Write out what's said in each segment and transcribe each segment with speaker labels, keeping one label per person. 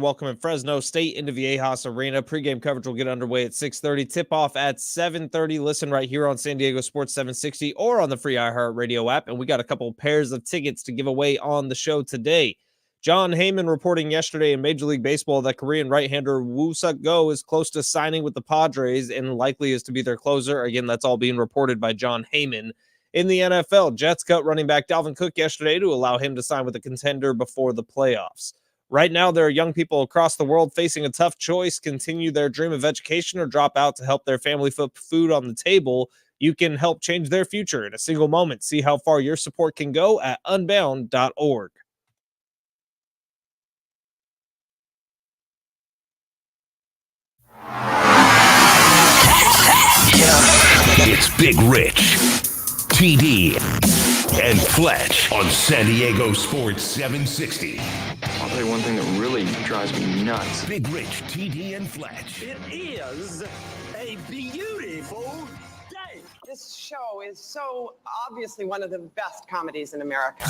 Speaker 1: Welcome in Fresno State into Viejas Arena. Pre-game coverage will get underway at 6:30. Tip-off at 7:30. Listen right here on San Diego Sports 760 or on the free iHeartRadio app. And we got a couple pairs of tickets to give away on the show today. John Heyman reporting yesterday in Major League Baseball that Korean right-hander Woo Suk-go is close to signing with the Padres and likely is to be their closer. Again, that's all being reported by John Heyman. In the NFL, Jets cut running back Dalvin Cook yesterday to allow him to sign with a contender before the playoffs. Right now, there are young people across the world facing a tough choice: continue their dream of education or drop out to help their family put food on the table. You can help change their future in a single moment. See how far your support can go at unbound.org.
Speaker 2: It's Big Rich, TD, and Fletch on San Diego Sports 760.
Speaker 3: I'll tell you one thing that really drives me nuts.
Speaker 2: Big Rich, TD, and Fletch.
Speaker 4: It is a beautiful day.
Speaker 5: This show is so obviously one of the best comedies in America.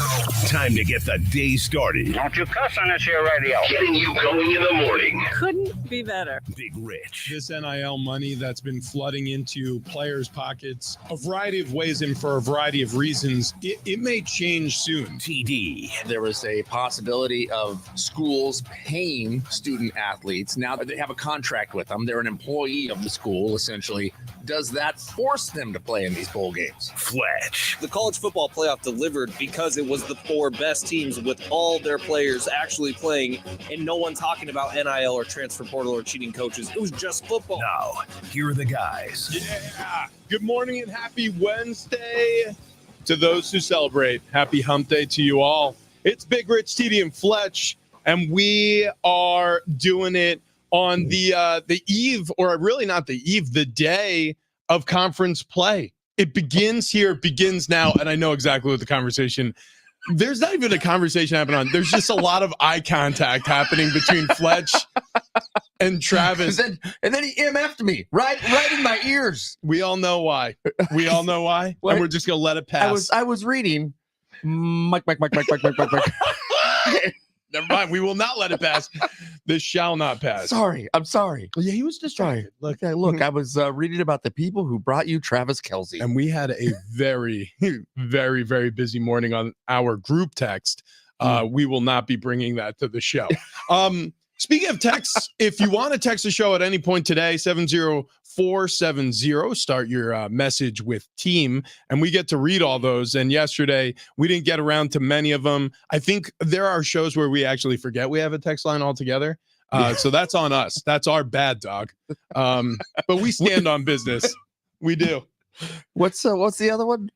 Speaker 2: Time to get the day started.
Speaker 4: Don't you cuss on this here radio.
Speaker 2: Getting you going in the morning.
Speaker 6: Couldn't be better.
Speaker 2: Big Rich.
Speaker 7: This NIL money that's been flooding into players' pockets a variety of ways and for a variety of reasons, it may change soon.
Speaker 2: TD.
Speaker 8: There was a possibility of schools paying student athletes. Now that they have a contract with them, they're an employee of the school, essentially. Does that force them to play in these bowl games?
Speaker 2: Fletch.
Speaker 9: The college football playoff delivered because it was the four best teams with all their players actually playing and no one talking about NIL or transfer portal or cheating coaches. It was just football.
Speaker 2: Now, here are the guys.
Speaker 7: Yeah. Good morning and happy Wednesday to those who celebrate. Happy hump day to you all. It's Big Rich, TD, and Fletch, and we are doing it on the eve, or really not the eve, the day of conference play. It begins here, it begins now, and I know exactly what the conversation. There's not even a conversation happening on. There's just a lot of eye contact happening between Fletch and Travis.
Speaker 8: And then he MF'd me right in my ears.
Speaker 7: We all know why. And we're just gonna let it pass.
Speaker 8: I was reading. Mike.
Speaker 7: Never mind. We will not let it pass. This shall not pass.
Speaker 8: I'm sorry.
Speaker 7: Yeah, he was distracted.
Speaker 8: Look, I was reading about the people who brought you Travis Kelce.
Speaker 7: And we had a very, very, very busy morning on our group text. We will not be bringing that to the show. Speaking of texts, if you want to text the show at any point today, 70470, start your message with team, and we get to read all those. And yesterday, we didn't get around to many of them. I think there are shows where we actually forget we have a text line altogether. So that's on us. That's our bad, dog. But we stand on business. We do.
Speaker 8: What's the other one?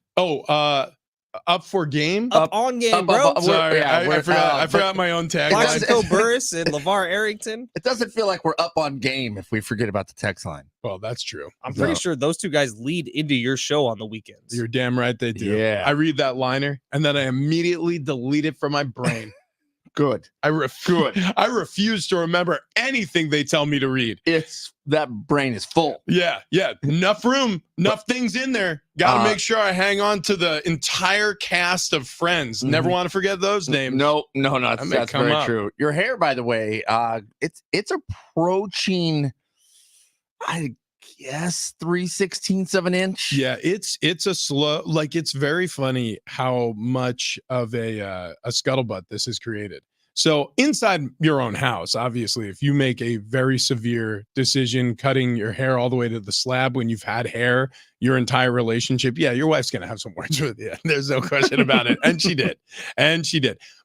Speaker 7: Up for game?
Speaker 1: Up on game, bro.
Speaker 7: Sorry, I forgot my own tag.
Speaker 1: Plaxico Burris and LeVar Arrington.
Speaker 8: It doesn't feel like we're up on game if we forget about the text line.
Speaker 7: Well, that's true.
Speaker 1: I'm pretty sure those two guys lead into your show on the weekends.
Speaker 7: You're damn right they do.
Speaker 8: Yeah.
Speaker 7: I read that liner, and then I immediately delete it from my brain.
Speaker 8: Good.
Speaker 7: I refuse to remember anything they tell me to read.
Speaker 8: That brain is full.
Speaker 7: Yeah. Enough room, enough things in there. Got to make sure I hang on to the entire cast of Friends. Never want to forget those names.
Speaker 8: No, that's very true. Your hair, by the way, it's approaching, I guess, 3/16 of an inch.
Speaker 7: Yeah, it's a slow, like, it's very funny how much of a scuttlebutt this has created. So inside your own house, obviously, if you make a very severe decision, cutting your hair all the way to the slab when you've had hair your entire relationship, yeah, your wife's going to have some words with you. There's no question about it. And she did.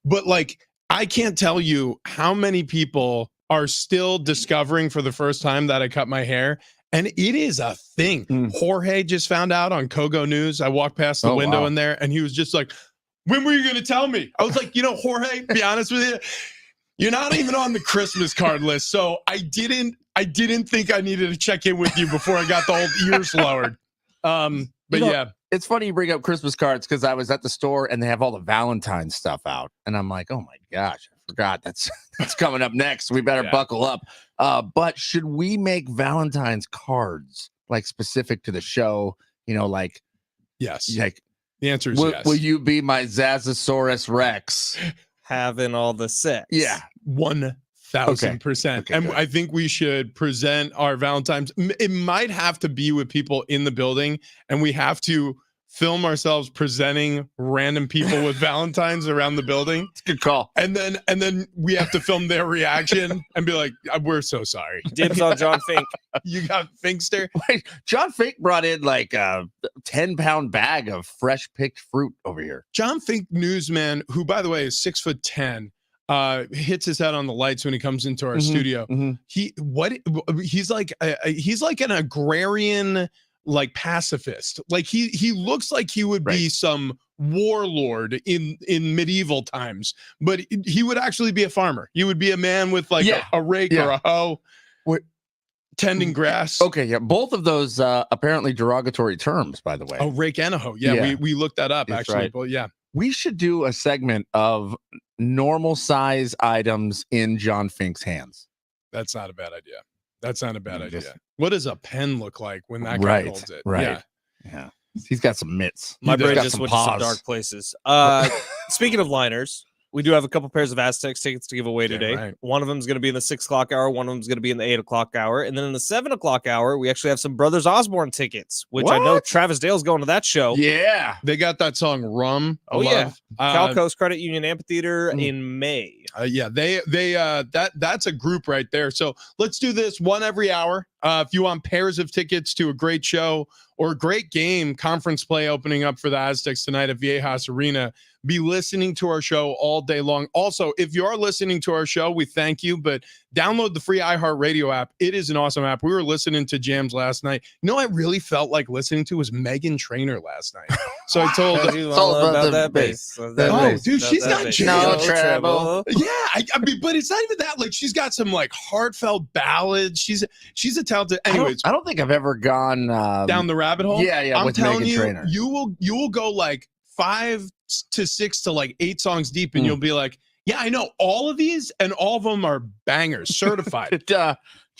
Speaker 7: But like, I can't tell you how many people are still discovering for the first time that I cut my hair. And it is a thing. Jorge just found out on Kogo News. I walked past the window in there, and he was just like, when were you going to tell me? I was like, Jorge, be honest with you, you're not even on the Christmas card list. So I didn't think I needed to check in with you before I got the old ears lowered. Yeah.
Speaker 8: It's funny you bring up Christmas cards because I was at the store and they have all the Valentine's stuff out. And I'm like, oh my gosh, I forgot that's coming up next. We better buckle up. But should we make Valentine's cards like specific to the show?
Speaker 7: Yes.
Speaker 8: Like,
Speaker 7: the answer is yes.
Speaker 8: Will you be my Zazosaurus Rex?
Speaker 1: Having all the sex.
Speaker 8: Yeah.
Speaker 7: 1000%. 1,000%.
Speaker 8: Okay,
Speaker 7: And
Speaker 8: good.
Speaker 7: I think we should present our Valentine's. It might have to be with people in the building, and we have to film ourselves presenting random people with Valentines around the building.
Speaker 8: It's a good call.
Speaker 7: And then we have to film their reaction and be like, we're so sorry.
Speaker 1: Dibs on John Fink.
Speaker 7: You got Finkster?
Speaker 8: Wait, John Fink brought in like a 10-pound bag of fresh picked fruit over here.
Speaker 7: John Fink, newsman, who, by the way, is 6'10", hits his head on the lights when he comes into our studio. He's like an agrarian, like pacifist. Like he looks like he would be some warlord in medieval times, but he would actually be a farmer. He would be a man with like a rake or a hoe, tending grass.
Speaker 8: Okay, yeah, both of those apparently derogatory terms, by the way.
Speaker 7: Oh, rake and a hoe. Yeah. We looked that up.
Speaker 8: That's
Speaker 7: actually.
Speaker 8: right.
Speaker 7: But yeah,
Speaker 8: we should do a segment of normal size items in John Fink's hands.
Speaker 7: that's not a bad idea. That's not a bad idea. What does a pen look like when that guy
Speaker 8: Right,
Speaker 7: holds it?
Speaker 8: right. Yeah. He's got some mitts.
Speaker 1: My brain
Speaker 8: got
Speaker 1: just
Speaker 8: some
Speaker 1: went to some
Speaker 8: paws.
Speaker 1: dark places. Speaking of liners, we do have a couple pairs of Aztecs tickets to give away today.
Speaker 7: right.
Speaker 1: One of them is going to be in the 6 o'clock hour. One of them is going to be in the 8 o'clock hour. And then in the 7 o'clock hour, we actually have some Brothers Osborne tickets, which I know
Speaker 8: What?
Speaker 1: Travis Dale's going to that show.
Speaker 8: Yeah.
Speaker 7: They got that song "Rum." I
Speaker 1: Oh, yeah.
Speaker 7: love.
Speaker 1: Cal Coast Credit Union Amphitheater in May.
Speaker 7: Yeah, that's a group right there. So let's do this one every hour. If you want pairs of tickets to a great show or a great game, conference play opening up for the Aztecs tonight at Viejas Arena, be listening to our show all day long. Also, if you are listening to our show, we thank you, but download the free iHeartRadio app. It is an awesome app. We were listening to jams last night. You know, I really felt like listening to was Meghan Trainor last night. So I told her,
Speaker 1: You
Speaker 8: It's all
Speaker 1: all
Speaker 8: about the
Speaker 1: that
Speaker 8: bass.
Speaker 1: bass.
Speaker 7: Oh, dude, she's got
Speaker 8: No treble.
Speaker 7: yeah, I mean, but it's not even that. Like, she's got some like heartfelt ballads. She's a talented. Anyways,
Speaker 8: I don't think I've ever gone
Speaker 7: down the rabbit hole.
Speaker 8: Yeah,
Speaker 7: I'm
Speaker 8: with
Speaker 7: telling
Speaker 8: Meghan
Speaker 7: you,
Speaker 8: Trainor.
Speaker 7: you will go like 5 to 6 to like 8 songs deep, and you'll be like, yeah, I know all of these, and all of them are bangers, certified.
Speaker 8: Did you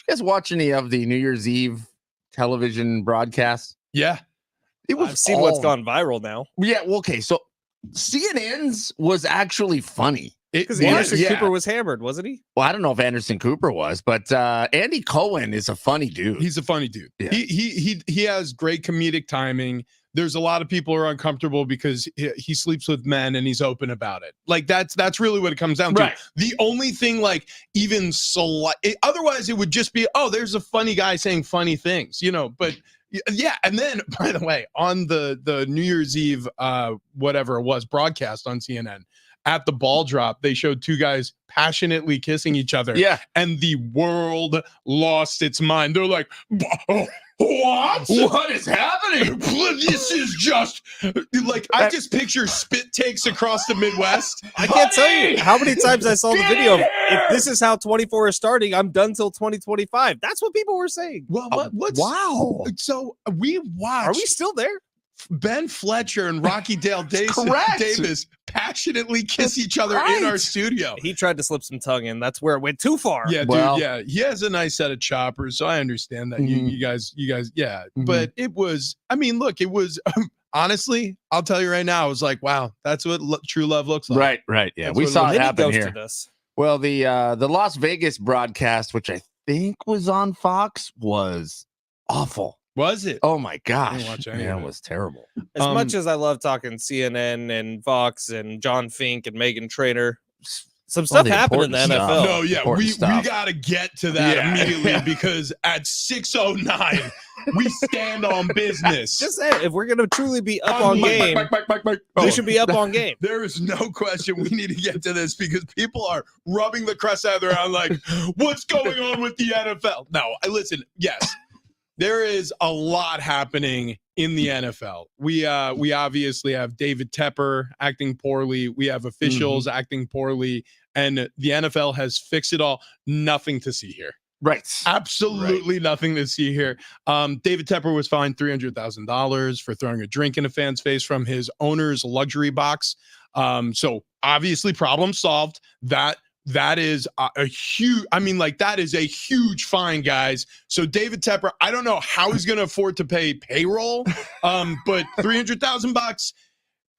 Speaker 8: guys watch any of the New Year's Eve television broadcasts?
Speaker 7: Yeah,
Speaker 8: It was
Speaker 1: I've seen what's
Speaker 8: all-
Speaker 1: gone viral now.
Speaker 8: Yeah, well, okay, so CNN's was actually funny.
Speaker 1: Because
Speaker 7: was,
Speaker 1: Anderson
Speaker 8: yeah.
Speaker 1: Cooper was hammered, wasn't he?
Speaker 8: Well, I don't know if Anderson Cooper was, but Andy Cohen is a funny dude.
Speaker 7: he's a funny dude.
Speaker 8: Yeah.
Speaker 7: He has great comedic timing. There's a lot of people who are uncomfortable because he sleeps with men and he's open about it. Like that's really what it comes down to.
Speaker 8: Right.
Speaker 7: The only thing, like, even otherwise it would just be, oh, there's a funny guy saying funny things, you know. But yeah, and then by the way, on the New Year's Eve whatever it was broadcast on CNN, at the ball drop, they showed 2 guys passionately kissing each other.
Speaker 8: Yeah.
Speaker 7: And the world lost its mind. They're like, what?
Speaker 8: What is happening?
Speaker 7: This is just like, I just picture spit takes across the Midwest.
Speaker 1: I can't tell you how many times I saw the video. If this is how 24 is starting, I'm done till 2025. That's what people were saying.
Speaker 7: Well, what's
Speaker 8: Wow.
Speaker 7: so we watched
Speaker 1: Are we still there?
Speaker 7: Ben Fletcher and Rocky Dale
Speaker 8: correct.
Speaker 7: Davis passionately kiss each other in our studio.
Speaker 1: He tried to slip some tongue in. That's where it went too far.
Speaker 7: Yeah, dude.
Speaker 8: Well-
Speaker 7: Yeah, he has a nice set of choppers, so I understand that. You guys, yeah. But it was. I mean, look, it was. Honestly, I'll tell you right now, I was like, wow, that's what true love looks like.
Speaker 8: Right. Yeah,
Speaker 7: That's
Speaker 8: we
Speaker 7: what
Speaker 8: saw it
Speaker 1: Then he
Speaker 8: happen here.
Speaker 1: ghosted us.
Speaker 8: Well, the Las Vegas broadcast, which I think was on Fox, was awful.
Speaker 7: Was it?
Speaker 8: Oh my gosh,
Speaker 7: didn't watch any
Speaker 8: yeah,
Speaker 7: of
Speaker 8: it
Speaker 7: it.
Speaker 8: was terrible.
Speaker 1: As much as I love talking CNN and Fox and John Fink and Meghan Trainor, some stuff
Speaker 8: the
Speaker 1: happened in the
Speaker 8: important
Speaker 1: NFL.
Speaker 8: stuff.
Speaker 7: No, yeah,
Speaker 8: Important
Speaker 7: we
Speaker 8: stuff.
Speaker 7: got to get to that
Speaker 8: Yeah.
Speaker 7: immediately because at 6:09 we stand on business.
Speaker 1: Just say, if we're going to truly be up on game,
Speaker 7: Oh,
Speaker 1: we should be up on game.
Speaker 7: There is no question we need to get to this because people are rubbing the crust out of their eye like, what's going on with the NFL? No, listen, yes, there is a lot happening in the NFL. We obviously have David Tepper acting poorly. We have officials acting poorly. And the NFL has fixed it all. Nothing to see here.
Speaker 8: Right.
Speaker 7: Absolutely nothing to see here. David Tepper was fined $300,000 for throwing a drink in a fan's face from his owner's luxury box. So obviously problem solved. That is a huge, I mean, like, that is a huge fine, guys. So David Tepper, I don't know how he's going to afford to pay payroll, but $300,000.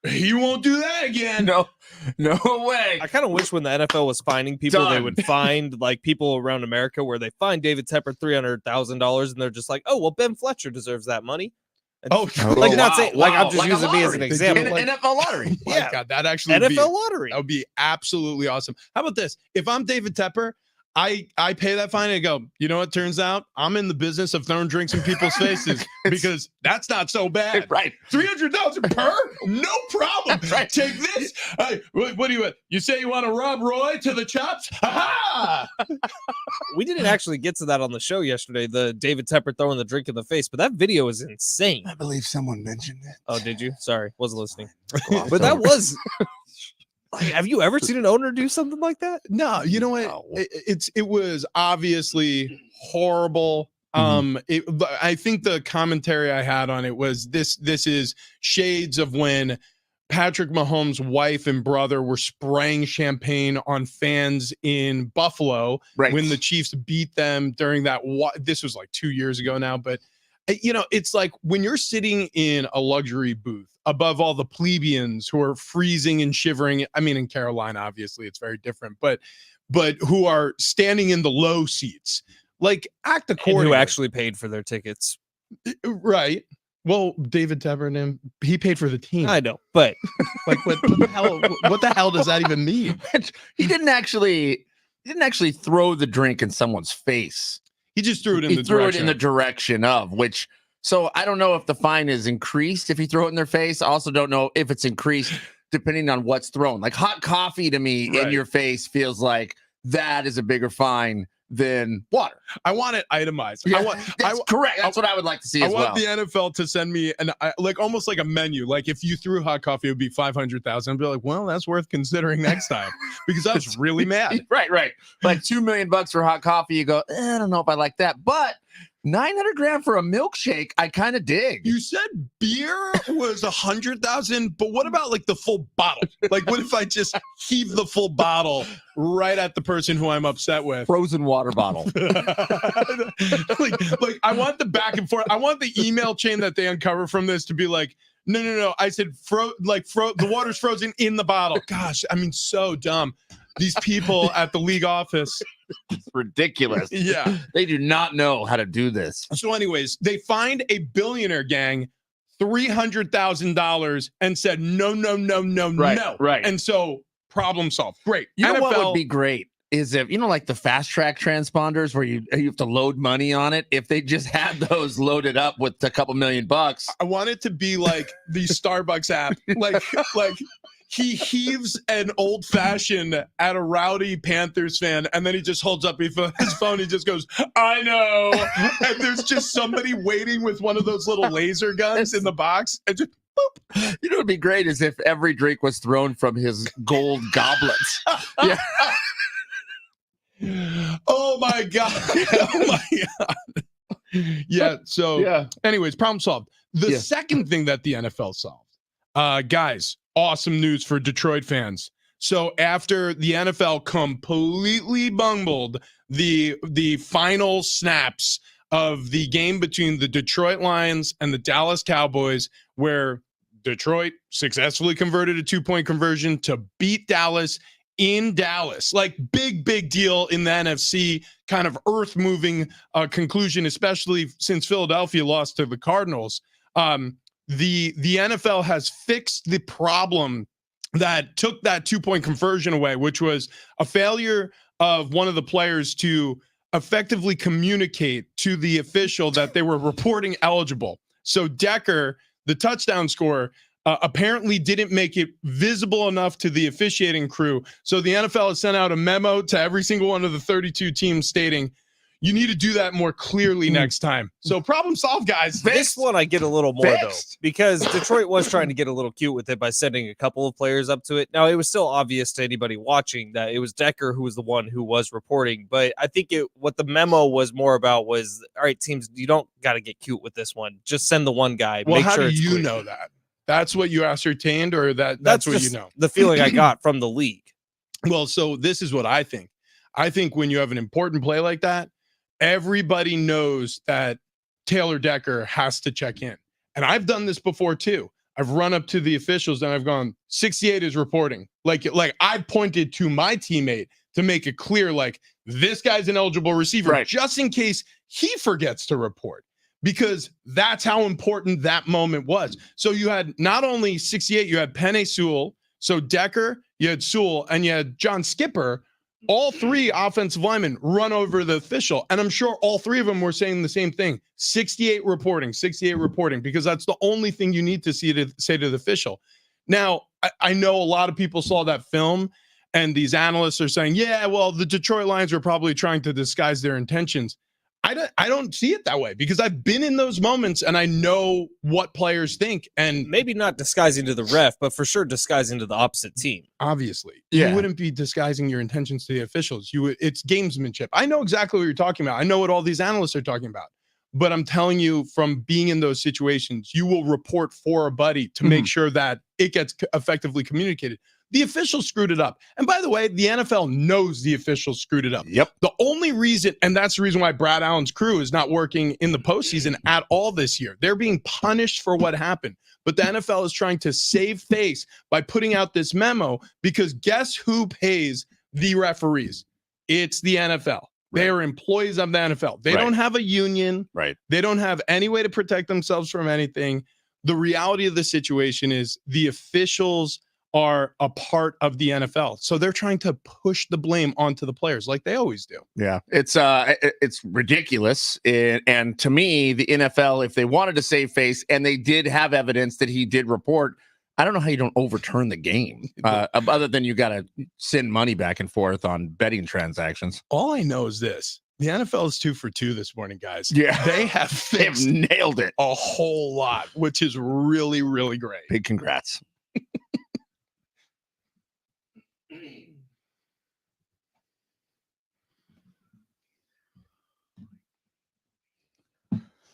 Speaker 7: He won't do that again.
Speaker 8: No way.
Speaker 1: I kind of wish when the NFL was finding people, they would find like people around America where they find David Tepper $300,000 and they're just like, oh, well, Ben Fletcher deserves that money. And like not saying like I'm just using me as an example.
Speaker 8: Like, NFL lottery.
Speaker 7: Yeah, God, that actually
Speaker 1: NFL lottery.
Speaker 7: That would be absolutely awesome. How about this? If I'm David Tepper, I pay that fine and go, you know what? Turns out I'm in the business of throwing drinks in people's faces because that's not so bad.
Speaker 8: Right.
Speaker 7: $300,000 per? No problem.
Speaker 8: Right.
Speaker 7: Take this. Hey, what do you say you want to rob Roy to the chops? Ha
Speaker 1: We didn't actually get to that on the show yesterday, the David Tepper throwing the drink in the face, but that video is insane.
Speaker 8: I believe someone mentioned it.
Speaker 1: Oh, did you? Sorry, wasn't listening. But that was like, have you ever seen an owner do something like that?
Speaker 7: No, you know what?
Speaker 8: No.
Speaker 7: It was obviously horrible. I think the commentary I had on it was this is shades of when Patrick Mahomes' wife and brother were spraying champagne on fans in Buffalo when the Chiefs beat them during that. This was like 2 years ago now, but it's like when you're sitting in a luxury booth above all the plebeians who are freezing and shivering. I mean, in Carolina, obviously it's very different, but who are standing in the low seats, like act accordingly.
Speaker 1: Who actually paid for their tickets.
Speaker 7: Right. Well, David Tepper and him, he paid for the team.
Speaker 1: I know, but
Speaker 7: like what the hell does that even mean?
Speaker 8: He didn't actually throw the drink in someone's face.
Speaker 7: He just threw it in
Speaker 8: he
Speaker 7: the
Speaker 8: threw
Speaker 7: direction.
Speaker 8: it in the direction of which. So I don't know if the fine is increased if you throw it in their face. I also don't know if it's increased depending on what's thrown. Like hot coffee to me in your face feels like that is a bigger fine than water.
Speaker 7: I want it itemized.
Speaker 8: Yeah, that's correct. That's what I would like to see as well.
Speaker 7: I want the NFL to send me almost like a menu. Like if you threw hot coffee, it would be 500,000. I'd be like, well, that's worth considering next time because I was really mad.
Speaker 8: Right. Like $2 million for hot coffee. You go, I don't know if I like that, but 900 grand for a milkshake, I kind of dig.
Speaker 7: You said beer was 100,000, but what about like the full bottle? Like, what if I just heave the full bottle right at the person who I'm upset with?
Speaker 8: Frozen water bottle.
Speaker 7: like I want the back and forth. I want the email chain that they uncover from this to be like, no. I said the water's frozen in the bottle. Gosh, I mean, so dumb. These people at the league office.
Speaker 8: It's ridiculous.
Speaker 7: Yeah.
Speaker 8: They do not know how to do this.
Speaker 7: So anyways, they fined a billionaire gang $300,000 and said, no.
Speaker 8: Right.
Speaker 7: And so problem solved. Great.
Speaker 8: You know what would be great is if, like the fast track transponders where you have to load money on it. If they just had those loaded up with a couple $1 million.
Speaker 7: I want it to be like the Starbucks app. Like he heaves an old fashioned at a rowdy Panthers fan, and then he just holds up his phone. He just goes, I know. And there's just somebody waiting with one of those little laser guns in the box. And just boop.
Speaker 8: You know what would be great is if every drink was thrown from his gold goblets. Yeah.
Speaker 7: Oh my God. Yeah. So anyways, problem solved. The second thing that the NFL solved, guys, awesome news for Detroit fans. So after the NFL completely bungled the final snaps of the game between the Detroit Lions and the Dallas Cowboys, where Detroit successfully converted a 2-point conversion to beat Dallas in Dallas, like big deal in the NFC, kind of earth-moving conclusion, especially since Philadelphia lost to the Cardinals. The NFL has fixed the problem that took that 2-point conversion away, which was a failure of one of the players to effectively communicate to the official that they were reporting eligible. So Decker, the touchdown scorer, apparently didn't make it visible enough to the officiating crew. So the NFL has sent out a memo to every single one of the 32 teams stating, you need to do that more clearly next time. So problem solved, guys.
Speaker 1: This one I get a little more though, because Detroit was trying to get a little cute with it by sending a couple of players up to it. Now it was still obvious to anybody watching that it was Decker who was the one who was reporting. But I think what the memo was more about was, all right, teams, you don't got to get cute with this one. Just send the one guy.
Speaker 7: Well,
Speaker 1: make
Speaker 7: how
Speaker 1: sure
Speaker 7: do
Speaker 1: it's
Speaker 7: you
Speaker 1: clear.
Speaker 7: know that? That's what you ascertained, or that's what you know?
Speaker 1: The feeling I got from the league.
Speaker 7: Well, so this is what I think. I think when you have an important play like that, everybody knows that Taylor Decker has to check in. And I've done this before too. I've run up to the officials and I've gone, 68 is reporting. Like I pointed to my teammate to make it clear, like, this guy's an eligible receiver,
Speaker 8: Right.
Speaker 7: just in case he forgets to report, because that's how important that moment was. So you had not only 68, you had Penei Sewell, so Decker, you had Sewell, and you had John Skipper. All three offensive linemen run over the official. And I'm sure all three of them were saying the same thing. 68 reporting, because that's the only thing you need to say to the official. Now, I know a lot of people saw that film, and these analysts are saying, yeah, well, the Detroit Lions were probably trying to disguise their intentions. I don't see it that way, because I've been in those moments and I know what players think. And
Speaker 1: Maybe not disguising to the ref, but for sure disguising to the opposite team.
Speaker 7: obviously,
Speaker 8: Yeah.
Speaker 7: you wouldn't be disguising your intentions to the officials. It's gamesmanship. I know exactly what you're talking about. I know what all these analysts are talking about. But I'm telling you, from being in those situations, you will report for a buddy to make sure that it gets effectively communicated. The officials screwed it up. And by the way, the NFL knows the officials screwed it up.
Speaker 8: Yep.
Speaker 7: The only reason, and that's the reason why Brad Allen's crew is not working in the postseason at all this year. They're being punished for what happened. But the NFL is trying to save face by putting out this memo, because guess who pays the referees? It's the NFL. They are employees of the NFL. They don't have a union.
Speaker 8: Right.
Speaker 7: They don't have any way to protect themselves from anything. The reality of the situation is the officials are a part of the NFL. So they're trying to push the blame onto the players like they always do.
Speaker 8: Yeah, it's ridiculous. And to me, the NFL, if they wanted to save face and they did have evidence that he did report, I don't know how you don't overturn the game, other than you got to send money back and forth on betting transactions.
Speaker 7: All I know is this. The NFL is 2 for 2 this morning, guys.
Speaker 8: Yeah.
Speaker 7: They have
Speaker 8: They have
Speaker 7: fixed
Speaker 8: nailed it.
Speaker 7: a whole lot, which is really, really great.
Speaker 8: Big congrats.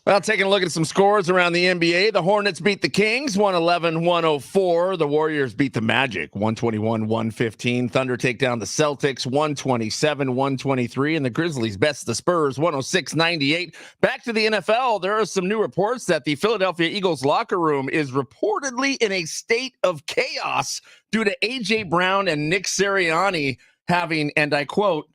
Speaker 8: Well, taking a look at some scores around the NBA, the Hornets beat the Kings 111-104. The Warriors beat the Magic 121-115. Thunder take down the Celtics 127-123. And the Grizzlies best the Spurs 106-98. Back to the NFL, there are some new reports that the Philadelphia Eagles locker room is reportedly in a state of chaos due to A.J. Brown and Nick Sirianni having, and I quote,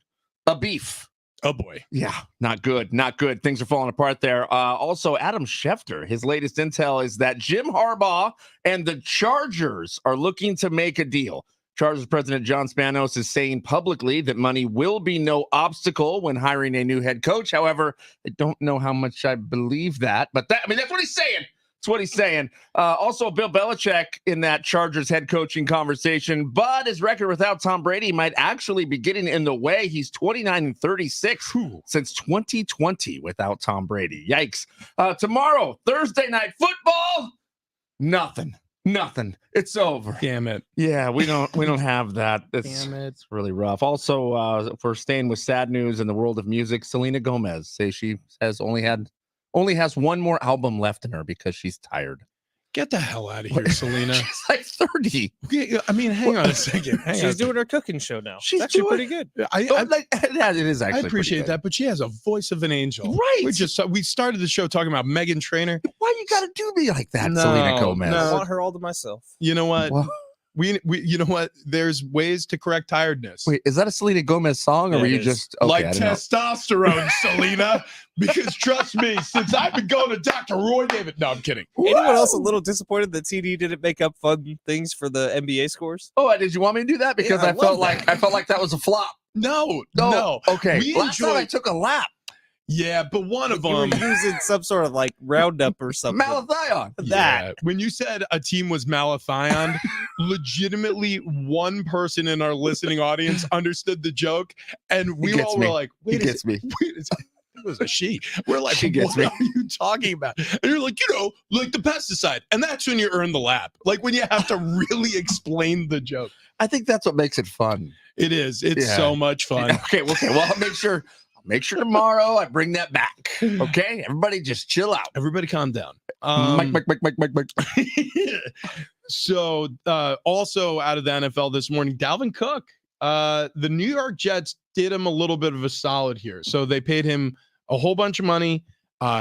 Speaker 8: a beef.
Speaker 7: Oh, boy.
Speaker 8: Yeah, not good. Not good. Things are falling apart there. Also, Adam Schefter, his latest intel is that Jim Harbaugh and the Chargers are looking to make a deal. Chargers president John Spanos is saying publicly that money will be no obstacle when hiring a new head coach. However, I don't know how much I believe that, but that's what he's saying. That's what he's saying. Also, Bill Belichick in that Chargers head coaching conversation, but his record without Tom Brady might actually be getting in the way. He's 29-36 since 2020 without Tom Brady. Yikes. Tomorrow, Thursday night football, nothing. It's over.
Speaker 7: Damn it.
Speaker 8: Yeah, we don't have that. It's really rough. Also, if we're staying with sad news in the world of music, Selena Gomez says she has only has one more album left in her because she's tired.
Speaker 7: Get the hell out of here, Selena.
Speaker 8: She's like 30.
Speaker 7: I mean, hang on a second.
Speaker 1: She's doing her cooking show now.
Speaker 8: She's
Speaker 1: It's actually
Speaker 8: doing-
Speaker 1: pretty good.
Speaker 8: It is
Speaker 7: I
Speaker 8: actually
Speaker 7: appreciate
Speaker 8: pretty
Speaker 7: that, but she has a voice of an angel.
Speaker 8: Right.
Speaker 7: We started the show talking about Meghan Trainor.
Speaker 8: good. Why you got to do me like that,
Speaker 7: No,
Speaker 8: Selena Gomez?
Speaker 1: I
Speaker 7: no.
Speaker 1: want her all to myself.
Speaker 7: You know what?
Speaker 8: Well,
Speaker 7: We you know what? There's ways to correct tiredness.
Speaker 8: wait, is that a Selena Gomez song, or
Speaker 1: Yeah,
Speaker 8: were
Speaker 1: it
Speaker 8: you
Speaker 1: is.
Speaker 8: just okay,
Speaker 7: Like
Speaker 8: I didn't know.
Speaker 7: testosterone, Selena. Because trust me, since I've been going to Dr. Roy David. No, I'm kidding.
Speaker 1: Anyone else a little disappointed that TD didn't make up fun things for the NBA scores?
Speaker 8: Oh, did you want me to do that? Because
Speaker 1: Yeah, I
Speaker 8: I felt
Speaker 1: love that.
Speaker 8: like that was a flop.
Speaker 7: No.
Speaker 8: Okay.
Speaker 7: We
Speaker 8: Last time I
Speaker 7: enjoyed.
Speaker 8: took a lap.
Speaker 7: Yeah, but one of
Speaker 1: You were
Speaker 7: them.
Speaker 1: using some sort of like roundup or something.
Speaker 8: Malathion.
Speaker 1: That.
Speaker 7: When you said a team was malathion, legitimately one person in our listening audience understood the joke, and we
Speaker 8: gets
Speaker 7: all
Speaker 8: me.
Speaker 7: were like,
Speaker 8: He
Speaker 7: "Wait,
Speaker 8: gets me.
Speaker 7: wait a second." It was a she. We're like,
Speaker 8: She gets
Speaker 7: what
Speaker 8: me.
Speaker 7: are you talking about? And you're like, like the pesticide. And that's when you earn the lap. Like when you have to really explain the joke.
Speaker 8: I think that's what makes it fun.
Speaker 7: It is. It's
Speaker 8: Yeah.
Speaker 7: so much fun.
Speaker 8: Okay. Well, I'll make sure tomorrow I bring that back. Okay. Everybody just chill out.
Speaker 7: Everybody calm down.
Speaker 8: Mike.
Speaker 7: So also out of the NFL this morning, Dalvin Cook. The New York Jets did him a little bit of a solid here. So they paid him a whole bunch of money.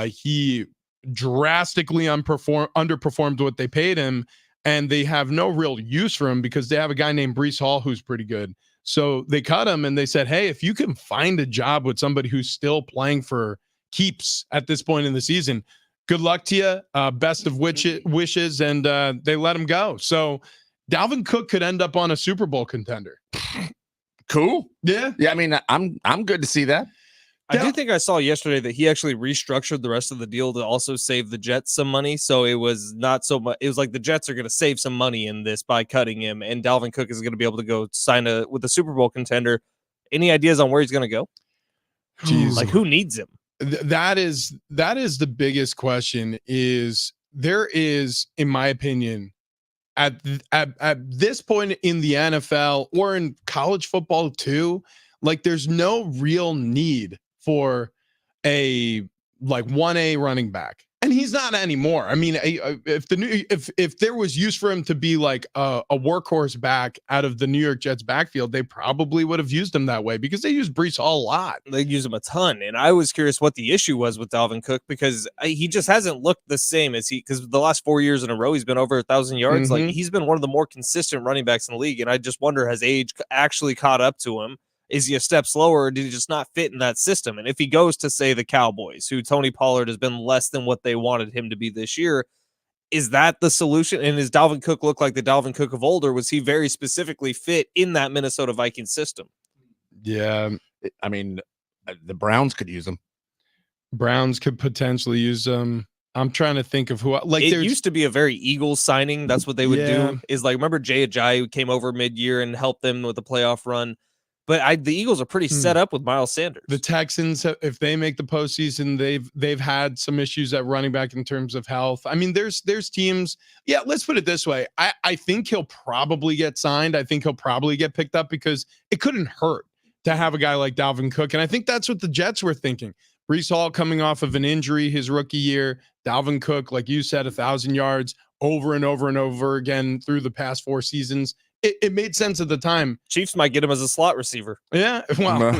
Speaker 7: He drastically underperformed what they paid him, and they have no real use for him because they have a guy named Breece Hall who's pretty good. So they cut him and they said, hey, if you can find a job with somebody who's still playing for keeps at this point in the season, good luck to you. Best of wishes. And they let him go. So Dalvin Cook could end up on a Super Bowl contender.
Speaker 8: Cool.
Speaker 7: Yeah.
Speaker 8: Yeah. I mean, I'm good to see that.
Speaker 1: I do think I saw yesterday that he actually restructured the rest of the deal to also save the Jets some money. So it was not so much. It was like the Jets are going to save some money in this by cutting him, and Dalvin Cook is going to be able to go sign with a Super Bowl contender. Any ideas on where he's going to go?
Speaker 7: Jeez.
Speaker 1: Like, who needs him?
Speaker 7: That is the biggest question. There is, in my opinion, at this point in the NFL or in college football too, like there's no real need for a like 1A running back, and he's not anymore. I mean, if there was use for him to be like a workhorse back out of the New York Jets backfield, they probably would have used him that way because they use Breece Hall a lot.
Speaker 1: They use him a ton, and I was curious what the issue was with Dalvin Cook because he just hasn't looked the same as because the last 4 years in a row he's been over 1,000 yards. Like he's been one of the more consistent running backs in the league, and I just wonder, has age actually caught up to him? Is he a step slower, or did he just not fit in that system? And if he goes to, say, the Cowboys, who Tony Pollard has been less than what they wanted him to be this year, is that the solution? And does Dalvin Cook look like the Dalvin Cook of old, or was he very specifically fit in that Minnesota Vikings system?
Speaker 7: Yeah.
Speaker 8: I mean, the Browns could use him.
Speaker 7: Browns could potentially use them. I'm trying to think of who. Like,
Speaker 1: it used to be a very Eagles signing. That's what they would do. Is like, remember Jay Ajayi who came over mid-year and helped them with the playoff run. But the Eagles are pretty set up with Miles Sanders. The
Speaker 7: Texans, if they make the postseason, they've had some issues at running back in terms of health. I mean, there's teams. Yeah, let's put it this way. I think he'll probably get signed. I think he'll probably get picked up because it couldn't hurt to have a guy like Dalvin Cook. And I think that's what the Jets were thinking. Breece Hall coming off of an injury his rookie year. Dalvin Cook, like you said, 1,000 yards over and over and over again through the past 4 seasons. It made sense at the time.
Speaker 1: Chiefs might get him as a slot receiver.
Speaker 7: Yeah, well,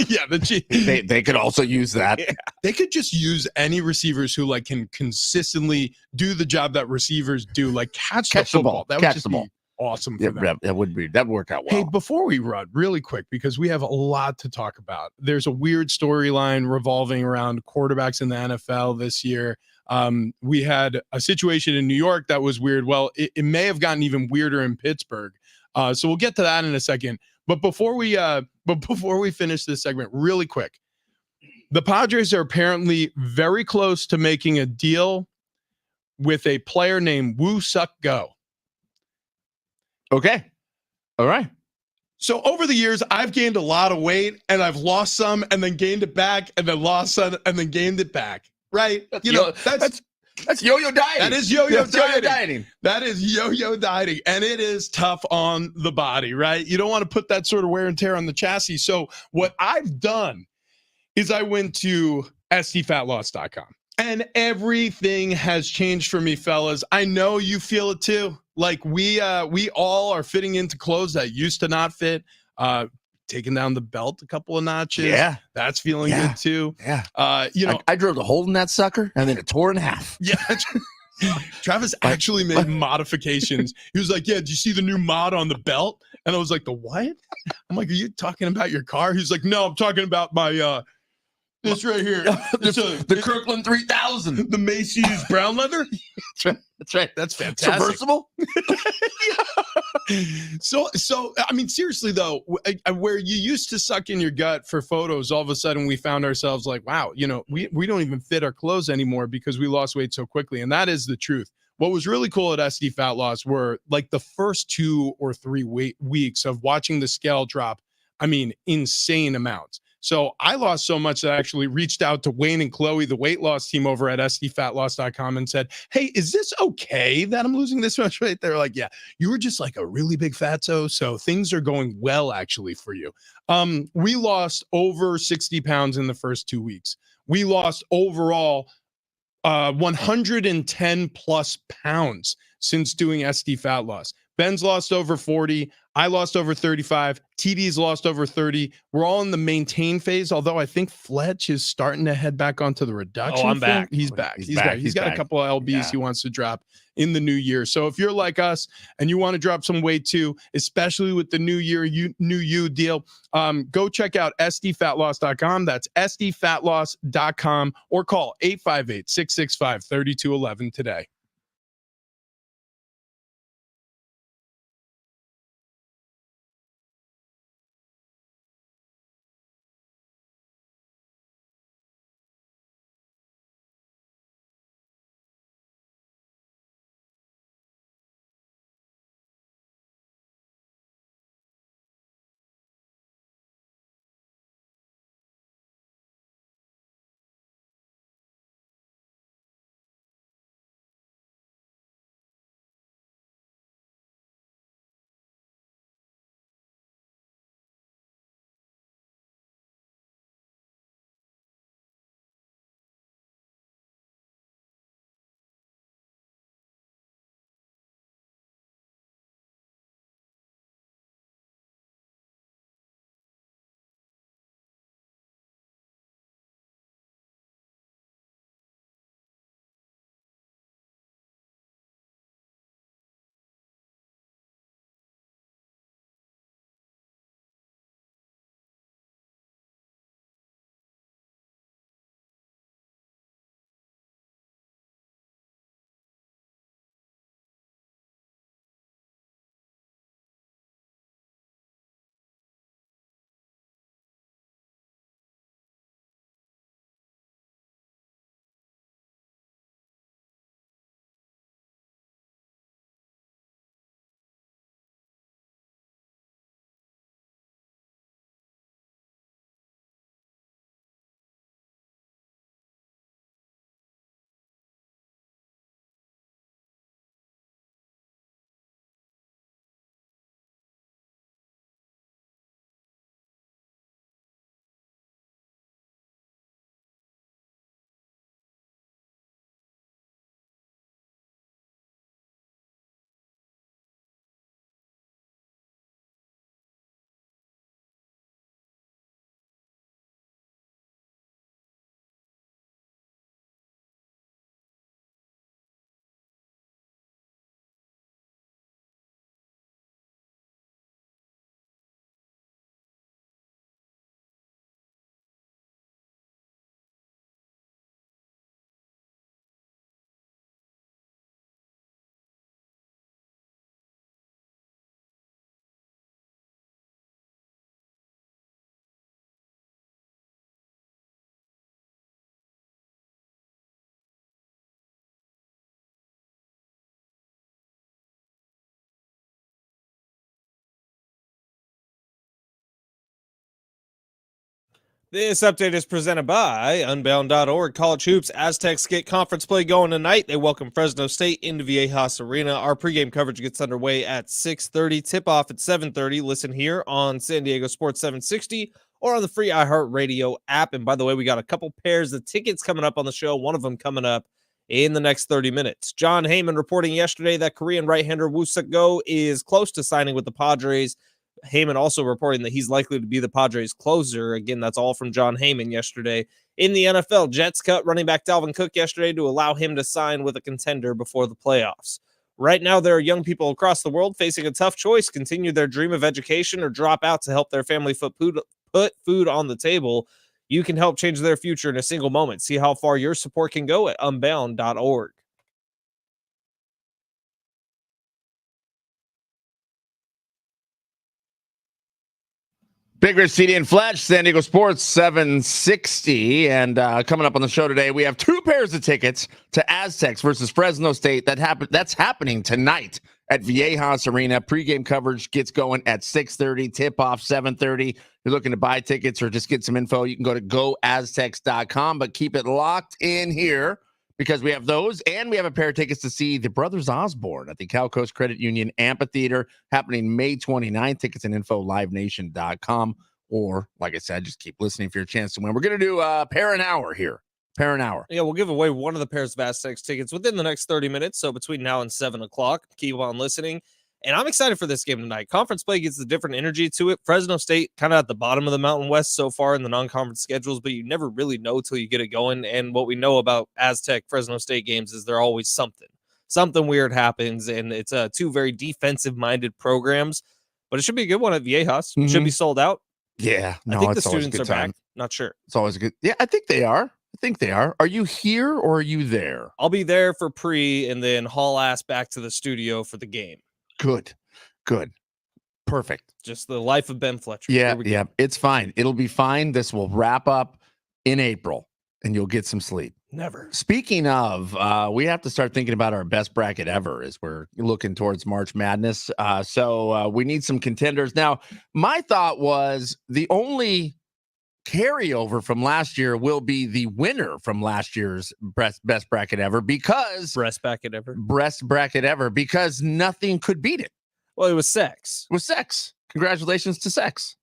Speaker 7: yeah, the Chiefs.
Speaker 8: They could also use that.
Speaker 7: Yeah. They could just use any receivers who like can consistently do the job that receivers do, like catch the ball. That would just be awesome for them.
Speaker 8: That would work out well.
Speaker 7: Hey, before we run really quick, because we have a lot to talk about. There's a weird storyline revolving around quarterbacks in the NFL this year. We had a situation in New York that was weird. Well, it may have gotten even weirder in Pittsburgh. So we'll get to that in a second. But before we finish this segment, really quick, the Padres are apparently very close to making a deal with a player named Woo Suk Go.
Speaker 8: Okay. All right.
Speaker 7: So over the years, I've gained a lot of weight, and I've lost some, and then gained it back, and then lost some, and then gained it back. Right?
Speaker 8: That's yo-yo dieting.
Speaker 7: That is yo-yo dieting. That is yo-yo dieting. And it is tough on the body, right? You don't want to put that sort of wear and tear on the chassis. So what I've done is I went to sdfatloss.com. And everything has changed for me, fellas. I know you feel it too. Like we all are fitting into clothes that used to not fit. Taking down the belt a couple of notches.
Speaker 8: Yeah.
Speaker 7: That's feeling good too.
Speaker 8: Yeah.
Speaker 7: I
Speaker 8: drilled a hole in that sucker and then it tore in half.
Speaker 7: Yeah. Travis actually made modifications. He was like, yeah, did you see the new mod on the belt? And I was like, the what? I'm like, are you talking about your car? He's like, no, I'm talking about my this right here.
Speaker 8: The Kirkland 3000.
Speaker 7: The Macy's brown leather.
Speaker 8: That's right.
Speaker 7: That's fantastic.
Speaker 8: Submersible.
Speaker 7: So I mean, seriously though, where you used to suck in your gut for photos, all of a sudden we found ourselves like, wow, we don't even fit our clothes anymore because we lost weight so quickly. And that is the truth. What was really cool at SD Fat Loss were like the first 2 or 3 weeks of watching the scale drop. I mean, insane amounts. So I lost so much that I actually reached out to Wayne and Chloe, the weight loss team over at sdfatloss.com, and said, hey, is this okay that I'm losing this much weight? They're like, yeah, you were just like a really big fatso. So things are going well actually for you. We lost over 60 pounds in the first 2 weeks. We lost overall 110 plus pounds since doing SD Fat Loss. Ben's lost over 40. I lost over 35. TD's lost over 30. We're all in the maintain phase, although I think Fletch is starting to head back onto the reduction.
Speaker 1: I'm back.
Speaker 7: He's back. He's got a couple of LBs he wants to drop in the new year. So if you're like us and you want to drop some weight too, especially with the new year, new you deal, go check out sdfatloss.com. That's sdfatloss.com or call 858-665-3211 today.
Speaker 1: This update is presented by Unbound.org. College Hoops. Aztecs get conference play going tonight. They welcome Fresno State into Viejas Arena. Our pregame coverage gets underway at 6:30. Tip-off at 7:30. Listen here on San Diego Sports 760 or on the free iHeartRadio app. And by the way, we got a couple pairs of tickets coming up on the show. One of them coming up in the next 30 minutes. John Heyman reporting yesterday that Korean right-hander Woo Suk-go is close to signing with the Padres. Heyman also reporting that he's likely to be the Padres' closer. Again, that's all from John Heyman yesterday. In the NFL, Jets cut running back Dalvin Cook yesterday to allow him to sign with a contender before the playoffs. Right now, there are young people across the world facing a tough choice: continue their dream of education or drop out to help their family put food on the table. You can help change their future in a single moment. See how far your support can go at unbound.org.
Speaker 8: Big Rich, CD, and Fletch, San Diego Sports 760. And coming up on the show today, we have two pairs of tickets to Aztecs versus Fresno State. That's happening tonight at Viejas Arena. Pre-game coverage gets going at 6:30, tip-off 7:30. If you're looking to buy tickets or just get some info, you can go to goaztecs.com. But keep it locked in here because we have those, and we have a pair of tickets to see the Brothers Osborne at the Cal Coast Credit Union Amphitheater happening May 29th. Tickets and info, livenation.com. Or, like I said, just keep listening for your chance to win. We're going to do a pair an hour here. Pair an hour.
Speaker 1: Yeah, we'll give away one of the pairs of Aztecs tickets within the next 30 minutes. So between now and 7 o'clock, keep on listening. And I'm excited for this game tonight. Conference play gets a different energy to it. Fresno State kind of at the bottom of the Mountain West so far in the non-conference schedules, but you never really know till you get it going. And what we know about Aztec Fresno State games is they're always something weird happens, and it's two very defensive-minded programs. But it should be a good one at Viejas.
Speaker 8: Mhm.
Speaker 1: Should be sold out.
Speaker 8: Yeah,
Speaker 1: I think the students are back. Not sure.
Speaker 8: It's always good. Yeah, I think they are. Are you here or are you there?
Speaker 1: I'll be there for pre and then haul ass back to the studio for the game.
Speaker 8: Good. Perfect.
Speaker 1: Just the life of Ben Fletcher.
Speaker 8: Yeah. It's fine. It'll be fine. This will wrap up in April and you'll get some sleep.
Speaker 1: Never.
Speaker 8: Speaking of, we have to start thinking about our best bracket ever as we're looking towards March Madness. So we need some contenders. Now, my thought was the only carryover from last year will be the winner from last year's best bracket ever because
Speaker 1: breast bracket ever
Speaker 8: because nothing could beat it.
Speaker 1: Well, it was sex.
Speaker 8: Congratulations to sex.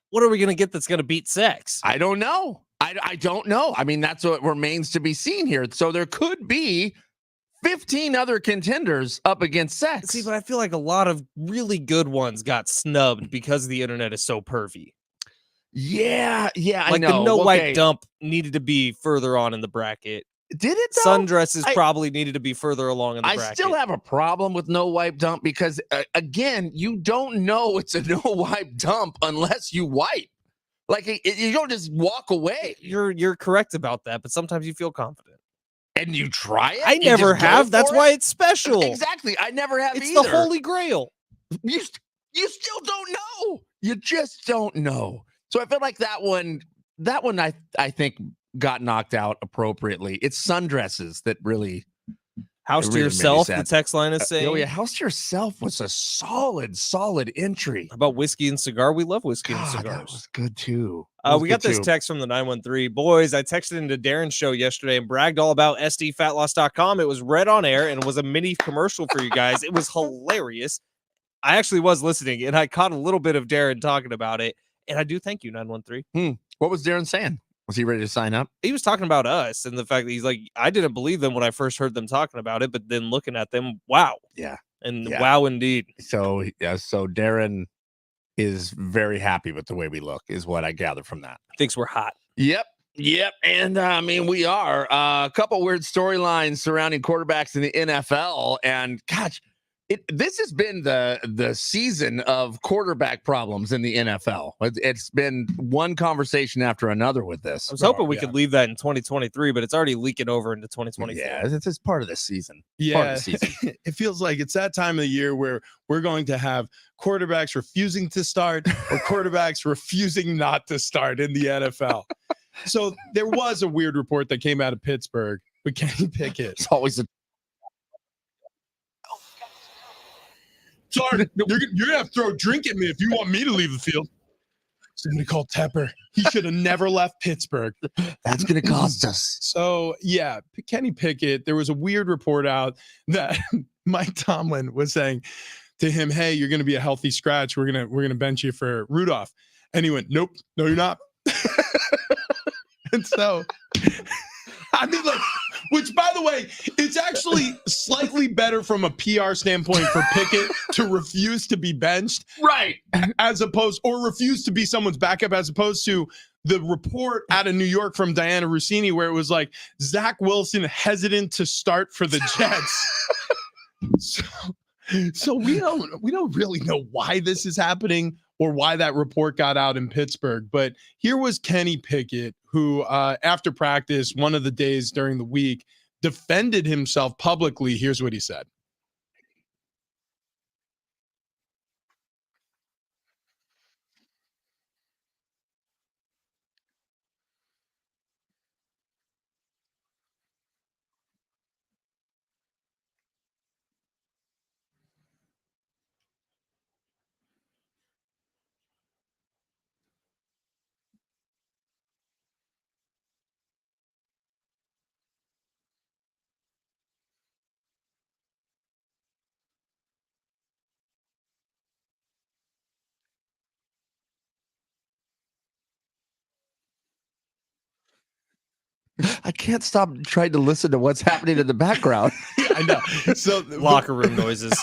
Speaker 1: What are we going to get that's going to beat sex?
Speaker 8: I don't know. I don't know. I mean, that's what remains to be seen here. So there could be 15 other contenders up against sex.
Speaker 1: See, but I feel like a lot of really good ones got snubbed because the internet is so pervy.
Speaker 8: Yeah,
Speaker 1: like
Speaker 8: I know.
Speaker 1: The wipe dump needed to be further on in the bracket.
Speaker 8: Did it though?
Speaker 1: Sundresses probably needed to be further along in the bracket.
Speaker 8: I still have a problem with no wipe dump because again, you don't know it's a no wipe dump unless you wipe. Like you don't just walk away.
Speaker 1: You're correct about that, but sometimes you feel confident.
Speaker 8: And you try it?
Speaker 1: I never have. That's why it's special.
Speaker 8: Exactly. I never have
Speaker 1: it's
Speaker 8: either.
Speaker 1: It's the Holy Grail.
Speaker 8: You still don't know. You just don't know. So I feel like that one I think got knocked out appropriately. It's sundresses that really
Speaker 1: House to Yourself, the text line is saying.
Speaker 8: Oh yeah, House to Yourself was a solid entry.
Speaker 1: How about Whiskey and Cigar? We love Whiskey and Cigars.
Speaker 8: That was good too.
Speaker 1: We got this text from the 913. Boys, I texted into Darren's show yesterday and bragged all about sdfatloss.com. It was read on air and was a mini commercial for you guys. It was hilarious. I actually was listening and I caught a little bit of Darren talking about it. And I do thank you, 913.
Speaker 8: What was Darren saying? Was he ready to sign up?
Speaker 1: He was talking about us and the fact that he's like, I didn't believe them when I first heard them talking about it, but then looking at them, wow.
Speaker 8: Yeah.
Speaker 1: And wow, indeed.
Speaker 8: So Darren is very happy with the way we look, is what I gather from that.
Speaker 1: Thinks we're hot.
Speaker 8: Yep. And I mean, we are. A couple weird storylines surrounding quarterbacks in the NFL. And gosh, this has been the season of quarterback problems in the NFL. It's been one conversation after another with this.
Speaker 1: I was hoping we could leave that in 2023, but it's already leaking over into 2024.
Speaker 8: Yeah, it's part of the season.
Speaker 7: Yeah, it feels like it's that time of the year where we're going to have quarterbacks refusing to start or quarterbacks refusing not to start in the NFL. So there was a weird report that came out of Pittsburgh with Kenny Pickett.
Speaker 8: It's always a
Speaker 7: Sorry, you're gonna have to throw a drink at me if you want me to leave the field. Somebody called Tepper. He should have never left Pittsburgh.
Speaker 8: That's gonna cost us.
Speaker 7: So yeah, Kenny Pickett. There was a weird report out that Mike Tomlin was saying to him, "Hey, you're gonna be a healthy scratch. We're gonna bench you for Rudolph." And he went, "Nope, no, you're not." And so, I mean, like, which, by the way, it's actually slightly better from a PR standpoint for Pickett to refuse to be benched,
Speaker 8: right?
Speaker 7: As opposed, or refuse to be someone's backup, as opposed to the report out of New York from Diana Rossini, where it was like Zach Wilson hesitant to start for the Jets. So we don't really know why this is happening or why that report got out in Pittsburgh. But here was Kenny Pickett, who after practice, one of the days during the week, defended himself publicly. Here's what he said.
Speaker 8: I can't stop trying to listen to what's happening in the background.
Speaker 7: I know. So
Speaker 1: Locker room noises.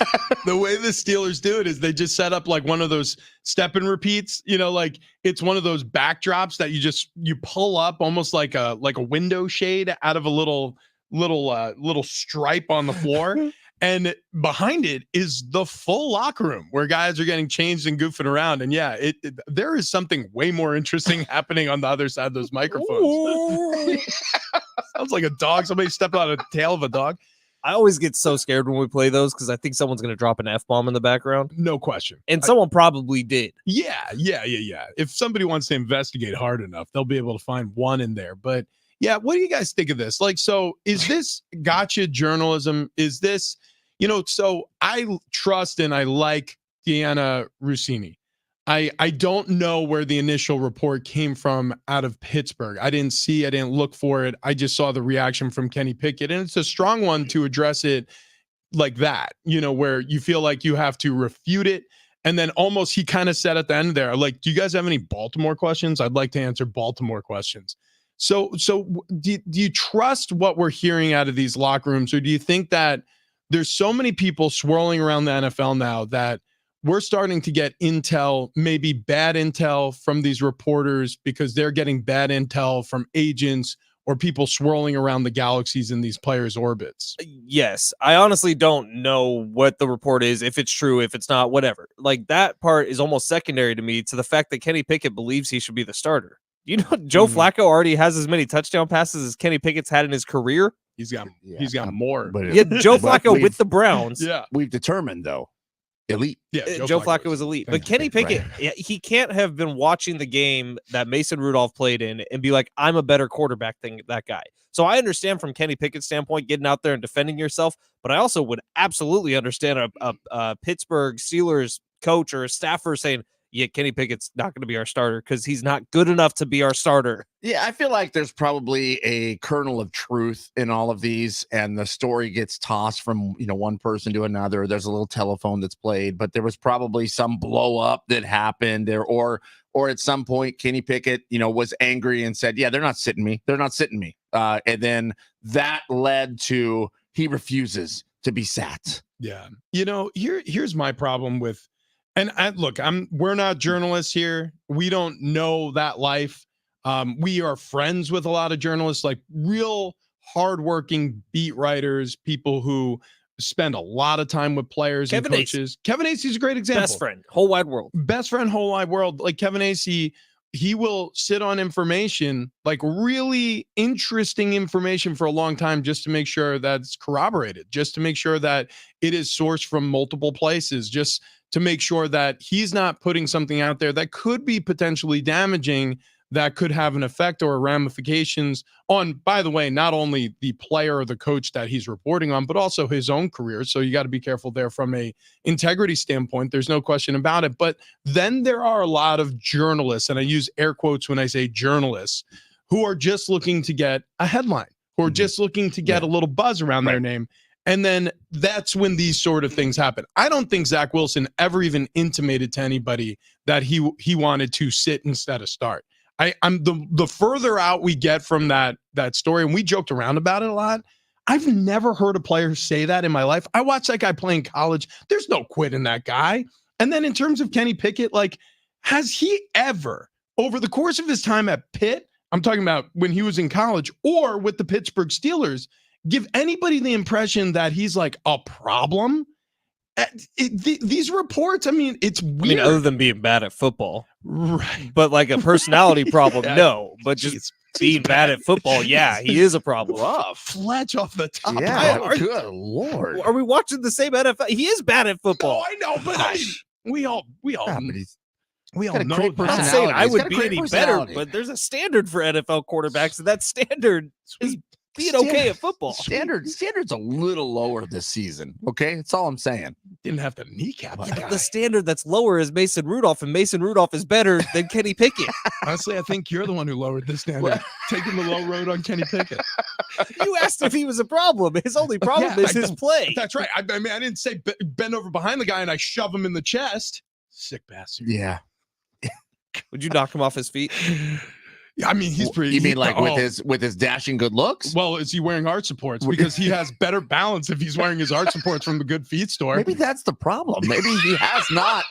Speaker 7: the way the Steelers do it is they just set up like one of those step and repeats, like it's one of those backdrops that you pull up almost like a window shade out of a little stripe on the floor. And behind it is the full locker room where guys are getting changed and goofing around. And yeah, there is something way more interesting happening on the other side of those microphones. Sounds like a dog. Somebody stepped on the tail of a dog.
Speaker 1: I always get so scared when we play those because I think someone's going to drop an F-bomb in the background.
Speaker 7: No question.
Speaker 1: And someone probably did.
Speaker 7: Yeah. If somebody wants to investigate hard enough, they'll be able to find one in there. But yeah, what do you guys think of this? Like, so is this gotcha journalism? Is this, so I trust and I like Deanna Rossini. I don't know where the initial report came from out of Pittsburgh. I didn't look for it. I just saw the reaction from Kenny Pickett, and it's a strong one to address it like that, where you feel like you have to refute it. And then almost he kind of said at the end there, like, do you guys have any Baltimore questions? I'd like to answer Baltimore questions. So do you trust what we're hearing out of these locker rooms, or do you think that there's so many people swirling around the NFL now that we're starting to get intel, maybe bad intel from these reporters because they're getting bad intel from agents or people swirling around the galaxies in these players' orbits?
Speaker 1: Yes. I honestly don't know what the report is, if it's true, if it's not, whatever. Like, that part is almost secondary to me, to the fact that Kenny Pickett believes he should be the starter. Joe Flacco already has as many touchdown passes as Kenny Pickett's had in his career.
Speaker 7: He's got more.
Speaker 8: But
Speaker 1: Joe Flacco with the Browns.
Speaker 7: Yeah.
Speaker 8: We've determined, though, elite.
Speaker 7: Yeah,
Speaker 1: Joe Flacco was elite. But Kenny Pickett, he can't have been watching the game that Mason Rudolph played in and be like, I'm a better quarterback than that guy. So I understand from Kenny Pickett's standpoint, getting out there and defending yourself, but I also would absolutely understand a Pittsburgh Steelers coach or a staffer saying, yeah, Kenny Pickett's not going to be our starter because he's not good enough to be our starter.
Speaker 8: Yeah, I feel like there's probably a kernel of truth in all of these, and the story gets tossed from one person to another. There's a little telephone that's played, but there was probably some blow up that happened there, or at some point Kenny Pickett, was angry and said, "Yeah, they're not sitting me. They're not sitting me." And then that led to he refuses to be sat.
Speaker 7: Yeah, here's my problem with. And we're not journalists here. We don't know that life. We are friends with a lot of journalists, like real hardworking beat writers, people who spend a lot of time with players and coaches. Kevin Acey's a great example.
Speaker 1: Best friend, whole wide world.
Speaker 7: Best friend, whole wide world. Like Kevin Acey, he will sit on information, like really interesting information for a long time, just to make sure that's corroborated, just to make sure that it is sourced from multiple places, just to make sure that he's not putting something out there that could be potentially damaging, that could have an effect or ramifications on, by the way, not only the player or the coach that he's reporting on, but also his own career. So you got to be careful there from a integrity standpoint. There's no question about it. But then there are a lot of journalists, and I use air quotes when I say journalists, who are just looking to get a headline, who are just looking to get a little buzz around their name. And then that's when these sort of things happen. I don't think Zach Wilson ever even intimated to anybody that he wanted to sit instead of start. I'm the further out we get from that story, and we joked around about it a lot. I've never heard a player say that in my life. I watched that guy play in college. There's no quit in that guy. And then in terms of Kenny Pickett, like, has he ever, over the course of his time at Pitt, I'm talking about when he was in college or with the Pittsburgh Steelers, give anybody the impression that he's like a problem? These reports, it's weird.
Speaker 1: Other than being bad at football.
Speaker 7: Right.
Speaker 1: But like a personality problem, no. But just being bad at football, yeah, he is a problem.
Speaker 7: Fletch off the top.
Speaker 8: Yeah, good Lord.
Speaker 1: Are we watching the same NFL? He is bad at football.
Speaker 7: No, I know, but we all know.
Speaker 1: I'm not saying I would be any better, but there's a standard for NFL quarterbacks, and that standard is being okay at football.
Speaker 8: Standard's a little lower this season. Okay, that's all I'm saying.
Speaker 7: Didn't have to kneecap the guy.
Speaker 1: The standard that's lower is Mason Rudolph, and Mason Rudolph is better than Kenny Pickett.
Speaker 7: Honestly, I think you're the one who lowered the standard, taking the low road on Kenny Pickett.
Speaker 1: You asked if he was a problem. His only problem is his play.
Speaker 7: That's right. I didn't say bend over behind the guy and I shove him in the chest. Sick bastard.
Speaker 8: Yeah.
Speaker 1: Would you knock him off his feet?
Speaker 7: I mean, he's pretty.
Speaker 8: You mean like with his dashing good looks?
Speaker 7: Well, is he wearing arch supports? Because he has better balance if he's wearing his arch supports from the Good Feet store.
Speaker 8: Maybe that's the problem. Maybe he has not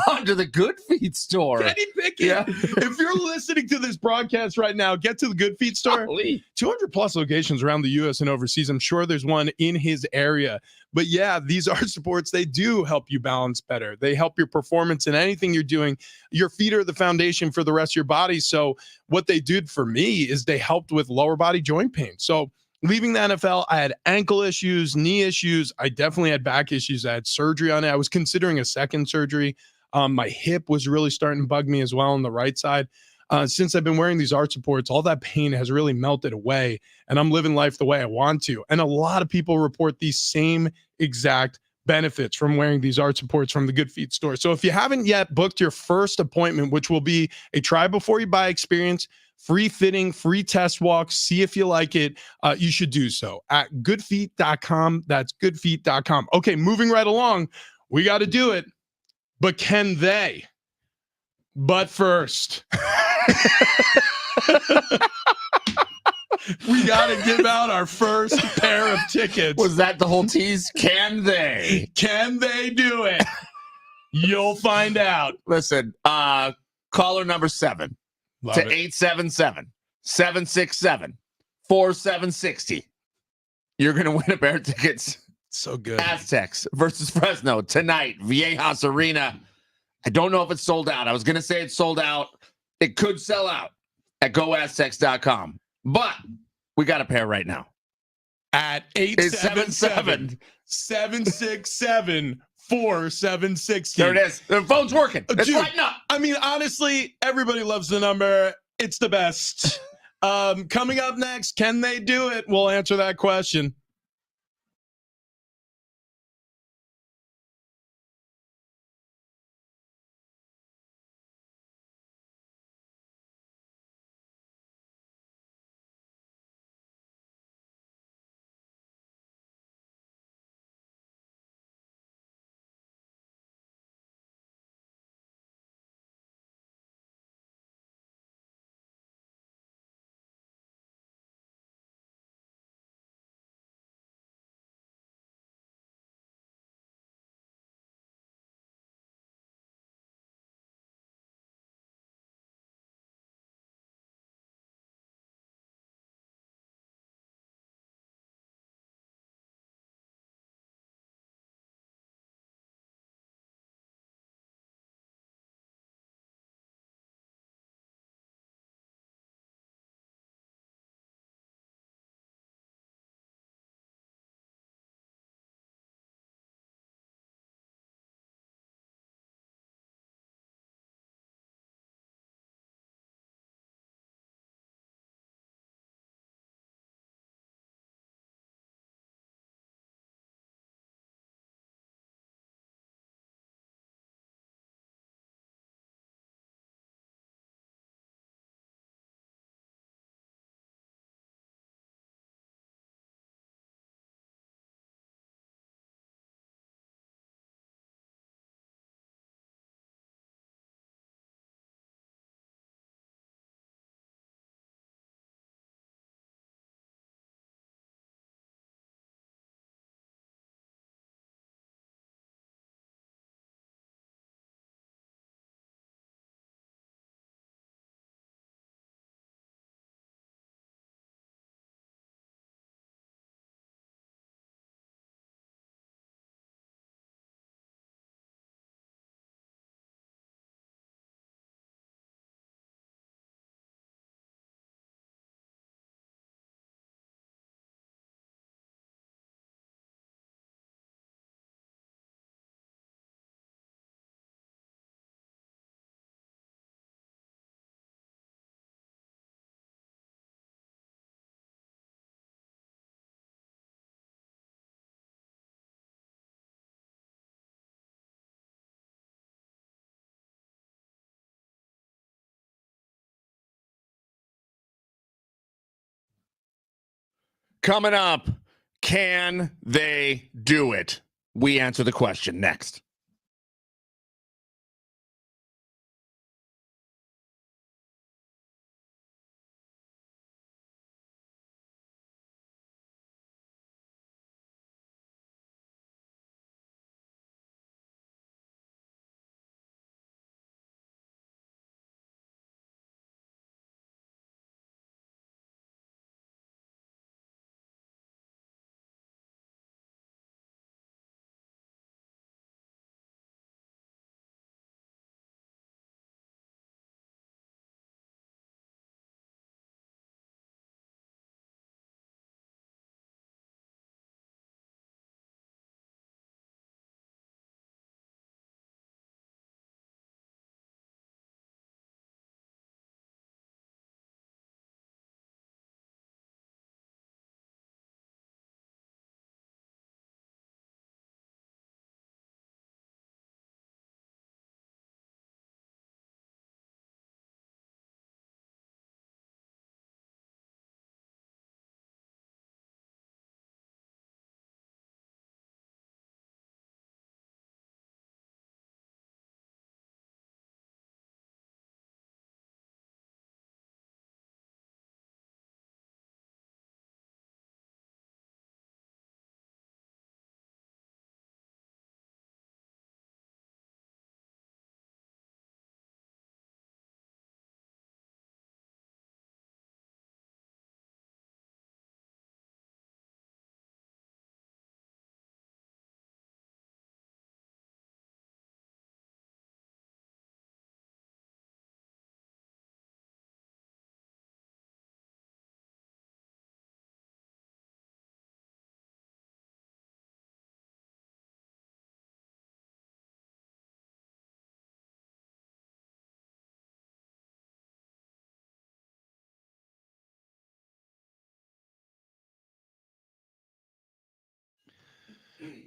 Speaker 8: gone to the Good Feet store.
Speaker 7: Kenny Pickett,
Speaker 8: Yeah.
Speaker 7: if you're listening to this broadcast right now, get to the Good Feet store. 200 plus locations around the U.S. and overseas. I'm sure there's one in his area. But yeah, these arch supports, they do help you balance better. They help your performance in anything you're doing. Your feet are the foundation for the rest of your body. So what they did for me is they helped with lower body joint pain. So leaving the NFL, I had ankle issues, knee issues. I definitely had back issues. I had surgery on it. I was considering a second surgery. My hip was really starting to bug me as well on the right side. Since I've been wearing these arch supports, all that pain has really melted away, and I'm living life the way I want to. And a lot of people report these same exact benefits from wearing these arch supports from the Good Feet store. So if you haven't yet booked your first appointment, which will be a try before you buy experience, free fitting, free test walks, see if you like it, you should do so at goodfeet.com. That's goodfeet.com. Okay, moving right along. We got to do it. But can they? But first, we got to give out our first pair of tickets.
Speaker 8: Was that the whole tease? Can they?
Speaker 7: Can they do it? You'll find out.
Speaker 8: Listen, caller number 7
Speaker 7: Love
Speaker 8: to
Speaker 7: it.
Speaker 8: 877-767-4760. You're going to win a pair of tickets.
Speaker 7: So good.
Speaker 8: Aztecs versus Fresno tonight, Viejas Arena. I don't know if it's sold out. I was going to say it's sold out. It could sell out at goaztecs.com. But we got a pair right now.
Speaker 7: At 877-767-4760.
Speaker 8: There it is. The phone's working. It's
Speaker 7: Dude,
Speaker 8: lighting up.
Speaker 7: I mean, honestly, everybody loves the number. It's the best. Coming up next, can they do it? We'll answer that question.
Speaker 8: Coming up, can they do it? We answer the question next.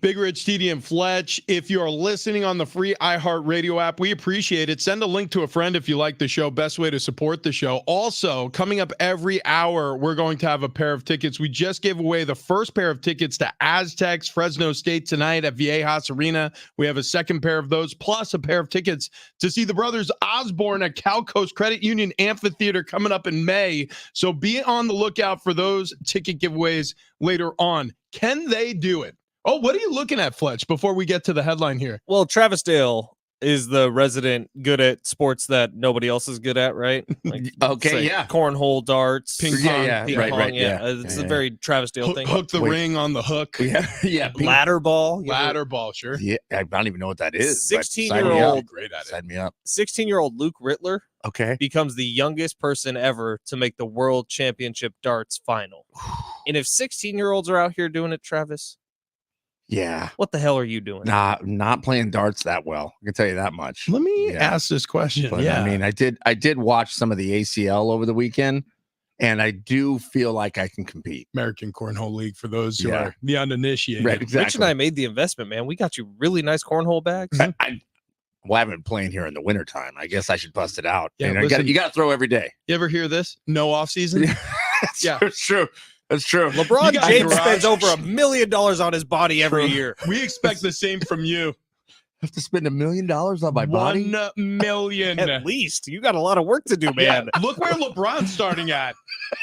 Speaker 7: Big Rich, TD, and Fletch. If you're listening on the free iHeartRadio app, we appreciate it. Send a link to a friend if you like the show. Best way to support the show. Also, coming up every hour, we're going to have a pair of tickets. We just gave away the first pair of tickets to Aztecs, Fresno State tonight at Viejas Arena. We have a second pair of those, plus a pair of tickets to see the brothers Osborne at Cal Coast Credit Union Amphitheater coming up in May. So be on the lookout for those ticket giveaways later on. Can they do it? Oh, what are you looking at, Fletch, before we get to the headline here?
Speaker 1: Well, Travis Dale is the resident good at sports that nobody else is good at, right? Like,
Speaker 8: Okay,
Speaker 1: say,
Speaker 8: yeah.
Speaker 1: cornhole, darts,
Speaker 7: Ping pong.
Speaker 1: ping
Speaker 8: right,
Speaker 1: pong.
Speaker 8: right,
Speaker 1: Yeah,
Speaker 8: yeah.
Speaker 1: it's
Speaker 8: Yeah,
Speaker 1: a very Travis Dale thing.
Speaker 7: Hook the
Speaker 8: Wait.
Speaker 7: ring on the hook.
Speaker 8: Yeah.
Speaker 1: Ladder ball. you ever-
Speaker 7: Ladder ball, sure.
Speaker 8: Yeah, I don't even know what that is. but
Speaker 1: 16-year-old
Speaker 7: Great at it.
Speaker 8: Sign me up.
Speaker 1: 16-year-old Luke Rittler
Speaker 8: Okay.
Speaker 1: becomes the youngest person ever to make the World Championship darts final. And if 16-year-olds are out here doing it, Travis,
Speaker 8: Yeah.
Speaker 1: what the hell are you doing?
Speaker 8: Nah, not playing darts that well. I can tell you that much.
Speaker 7: Let me
Speaker 8: Yeah.
Speaker 7: ask this question.
Speaker 8: But
Speaker 7: yeah.
Speaker 8: I mean, I did watch some of the ACL over the weekend, and I do feel like I can compete.
Speaker 7: American Cornhole League for those who
Speaker 8: Yeah.
Speaker 7: are the uninitiated.
Speaker 8: Right,
Speaker 1: Rich
Speaker 8: exactly.
Speaker 1: and I made the investment, man. We got you really nice cornhole bags.
Speaker 8: I haven't been playing here in the wintertime. I guess I should bust it out.
Speaker 7: Yeah,
Speaker 8: You know,
Speaker 7: listen.
Speaker 8: you got to throw every day.
Speaker 7: You ever hear this? No off season. Yeah.
Speaker 8: It's true. That's true.
Speaker 1: LeBron
Speaker 7: You got
Speaker 1: James
Speaker 7: garage.
Speaker 1: spends over $1 million on his body every
Speaker 8: True.
Speaker 1: year.
Speaker 7: We expect the same from you.
Speaker 8: have to spend $1 million on my body.
Speaker 7: 1 million.
Speaker 1: At least you got a lot of work to do, man.
Speaker 7: Yeah, look where LeBron's starting at.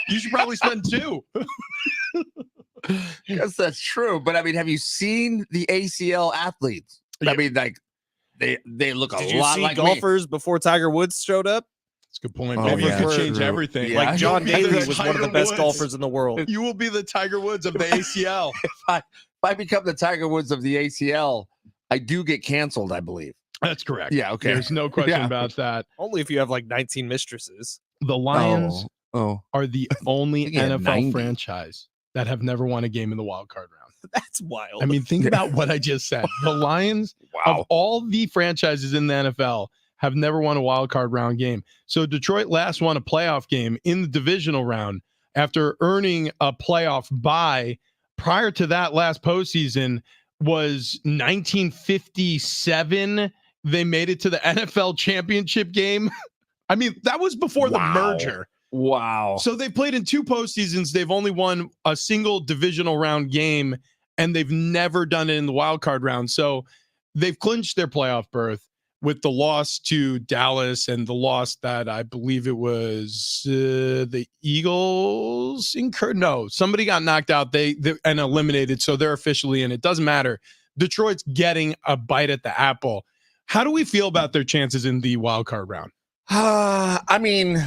Speaker 7: You should probably spend 2.
Speaker 8: Yes, that's true. But I mean, have you seen the ACL athletes?
Speaker 7: Yeah.
Speaker 8: I mean, like they look a
Speaker 1: Did you
Speaker 8: lot
Speaker 1: see
Speaker 8: like me.
Speaker 1: golfers before Tiger Woods showed up?
Speaker 7: That's a good point.
Speaker 8: Oh,
Speaker 7: Golfers
Speaker 1: yeah,
Speaker 7: could change
Speaker 8: true.
Speaker 7: everything.
Speaker 8: Yeah.
Speaker 1: Like John
Speaker 7: You'll be
Speaker 1: Daly
Speaker 7: the
Speaker 1: was one of the
Speaker 7: Tiger
Speaker 1: best
Speaker 7: Woods.
Speaker 1: golfers in the world.
Speaker 7: You will be the Tiger Woods of the ACL.
Speaker 8: If I become the Tiger Woods of the ACL, I do get canceled, I believe.
Speaker 7: That's correct.
Speaker 8: Yeah, okay.
Speaker 7: There's no question
Speaker 8: Yeah.
Speaker 7: about that.
Speaker 1: Only if you have like 19 mistresses.
Speaker 7: The Lions
Speaker 8: Oh.
Speaker 7: are the only
Speaker 8: Yeah,
Speaker 7: NFL
Speaker 8: 90.
Speaker 7: franchise that have never won a game in the wild card round.
Speaker 1: That's wild.
Speaker 7: I mean, think about what I just said. The Lions, of all the franchises in the NFL, have never won a wild card round game. So Detroit last won a playoff game in the divisional round after earning a playoff bye. Prior to that, last postseason was 1957. They made it to the NFL championship game. I mean, that was before the merger.
Speaker 8: Wow.
Speaker 7: So they played in 2 postseasons. They've only won a single divisional round game, and they've never done it in the wild card round. So they've clinched their playoff berth with the loss to Dallas and the loss that I believe it was the Eagles incurred. No, somebody got knocked out. They and eliminated, so they're officially in. It doesn't matter. Detroit's getting a bite at the apple. How do we feel about their chances in the wild card round?
Speaker 8: I mean,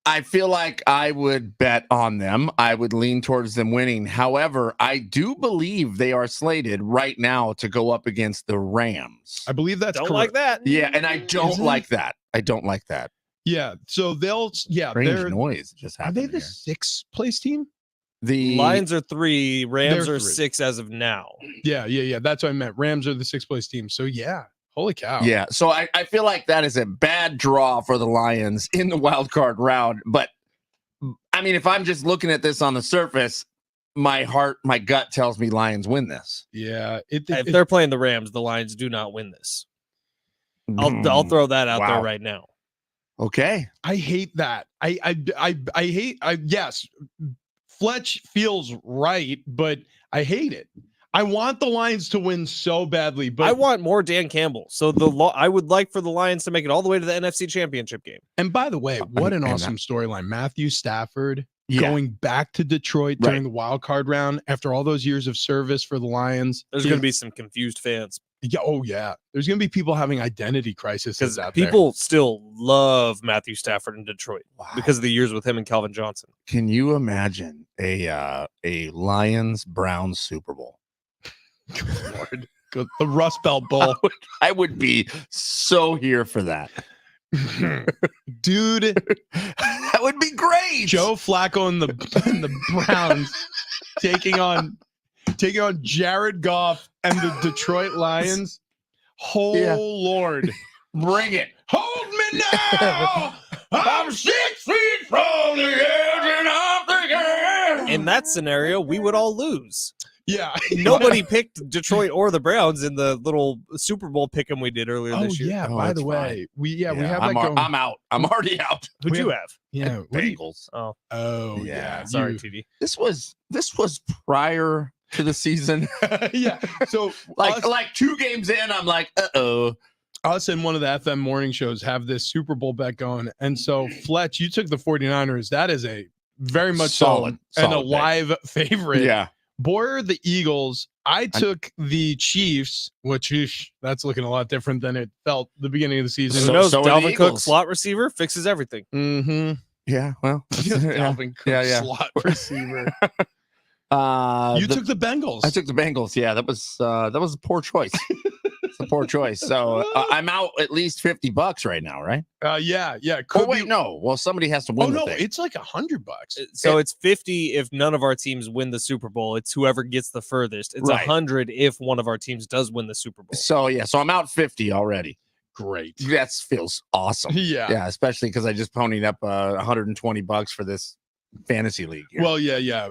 Speaker 8: I feel like I would bet on them. I would lean towards them winning. However, I do believe they are slated right now to go up against the Rams.
Speaker 7: I believe that's
Speaker 1: Don't
Speaker 7: correct.
Speaker 1: like that.
Speaker 8: Yeah, and I don't
Speaker 7: Isn't
Speaker 8: like that. I don't like that.
Speaker 7: Yeah, so they'll
Speaker 8: Strange
Speaker 7: they're
Speaker 8: noise just
Speaker 7: are
Speaker 8: happened.
Speaker 7: they the 6th place team?
Speaker 8: The
Speaker 1: Lions are 3, Rams
Speaker 7: They're
Speaker 1: are
Speaker 7: 3.
Speaker 1: 6 as of now.
Speaker 7: Yeah. That's what I meant. Rams are the 6th place team. So yeah, holy cow.
Speaker 8: Yeah, so I feel like that is a bad draw for the Lions in the wild card round. But I mean, if I'm just looking at this on the surface, my gut tells me Lions win this.
Speaker 7: Yeah.
Speaker 1: If they're playing the Rams, the Lions do not win this. I'll throw that out there
Speaker 8: Wow.
Speaker 1: right now.
Speaker 8: Okay.
Speaker 7: I hate that. Yes, Fletch feels right, but I hate it. I want the Lions to win so badly, but
Speaker 1: I want more Dan Campbell. So I would like for the Lions to make it all the way to the NFC Championship game.
Speaker 7: and by the way, what an
Speaker 8: and
Speaker 7: awesome storyline. Matthew Stafford
Speaker 8: Yeah.
Speaker 7: going back to Detroit during the wild card round after all those years of service for the Lions.
Speaker 1: There's going to be some confused fans
Speaker 7: Yeah, oh yeah. There's going to be people having identity crises
Speaker 1: because
Speaker 7: out there.
Speaker 1: people still love Matthew Stafford in Detroit
Speaker 8: Wow.
Speaker 1: because of the years with him and Calvin Johnson.
Speaker 8: Can you imagine a Lions Browns Super Bowl?
Speaker 7: Lord. The Rust Belt Bowl.
Speaker 8: I would be so here for that.
Speaker 7: Dude,
Speaker 8: That would be great.
Speaker 7: Joe Flacco and the Browns taking on Jared Goff and the Detroit Lions. Oh
Speaker 8: Yeah.
Speaker 7: Lord.
Speaker 8: Bring it.
Speaker 7: Hold me now. I'm 6 feet from the edge and I'm thinking.
Speaker 1: In that scenario, we would all lose.
Speaker 7: Yeah.
Speaker 1: Nobody picked Detroit or the Browns in the little Super Bowl pick'em we did earlier
Speaker 7: Oh
Speaker 1: this year.
Speaker 7: yeah.
Speaker 8: Oh,
Speaker 7: By
Speaker 8: that's
Speaker 7: the way, we have that
Speaker 8: I'm,
Speaker 7: going.
Speaker 8: I'm out. I'm already out.
Speaker 1: Who'd
Speaker 7: We
Speaker 1: you
Speaker 7: have-
Speaker 1: have?
Speaker 7: Yeah. what do you-
Speaker 8: Bengals.
Speaker 1: Oh,
Speaker 7: Oh
Speaker 8: Yeah.
Speaker 7: yeah.
Speaker 1: sorry,
Speaker 7: you-
Speaker 1: TD.
Speaker 8: This was prior to the season.
Speaker 7: yeah. So
Speaker 8: like
Speaker 7: us,
Speaker 8: 2 games in, I'm like, uh-oh.
Speaker 7: us and one of the FM morning shows have this Super Bowl bet going. And so Fletch, you took the 49ers. That is a very much
Speaker 8: Solid
Speaker 7: and a
Speaker 8: pick.
Speaker 7: live favorite.
Speaker 8: Yeah.
Speaker 7: Boyer, the Eagles. I took the Chiefs, which that's looking a lot different than it felt the beginning of the season.
Speaker 1: Who knows?
Speaker 8: so are the
Speaker 1: Dalvin Cook,
Speaker 8: Eagles.
Speaker 1: slot receiver, fixes everything.
Speaker 7: Mm-hmm.
Speaker 8: Yeah. Well,
Speaker 7: Dalvin Cook,
Speaker 8: Yeah.
Speaker 7: slot receiver.
Speaker 8: You
Speaker 7: Took the Bengals.
Speaker 8: I took the Bengals. Yeah, that was a poor choice. It's a poor choice. So I'm out at least $50 right now, right?
Speaker 7: Yeah.
Speaker 8: Oh wait, no. Well, somebody has to win.
Speaker 7: Oh no,
Speaker 8: the thing.
Speaker 7: it's like $100.
Speaker 1: So it's 50 if none of our teams win the Super Bowl. It's whoever gets the furthest. It's
Speaker 8: Right.
Speaker 1: 100 if one of our teams does win the Super Bowl.
Speaker 8: So I'm out 50 already.
Speaker 7: Great.
Speaker 8: That feels awesome.
Speaker 7: Yeah.
Speaker 8: Yeah, especially because I just ponied up $120 for this fantasy league. here.
Speaker 7: Well, yeah.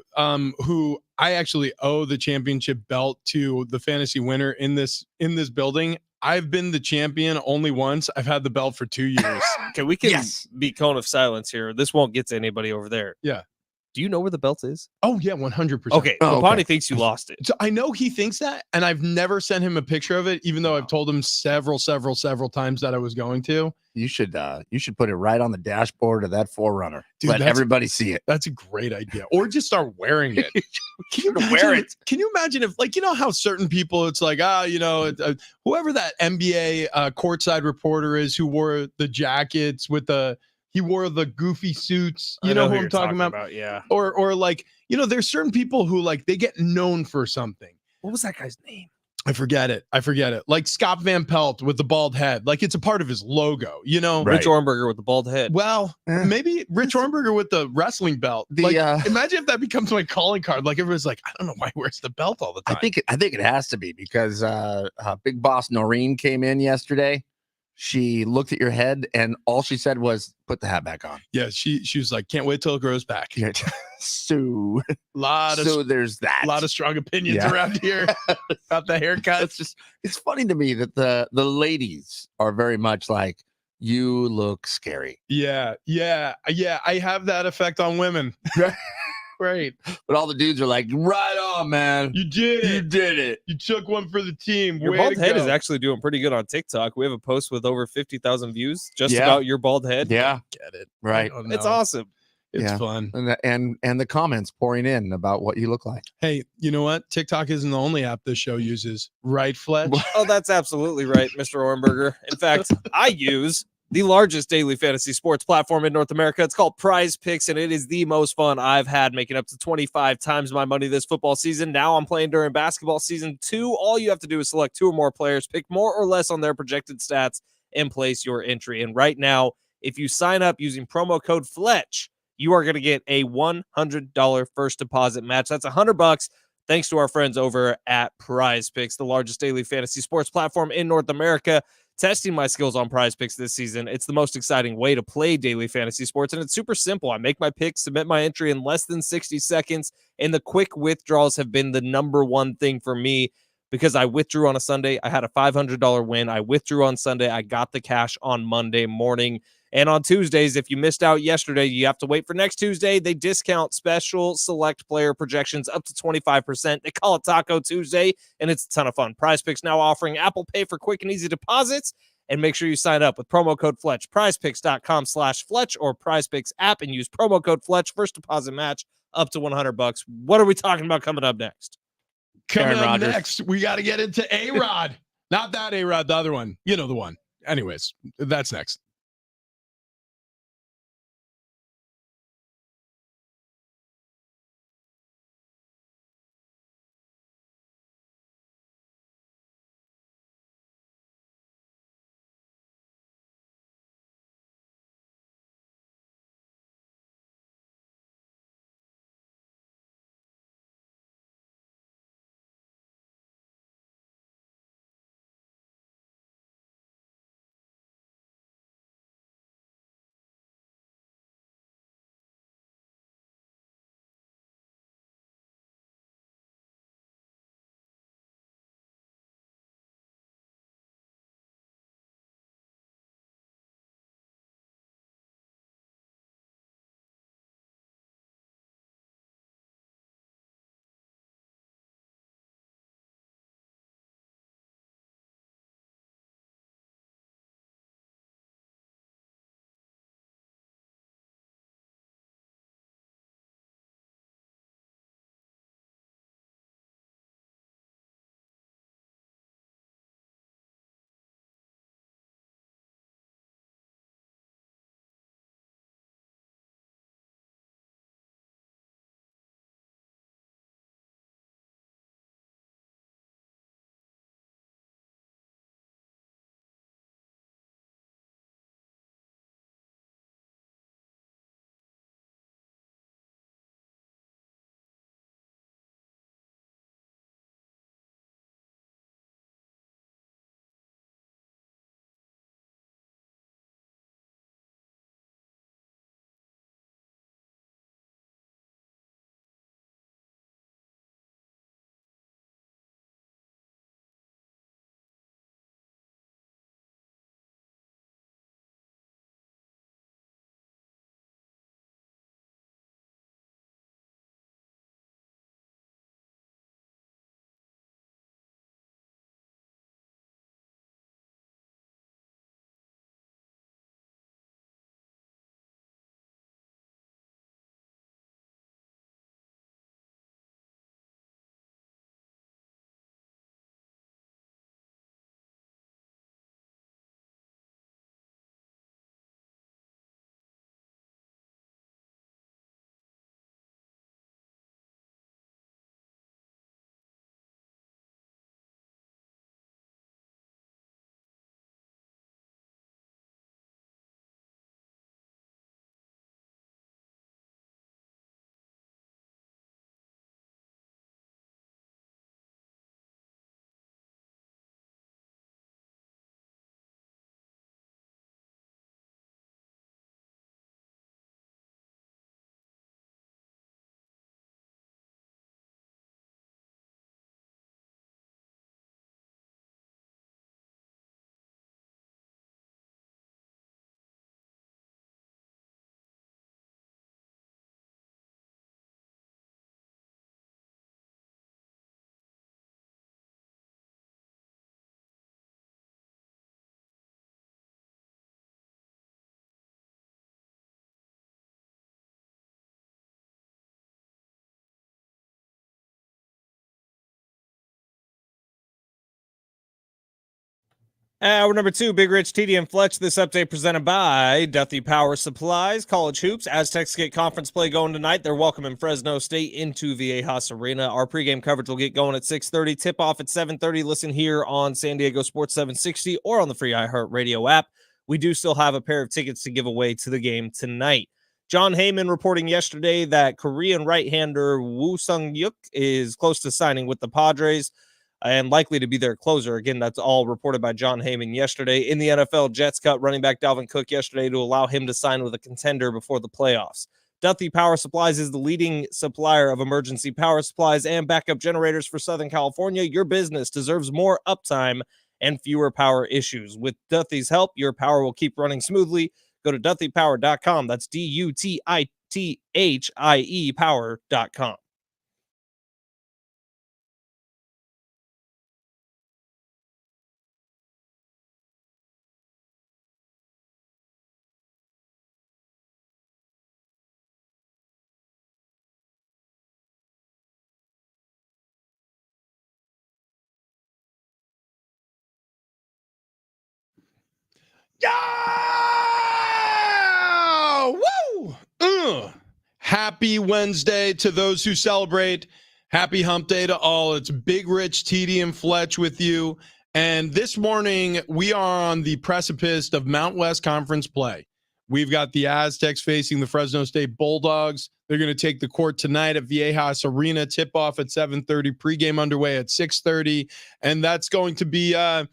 Speaker 7: Who I actually owe the championship belt to the fantasy winner in this building. I've been the champion only once. I've had the belt for 2 years.
Speaker 1: Okay, we can
Speaker 8: Yes.
Speaker 1: be cone of silence here. This won't get to anybody over there.
Speaker 7: Yeah.
Speaker 1: Do you know where the belt is?
Speaker 7: Oh yeah, 100%.
Speaker 1: Okay,
Speaker 8: Oh,
Speaker 1: Lapani
Speaker 8: okay.
Speaker 1: thinks you lost it.
Speaker 7: So I know he thinks that, and I've never sent him a picture of it, even though I've told him several times that I was going to.
Speaker 8: you should put it right on the dashboard of that Forerunner.
Speaker 7: Dude,
Speaker 8: Let
Speaker 7: that's-
Speaker 8: everybody see it.
Speaker 7: That's a great idea. Or just start wearing it. Can you
Speaker 8: Wear
Speaker 7: imagine-
Speaker 8: it.
Speaker 7: Can you imagine if, like, you know how certain people, it's like, whoever that NBA courtside reporter is who wore the jackets with he wore the goofy suits. You
Speaker 1: I
Speaker 7: know who
Speaker 1: you're
Speaker 7: I'm talking about?
Speaker 1: Yeah.
Speaker 7: Or like, there's certain people who like they get known for something.
Speaker 1: What was that guy's name?
Speaker 7: I forget it. Like Scott Van Pelt with the bald head. Like it's a part of his logo,
Speaker 8: Right.
Speaker 1: Rich Ornberger with the bald head.
Speaker 7: Well,
Speaker 8: Eh.
Speaker 7: maybe Rich Ornberger with the wrestling belt. Imagine if that becomes my calling card. Like everyone's like, I don't know why he wears the belt all the
Speaker 8: I
Speaker 7: time.
Speaker 8: think it has to be because Big Boss Noreen came in yesterday. She looked at your head and all she said was, "Put the hat back on."
Speaker 7: Yeah, she was like, can't wait till it grows back.
Speaker 8: Yeah. So there's that.
Speaker 7: lot of strong opinions
Speaker 8: Yeah.
Speaker 7: around here about the haircut.
Speaker 8: It's funny to me that the ladies are very much like, you look scary.
Speaker 7: Yeah. I have that effect on women. Right.
Speaker 8: But all the dudes are like, right on, man.
Speaker 7: You did
Speaker 8: You
Speaker 7: it.
Speaker 8: did it.
Speaker 7: You took one for the team.
Speaker 1: Your
Speaker 7: Way
Speaker 1: bald
Speaker 7: to
Speaker 1: head
Speaker 7: go.
Speaker 1: is actually doing pretty good on TikTok. We have a post with over 50,000 views just
Speaker 8: Yeah.
Speaker 1: about your bald head.
Speaker 8: Yeah.
Speaker 7: Get it.
Speaker 8: Right.
Speaker 7: I don't
Speaker 1: It's
Speaker 7: know.
Speaker 1: awesome.
Speaker 7: It's
Speaker 8: Yeah.
Speaker 7: fun.
Speaker 8: And the comments pouring in about what you look like.
Speaker 7: Hey, you know what? TikTok isn't the only app this show uses. Right, Fletch?
Speaker 1: Oh, that's absolutely right, Mr. Ornberger. In fact, I use the largest daily fantasy sports platform in North America. It's called Prize Picks, and it is the most fun I've had, making up to 25 times my money this football season. Now I'm playing during basketball season 2. All you have to do is select 2 or more players, pick more or less on their projected stats, and place your entry. And right now, if you sign up using promo code Fletch, you are going to get a $100 first deposit match. That's $100. Thanks to our friends over at Prize Picks, the largest daily fantasy sports platform in North America. Testing my skills on Prize Picks this season. It's the most exciting way to play daily fantasy sports, and it's super simple. I make my picks, submit my entry in less than 60 seconds, and the quick withdrawals have been the number one thing for me because I withdrew on a Sunday. I had a $500 win. I withdrew on Sunday. I got the cash on Monday morning. And on Tuesdays, if you missed out yesterday, you have to wait for next Tuesday. They discount special select player projections up to 25%. They call it Taco Tuesday, and it's a ton of fun. Prize Picks now offering Apple Pay for quick and easy deposits. And make sure you sign up with promo code Fletch, prizepicks.com/Fletch, or Prize Picks app, and use promo code Fletch. First deposit match up to $100. What are we talking about coming up next?
Speaker 7: Coming
Speaker 8: Aaron
Speaker 7: up
Speaker 8: Rodgers.
Speaker 7: next, we got to get into A-Rod. Not that A-Rod, the other one. You know the one. Anyways, that's next.
Speaker 1: Hour number 2, Big Rich, TD, and Fletch. This update presented by Duthie Power Supplies, College Hoops. Aztecs get conference play going tonight. They're welcoming Fresno State into Viejas Arena. Our pregame coverage will get going at 6:30. Tip off at 7:30. Listen here on San Diego Sports 760 or on the free iHeartRadio app. We do still have a pair of tickets to give away to the game tonight. John Heyman reporting yesterday that Korean right-hander Woo Sung-yuk is close to signing with the Padres and likely to be their closer. Again, that's all reported by John Heyman yesterday. In the NFL, Jets cut running back Dalvin Cook yesterday to allow him to sign with a contender before the playoffs. Duthie Power Supplies is the leading supplier of emergency power supplies and backup generators for Southern California. Your business deserves more uptime and fewer power issues. With Duthie's help, your power will keep running smoothly. Go to DuthiePower.com. That's DUTITHIE power.com.
Speaker 7: Yeah! Woo! Happy Wednesday to those who celebrate. Happy hump day to all. It's Big Rich, TD, and Fletch with you. And this morning, we are on the precipice of Mount West Conference play. We've got the Aztecs facing the Fresno State Bulldogs. They're going to take the court tonight at Viejas Arena. Tip-off at 7:30. Pregame underway at 6:30. And that's going to be a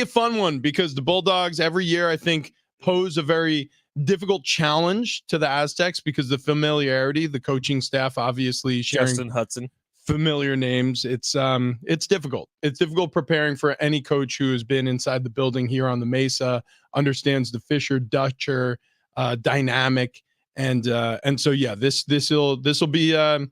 Speaker 7: fun one because the Bulldogs every year, I think, pose a very difficult challenge to the Aztecs because the familiarity, the coaching staff obviously sharing
Speaker 1: Justin Hudson.
Speaker 7: familiar names. It's difficult. It's difficult preparing for any coach who has been inside the building here on the Mesa, understands the Fisher Dutcher dynamic, and so yeah, this will be I'm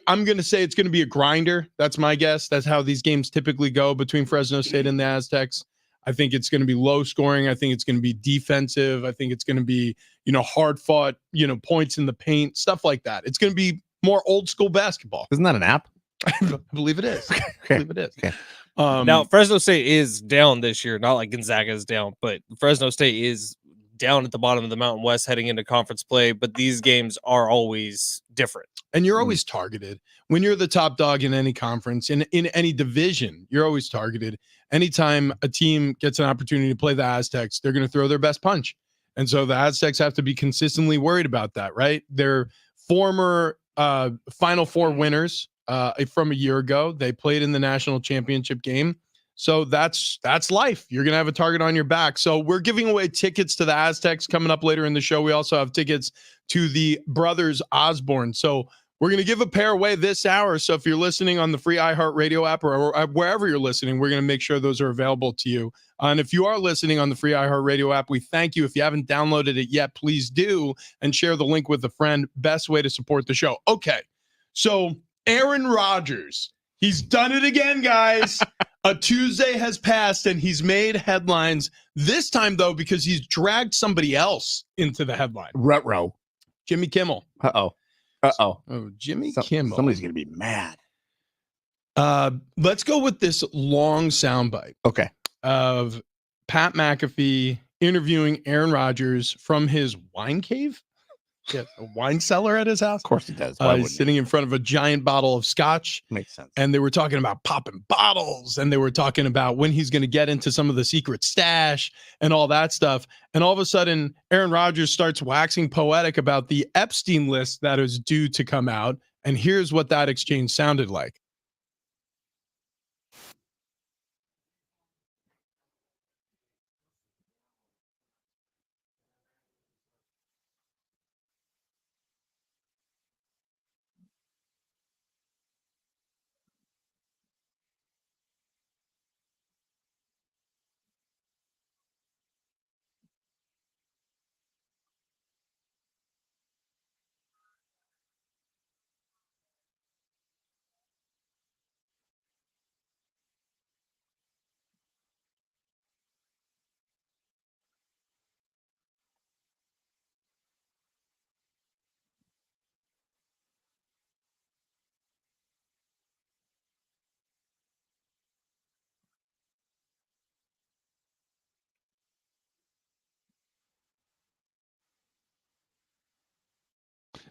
Speaker 7: going to say it's going to be a grinder. That's my guess. That's how these games typically go between Fresno State and the Aztecs. I think it's going to be low scoring. I think it's going to be defensive. I think it's going to be, hard fought, points in the paint, stuff like that. It's going to be more old school basketball.
Speaker 8: Isn't that an app?
Speaker 7: I believe it is.
Speaker 8: Okay.
Speaker 7: I believe it is.
Speaker 8: Okay.
Speaker 1: Now, Fresno State is down this year, not like Gonzaga is down, but Fresno State is down at the bottom of the Mountain West heading into conference play, but these games are always different.
Speaker 7: And you're always targeted. When you're the top dog in any conference, in any division, you're always targeted. Anytime a team gets an opportunity to play the Aztecs, they're going to throw their best punch. And so the Aztecs have to be consistently worried about that, right? They're former Final Four winners from a year ago. They played in the national championship game. So that's life. You're going to have a target on your back. So we're giving away tickets to the Aztecs coming up later in the show. We also have tickets to the Brothers Osborne. So we're going to give a pair away this hour. So if you're listening on the free iHeartRadio app or wherever you're listening, we're going to make sure those are available to you. And if you are listening on the free iHeartRadio app, we thank you. If you haven't downloaded it yet, please do and share the link with a friend. Best way to support the show. Okay. So Aaron Rodgers, he's done it again, guys. A Tuesday has passed and he's made headlines this time, though, because he's dragged somebody else into the headline.
Speaker 8: Ruh-roh.
Speaker 7: Jimmy Kimmel.
Speaker 8: Uh-oh.
Speaker 7: Oh, Jimmy Kimmel.
Speaker 8: Somebody's going to be mad.
Speaker 7: Let's go with this long soundbite.
Speaker 8: Okay.
Speaker 7: Of Pat McAfee interviewing Aaron Rodgers from his wine cave. Yeah, a wine cellar at his house.
Speaker 8: Of course he does.
Speaker 7: He's sitting in front of a giant bottle of scotch.
Speaker 8: Makes sense.
Speaker 7: And they were talking about popping bottles, and they were talking about when he's going to get into some of the secret stash and all that stuff. And all of a sudden, Aaron Rodgers starts waxing poetic about the Epstein list that is due to come out. And here's what that exchange sounded like.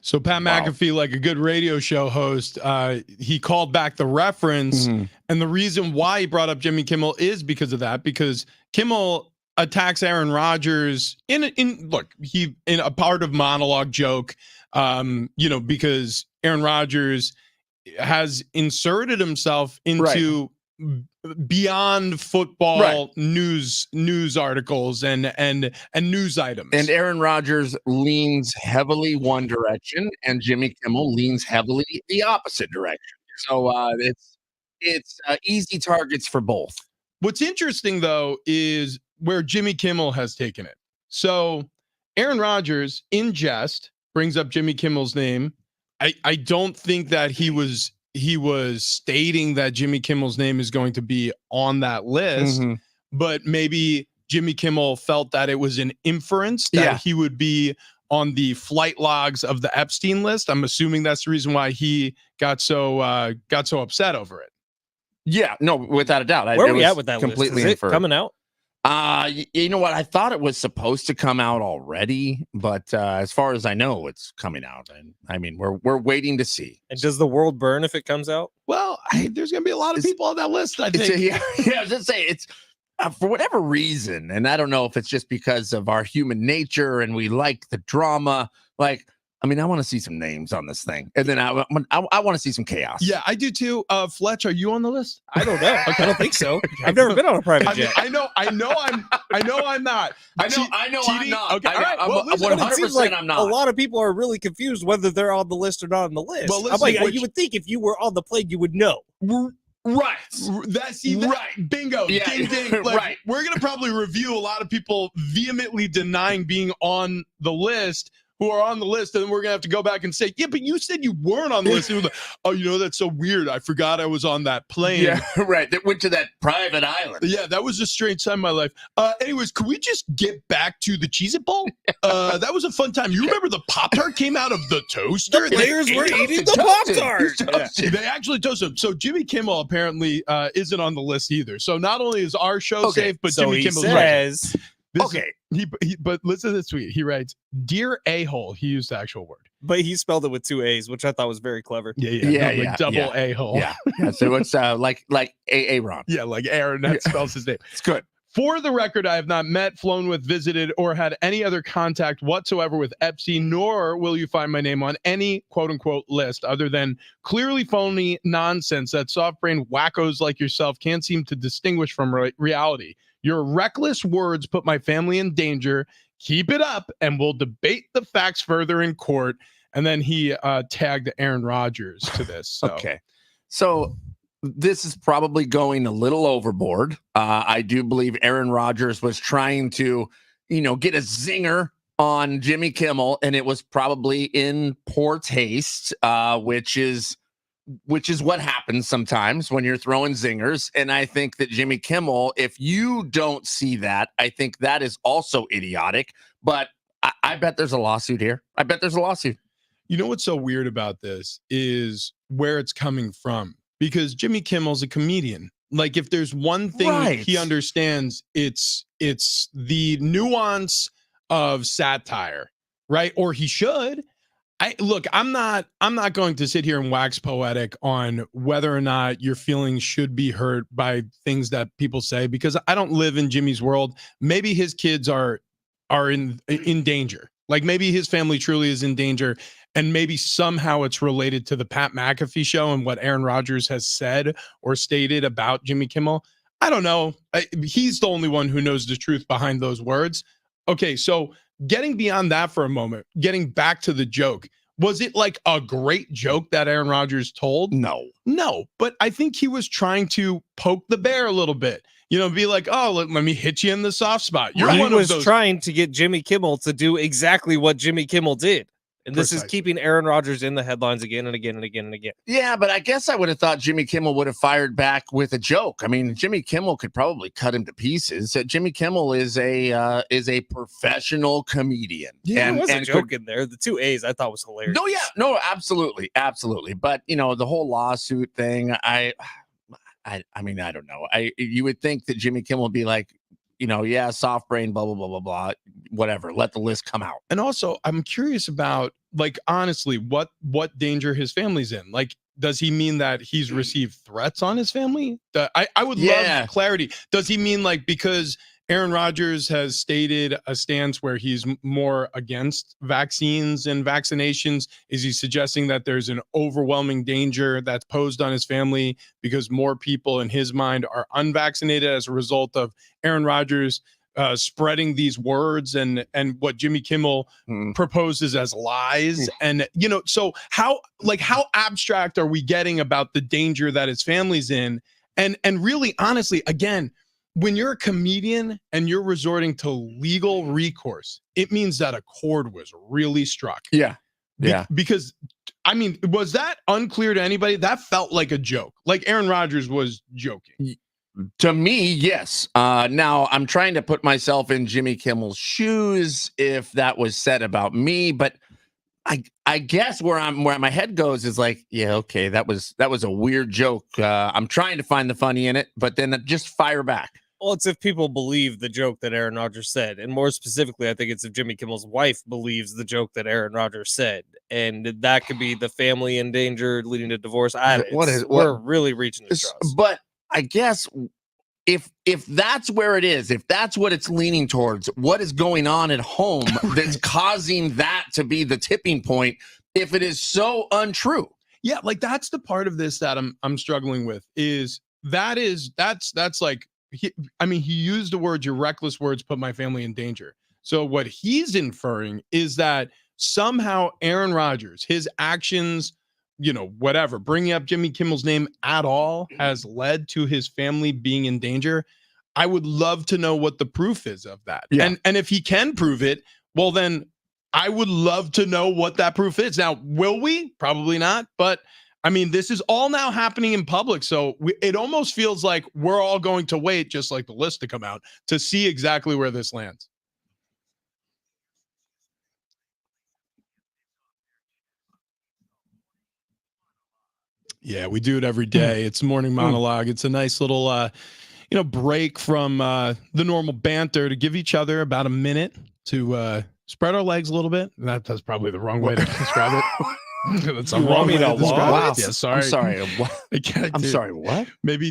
Speaker 7: So Pat McAfee, like a good radio show host, he called back the reference. And the reason why he brought up Jimmy Kimmel is because of that, because Kimmel attacks Aaron Rodgers in a part of monologue joke, because Aaron Rodgers has inserted himself into beyond football news articles and news items.
Speaker 8: And Aaron Rodgers leans heavily one direction, and Jimmy Kimmel leans heavily the opposite direction. So it's easy targets for both.
Speaker 7: What's interesting, though, is where Jimmy Kimmel has taken it. So Aaron Rodgers, in jest, brings up Jimmy Kimmel's name. I don't think that he was stating that Jimmy Kimmel's name is going to be on that list, but maybe Jimmy Kimmel felt that it was an inference that he would be on the flight logs of the Epstein list. I'm assuming that's the reason why he got so upset over it.
Speaker 8: Yeah, no, without a doubt.
Speaker 1: Where are we at with that
Speaker 8: completely
Speaker 1: list? Is it coming out?
Speaker 8: You know what? I thought it was supposed to come out already, but as far as I know, it's coming out. And I mean, we're waiting to see.
Speaker 1: And does the world burn if it comes out?
Speaker 7: Well, there's going to be a lot of people on that list, I think.
Speaker 8: I was just saying, it's for whatever reason, and I don't know if it's just because of our human nature and we like the drama. Like, I mean, I want to see some names on this thing, and then I want to see some chaos.
Speaker 7: Yeah, I do too. Fletch, are you on the list?
Speaker 1: I don't know. I don't think so. I've never been on a private jet.
Speaker 7: I know I'm not.
Speaker 8: I know I'm not.
Speaker 7: Okay,
Speaker 8: all right.
Speaker 7: Well,
Speaker 1: 100% like I'm not. A lot of people are really confused whether they're on the list or not on the list.
Speaker 7: Well, listen,
Speaker 1: I'm like, you would think if you were on the plane, you would know.
Speaker 8: Right.
Speaker 7: Bingo.
Speaker 8: Yeah.
Speaker 7: Ding, ding. Like,
Speaker 8: Right.
Speaker 7: We're going to probably review a lot of people vehemently denying being on the list who are on the list. And then we're going to have to go back and say, yeah, but you said you weren't on the list. And we're like, oh, that's so weird. I forgot I was on that plane.
Speaker 8: Yeah, right. That went to that private island.
Speaker 7: Yeah, that was a strange time in my life. Anyways, could we just get back to the Cheez-It Bowl? That was a fun time. You remember the Pop-Tart came out of the toaster?
Speaker 1: The players were eating the Pop-Tart.
Speaker 7: Yeah. They actually toasted them. So Jimmy Kimmel apparently isn't on the list either. So not only is our show safe, but
Speaker 1: so
Speaker 7: Jimmy
Speaker 1: he
Speaker 7: Kimmel's
Speaker 1: says,
Speaker 7: but listen to this tweet. He writes, "Dear a-hole." He used the actual word.
Speaker 1: But he spelled it with 2 A's, which I thought was very clever.
Speaker 7: Double a-hole.
Speaker 8: Yeah. So it's like Aaron.
Speaker 7: Yeah, like Aaron. That spells his name.
Speaker 8: It's good.
Speaker 7: For the record, I have not met, flown with, visited, or had any other contact whatsoever with Epstein, nor will you find my name on any quote-unquote list other than clearly phony nonsense that soft-brained wackos like yourself can't seem to distinguish from reality. Your reckless words put my family in danger. Keep it up, and we'll debate the facts further in court. And then he tagged Aaron Rodgers to this. So.
Speaker 8: Okay. So this is probably going a little overboard. I do believe Aaron Rodgers was trying to, get a zinger on Jimmy Kimmel, and it was probably in poor taste, which is what happens sometimes when you're throwing zingers. And I think that Jimmy Kimmel, if you don't see that, I think that is also idiotic. But I bet there's a lawsuit here. I bet there's a lawsuit.
Speaker 7: You know what's so weird about this is where it's coming from. Because Jimmy Kimmel's a comedian. Like, if there's one thing he understands, it's the nuance of satire, right? Or he should. I'm not going to sit here and wax poetic on whether or not your feelings should be hurt by things that people say, because I don't live in Jimmy's world. Maybe his kids are in danger. Like, maybe his family truly is in danger. And maybe somehow it's related to the Pat McAfee show and what Aaron Rodgers has said or stated about Jimmy Kimmel. I don't know. He's the only one who knows the truth behind those words. Okay, so getting beyond that for a moment, getting back to the joke, was it like a great joke that Aaron Rodgers told? No, but I think he was trying to poke the bear a little bit. Be like, oh, let me hit you in the soft spot.
Speaker 1: He was trying to get Jimmy Kimmel to do exactly what Jimmy Kimmel did. And this is keeping Aaron Rodgers in the headlines again and again and again and again.
Speaker 8: Yeah, but I guess I would have thought Jimmy Kimmel would have fired back with a joke. I mean, Jimmy Kimmel could probably cut him to pieces. Jimmy Kimmel is a professional comedian.
Speaker 1: Yeah, there was a joke in there. The 2 A's I thought was hilarious.
Speaker 8: No, absolutely. But the whole lawsuit thing, I mean, I don't know. You would think that Jimmy Kimmel would be like, soft brain, blah, blah, blah, blah, blah, whatever. Let the list come out.
Speaker 7: And also, I'm curious about like honestly, what danger his family's in? Like, does he mean that he's received threats on his family? I would love clarity. Does he mean like because Aaron Rodgers has stated a stance where he's more against vaccines and vaccinations? Is he suggesting that there's an overwhelming danger that's posed on his family because more people in his mind are unvaccinated as a result of Aaron Rodgers spreading these words and what Jimmy Kimmel proposes as lies? And, you know, so how abstract are we getting about the danger that his family's in? And really, honestly, again, when you're a comedian and you're resorting to legal recourse, it means that a chord was really struck.
Speaker 8: Yeah.
Speaker 7: Because, I mean, was that unclear to anybody? That felt like a joke. Like Aaron Rodgers was joking.
Speaker 8: To me, yes. Now, I'm trying to put myself in Jimmy Kimmel's shoes if that was said about me, but I guess where my head goes is like, yeah, okay, that was a weird joke. I'm trying to find the funny in it, but then just fire back.
Speaker 1: Well, it's if people believe the joke that Aaron Rodgers said. And more specifically, I think it's if Jimmy Kimmel's wife believes the joke that Aaron Rodgers said. And that could be the family in danger leading to divorce. We're really reaching the straws.
Speaker 8: But I guess if that's where it is, if that's what it's leaning towards, what is going on at home that's causing that to be the tipping point, if it is so untrue?
Speaker 7: Yeah, like that's the part of this that I'm struggling with that's like, he used the words, your reckless words put my family in danger. So what he's inferring is that somehow Aaron Rodgers, his actions, you know, whatever, bringing up Jimmy Kimmel's name at all has led to his family being in danger. I would love to know what the proof is of that. Yeah. And if he can prove it, well, then I would love to know what that proof is. Now, will we? Probably not. But I mean, this is all now happening in public. So it almost feels like we're all going to wait, just like the list to come out, to see exactly where this lands. Yeah, we do it every day. It's morning monologue. It's a nice little, break from the normal banter to give each other about a minute to spread our legs a little bit. That's probably the wrong way to describe it. That's the wrong way to describe it. Yeah, sorry.
Speaker 8: I'm sorry. What? I'm sorry. What?
Speaker 7: Maybe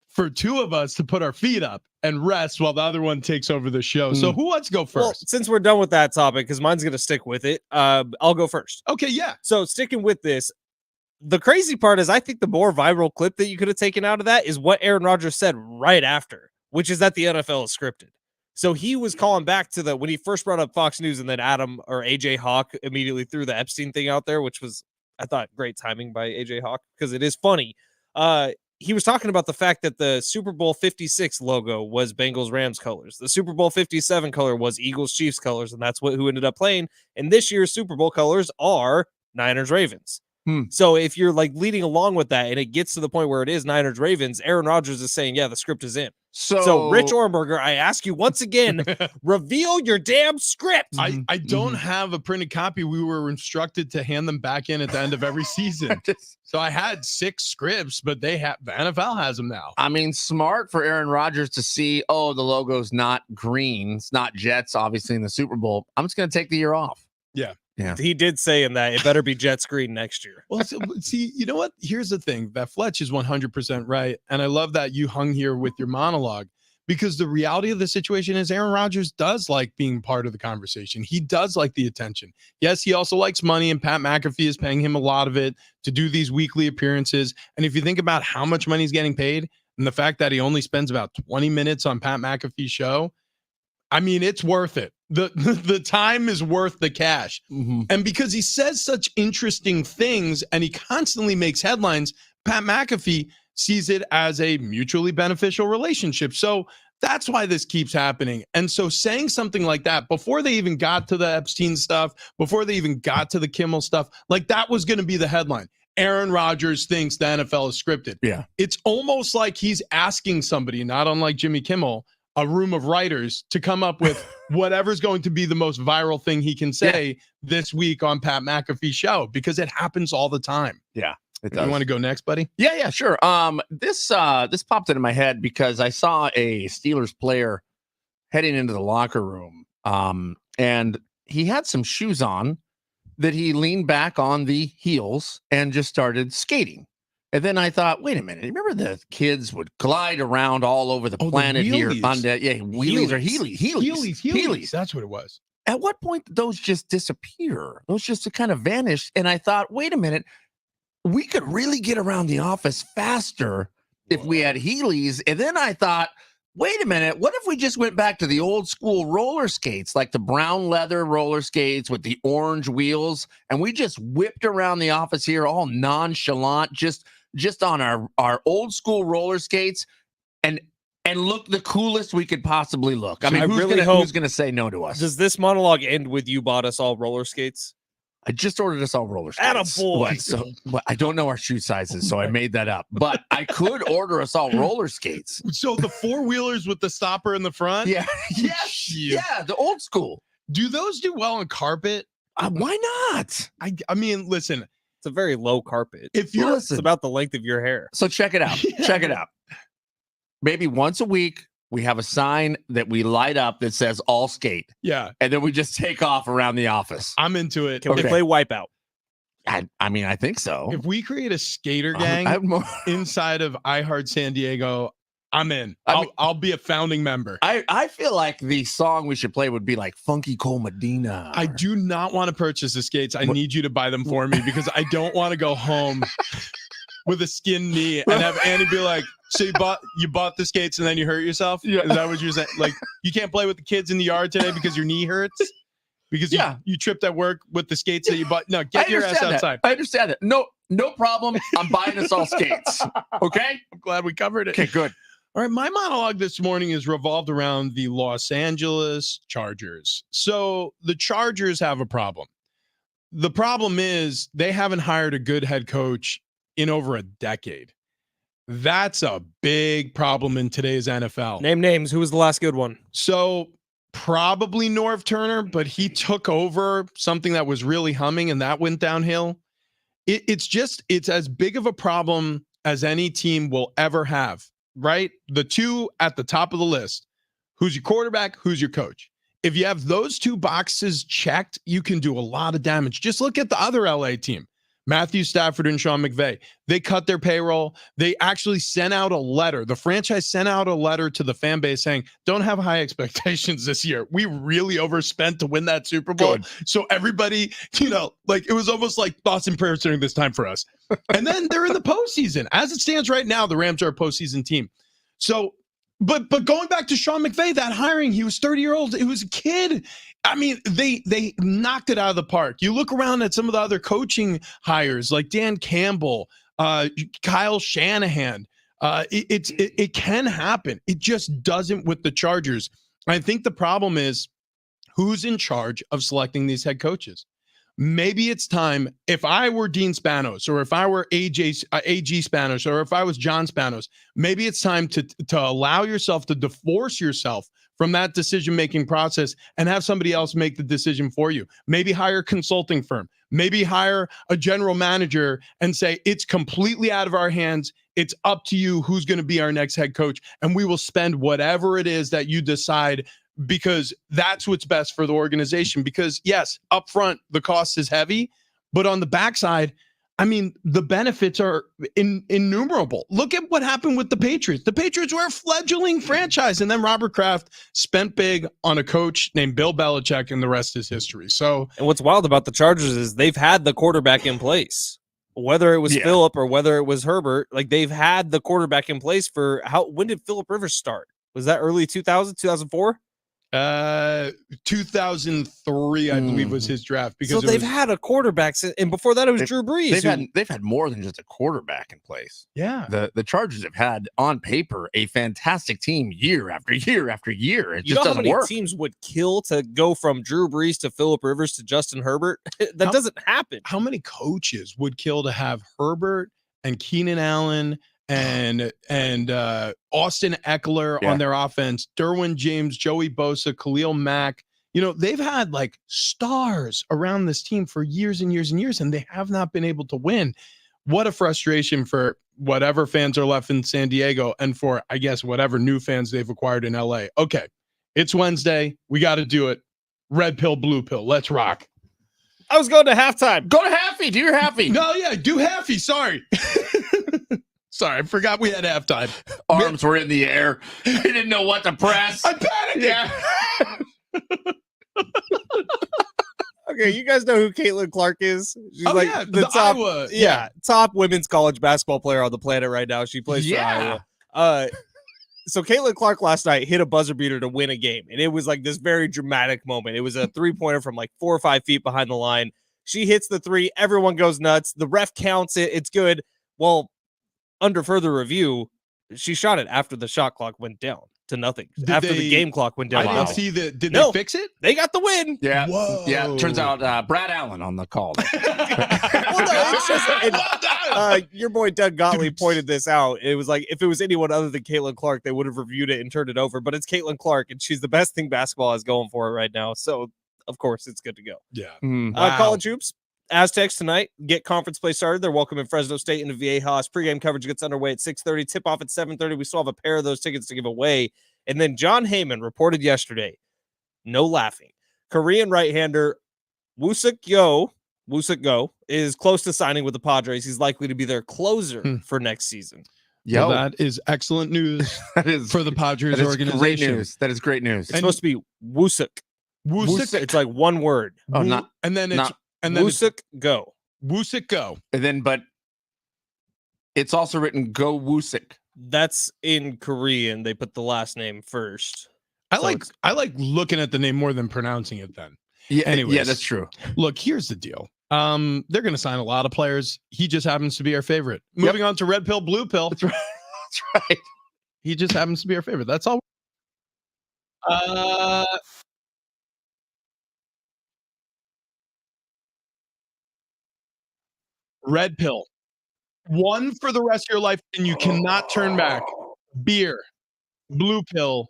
Speaker 7: for two of us to put our feet up and rest while the other one takes over the show. So who wants to go first?
Speaker 1: Well, since we're done with that topic, because mine's going to stick with it, I'll go first.
Speaker 7: Okay, yeah.
Speaker 1: So sticking with this, the crazy part is I think the more viral clip that you could have taken out of that is what Aaron Rodgers said right after, which is that the NFL is scripted. So he was calling back to when he first brought up Fox News, and then Adam or AJ Hawk immediately threw the Epstein thing out there, which was, I thought, great timing by AJ Hawk because it is funny. He was talking about the fact that the Super Bowl 56 logo was Bengals Rams colors. The Super Bowl 57 color was Eagles Chiefs colors, and that's who ended up playing. And this year's Super Bowl colors are Niners Ravens. So if you're like leading along with that and it gets to the point where it is Niners Ravens, Aaron Rodgers is saying, yeah, the script is in. So Rich Ornberger, I ask you once again, reveal your damn script.
Speaker 7: I don't have a printed copy. We were instructed to hand them back in at the end of every season. So I had 6 scripts, but the NFL has them now.
Speaker 8: I mean, smart for Aaron Rodgers to see, the logo's not green. It's not Jets, obviously, in the Super Bowl. I'm just going to take the year off.
Speaker 7: Yeah.
Speaker 8: Yeah,
Speaker 1: he did say in that it better be jet screen next year.
Speaker 7: Well, see, you know what? Here's the thing that Fletch is 100% right. And I love that you hung here with your monologue, because the reality of the situation is Aaron Rodgers does like being part of the conversation. He does like the attention. Yes, he also likes money, and Pat McAfee is paying him a lot of it to do these weekly appearances. And if you think about how much money he's getting paid and the fact that he only spends about 20 minutes on Pat McAfee's show, I mean, it's worth it. The time is worth the cash. And because he says such interesting things and he constantly makes headlines, Pat McAfee sees it as a mutually beneficial relationship. So that's why this keeps happening. And so saying something like that before they even got to the Epstein stuff, before they even got to the Kimmel stuff, like that was going to be the headline. Aaron Rodgers thinks the NFL is scripted.
Speaker 8: Yeah.
Speaker 7: It's almost like he's asking somebody, not unlike Jimmy Kimmel, a room of writers, to come up with whatever's going to be the most viral thing he can say this week on Pat McAfee's show, because it happens all the time.
Speaker 8: Yeah, it does.
Speaker 7: You want to go next, buddy?
Speaker 8: Yeah, sure. This popped into my head because I saw a Steelers player heading into the locker room, and he had some shoes on, that he leaned back on the heels and just started skating. And then I thought, wait a minute. Remember the kids would glide around all over the planet here on the wheelies or Heelys.
Speaker 7: That's what it was.
Speaker 8: At what point did those just disappear? Those just kind of vanished. And I thought, wait a minute, we could really get around the office faster if we had Heelys. And then I thought, wait a minute, what if we just went back to the old school roller skates, like the brown leather roller skates with the orange wheels, and we just whipped around the office here all nonchalant, just on our old school roller skates and look the coolest we could possibly look. I mean, who's gonna say no to us?
Speaker 1: Does this monologue end with you bought us all roller skates?
Speaker 8: I just ordered us all roller skates.
Speaker 1: Attaboy.
Speaker 8: So I don't know our shoe sizes, so I made that up. But I could order us all roller skates.
Speaker 7: So the four-wheelers with the stopper in the front?
Speaker 8: Yeah. Yes. Yeah, the old school.
Speaker 7: Do those do well on carpet?
Speaker 8: Why not?
Speaker 7: I mean, listen.
Speaker 1: It's a very low carpet.
Speaker 7: If you're
Speaker 1: it's about the length of your hair.
Speaker 8: So check it out.
Speaker 7: Yeah.
Speaker 8: Check it out. Maybe once a week, we have a sign that we light up that says all skate.
Speaker 7: Yeah.
Speaker 8: And then we just take off around the office.
Speaker 7: I'm into it.
Speaker 1: Can we play Wipeout?
Speaker 8: I mean, I think so.
Speaker 7: If we create a skater gang inside of iHeart San Diego, I'm in. I'll be a founding member.
Speaker 8: I feel like the song we should play would be like Funky Cole Medina.
Speaker 7: I do not want to purchase the skates. I need you to buy them for me because I don't want to go home with a skinned knee and have Annie be like, so you bought the skates and then you hurt yourself? Yeah. Is that what you're saying? Like, you can't play with the kids in the yard today because your knee hurts? Because you tripped at work with the skates that you bought? No, get your ass outside.
Speaker 8: I understand that. No problem. I'm buying us all skates. Okay?
Speaker 7: I'm glad we covered it.
Speaker 8: Okay, good.
Speaker 7: All right, my monologue this morning is revolved around the Los Angeles Chargers. So the Chargers have a problem. The problem is they haven't hired a good head coach in over a decade. That's a big problem in today's NFL.
Speaker 1: Name names. Who was the last good one?
Speaker 7: So probably Norv Turner, but he took over something that was really humming and that went downhill. It's as big of a problem as any team will ever have. Right? The two at the top of the list. Who's your quarterback? Who's your coach? If you have those two boxes checked, you can do a lot of damage. Just look at the other LA team. Matthew Stafford and Sean McVay. They cut their payroll. They actually sent out a letter. The franchise sent out a letter to the fan base saying, don't have high expectations this year. We really overspent to win that Super Bowl. Good. So everybody, it was almost like thoughts and prayers during this time for us. And then they're in the postseason. As it stands right now, the Rams are a postseason team. So, but going back to Sean McVay, that hiring, he was 30-year-old. It was a kid. I mean, they knocked it out of the park. You look around at some of the other coaching hires like Dan Campbell, Kyle Shanahan. It can happen. It just doesn't with the Chargers. I think the problem is who's in charge of selecting these head coaches. Maybe it's time, if I were Dean Spanos or if I were AG Spanos or if I was John Spanos, maybe it's time to allow yourself to divorce yourself from that decision-making process and have somebody else make the decision for you. Maybe hire a consulting firm. Maybe hire a general manager and say, it's completely out of our hands. It's up to you who's going to be our next head coach. And we will spend whatever it is that you decide because that's what's best for the organization. Because yes, up front, the cost is heavy, but on the backside, I mean, the benefits are innumerable. Look at what happened with the Patriots. The Patriots were a fledgling franchise, and then Robert Kraft spent big on a coach named Bill Belichick, and the rest is history. So,
Speaker 1: and what's wild about the Chargers is they've had the quarterback in place. Whether it was Phillip or whether it was Herbert, like they've had the quarterback in place for when did Phillip Rivers start? Was that early 2000, 2004?
Speaker 7: 2003, I believe, was his draft. Because
Speaker 1: so they've had a quarterback, and before that it was Drew Brees.
Speaker 8: They've had more than just a quarterback in place.
Speaker 7: Yeah,
Speaker 8: the Chargers have had on paper a fantastic team year after year after year. It just doesn't work.
Speaker 1: Teams would kill to go from Drew Brees to Phillip Rivers to Justin Herbert. That doesn't happen.
Speaker 7: How many coaches would kill to have Herbert and Keenan Allen and Austin Eckler on their offense, Derwin James, Joey Bosa, Khalil Mack? They've had like stars around this team for years and years and years, and they have not been able to win. What a frustration for whatever fans are left in San Diego and for, I guess, whatever new fans they've acquired in LA. Okay, it's Wednesday. We got to do it. Red pill, blue pill. Let's rock.
Speaker 1: I was going to halftime.
Speaker 8: Go to Happy. Do your Happy.
Speaker 7: No, yeah, do Happy. Sorry. Sorry, I forgot we had halftime.
Speaker 8: Arms were in the air. He didn't know what to press.
Speaker 7: I panicked.
Speaker 8: Yeah.
Speaker 1: Okay, you guys know who Caitlin Clark is? She's
Speaker 7: the
Speaker 1: top,
Speaker 7: Iowa.
Speaker 1: top women's college basketball player on the planet right now. She plays for Iowa. So Caitlin Clark last night hit a buzzer beater to win a game, and it was like this very dramatic moment. It was a 3-pointer from like 4 or 5 feet behind the line. She hits the 3. Everyone goes nuts. The ref counts it. It's good. Well, under further review, she shot it after the shot clock went down to nothing. The game clock went down.
Speaker 7: I didn't see that. Did they fix it?
Speaker 1: They got the win.
Speaker 8: Yeah.
Speaker 7: Whoa.
Speaker 8: Yeah. Turns out Brad Allen on the call.
Speaker 1: Well, no, it's just, your boy Doug Gottlieb pointed this out. It was like, if it was anyone other than Caitlin Clark, they would have reviewed it and turned it over. But it's Caitlin Clark, and she's the best thing basketball has going for it right now. So, of course, it's good to go.
Speaker 7: Yeah.
Speaker 1: College hoops. Aztecs tonight get conference play started. They're welcoming Fresno State into Viejas. Pregame coverage gets underway at 6:30. Tip off at 7:30. We still have a pair of those tickets to give away. And then John Heyman reported yesterday, no laughing, Korean right-hander Woo-suk Go is close to signing with the Padres. He's likely to be their closer for next season.
Speaker 7: Well, that is excellent news for the Padres organization.
Speaker 8: Great news. That is great news.
Speaker 1: It's supposed to be Woo-suk.
Speaker 7: Woo-suk.
Speaker 1: It's like one word.
Speaker 8: Oh, not
Speaker 7: and then it's
Speaker 8: not,
Speaker 7: and then
Speaker 1: Woo-suk Go.
Speaker 7: Woo-suk Go.
Speaker 8: And then, but it's also written Go Woo-suk.
Speaker 1: That's in Korean. They put the last name first.
Speaker 7: I like looking at the name more than pronouncing it then.
Speaker 8: Yeah,
Speaker 7: Anyways,
Speaker 8: yeah, that's true.
Speaker 7: Look, here's the deal. They're going to sign a lot of players. He just happens to be our favorite. Moving on to red pill, blue pill.
Speaker 8: That's right. That's right.
Speaker 7: He just happens to be our favorite. That's all. Red pill. One for the rest of your life, and you cannot turn back. Beer. Blue pill.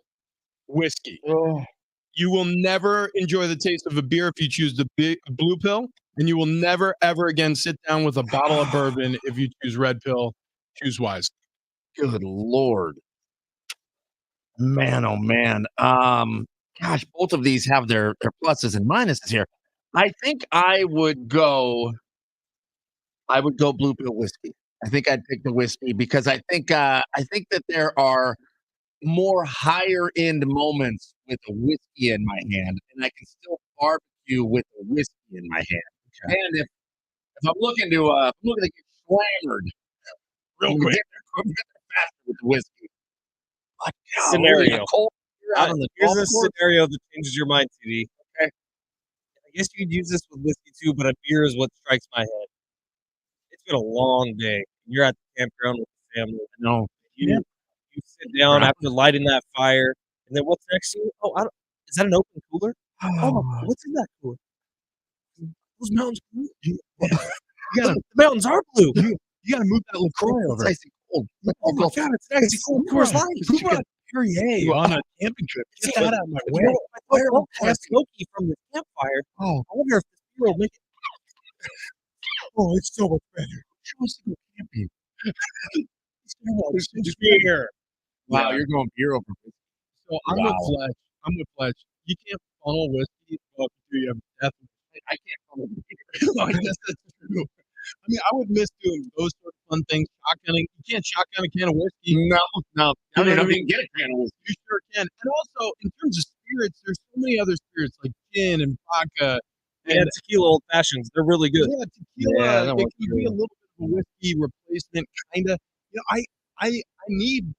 Speaker 7: Whiskey. You will never enjoy the taste of a beer if you choose the blue pill, and you will never, ever again sit down with a bottle of bourbon if you choose red pill. Choose wise.
Speaker 8: Good Lord. Man, oh man. Gosh, both of these have their pluses and minuses here. I think I would go blue pill whiskey. I think I'd pick the whiskey because I think that there are more higher end moments with a whiskey in my hand, and I can still barbecue with a whiskey in my hand. Okay. And if I'm looking to get slammered real quick, I'm get there faster with the whiskey. But
Speaker 1: Scenario. Here's a
Speaker 8: course.
Speaker 1: scenario that changes your mind, TD. Okay. I guess you could use this with whiskey too, but a beer is what strikes my head. It's been a long day. You're at the campground with the family.
Speaker 8: No.
Speaker 1: You sit down after lighting that fire, and then what's next to you? Oh, is that an open cooler? Oh, what's in that cooler? Those mountains blue. The mountains are blue.
Speaker 7: You got to move that LaCroix over.
Speaker 8: It's icy cold.
Speaker 1: Oh my God, it's an icy cold Coors Light.
Speaker 7: Who brought Perrier on a camping trip? Get that out of my way.
Speaker 1: My fire has smoky from the campfire. Oh, I wonder if this beer will make it. Oh, it's so much better.
Speaker 8: Show us to go camping.
Speaker 1: Just beer.
Speaker 8: Wow, you're going beer over.
Speaker 7: So I'm with Fletch. You can't funnel whiskey until you have death.
Speaker 8: I can't funnel beer.
Speaker 7: I guess that's true. I mean, I would miss doing those sort of fun things. Shotgunning. You can't shotgun a can of whiskey.
Speaker 8: No.
Speaker 7: You know what I
Speaker 8: You
Speaker 7: mean?
Speaker 8: can get a can of whiskey.
Speaker 7: You sure can. And also, in terms of spirits, there's so many other spirits like gin and vodka.
Speaker 1: And tequila old fashions. They're really good.
Speaker 7: Yeah, tequila.
Speaker 8: Yeah,
Speaker 7: it can be a little bit of a whiskey replacement, kind of. You know, I need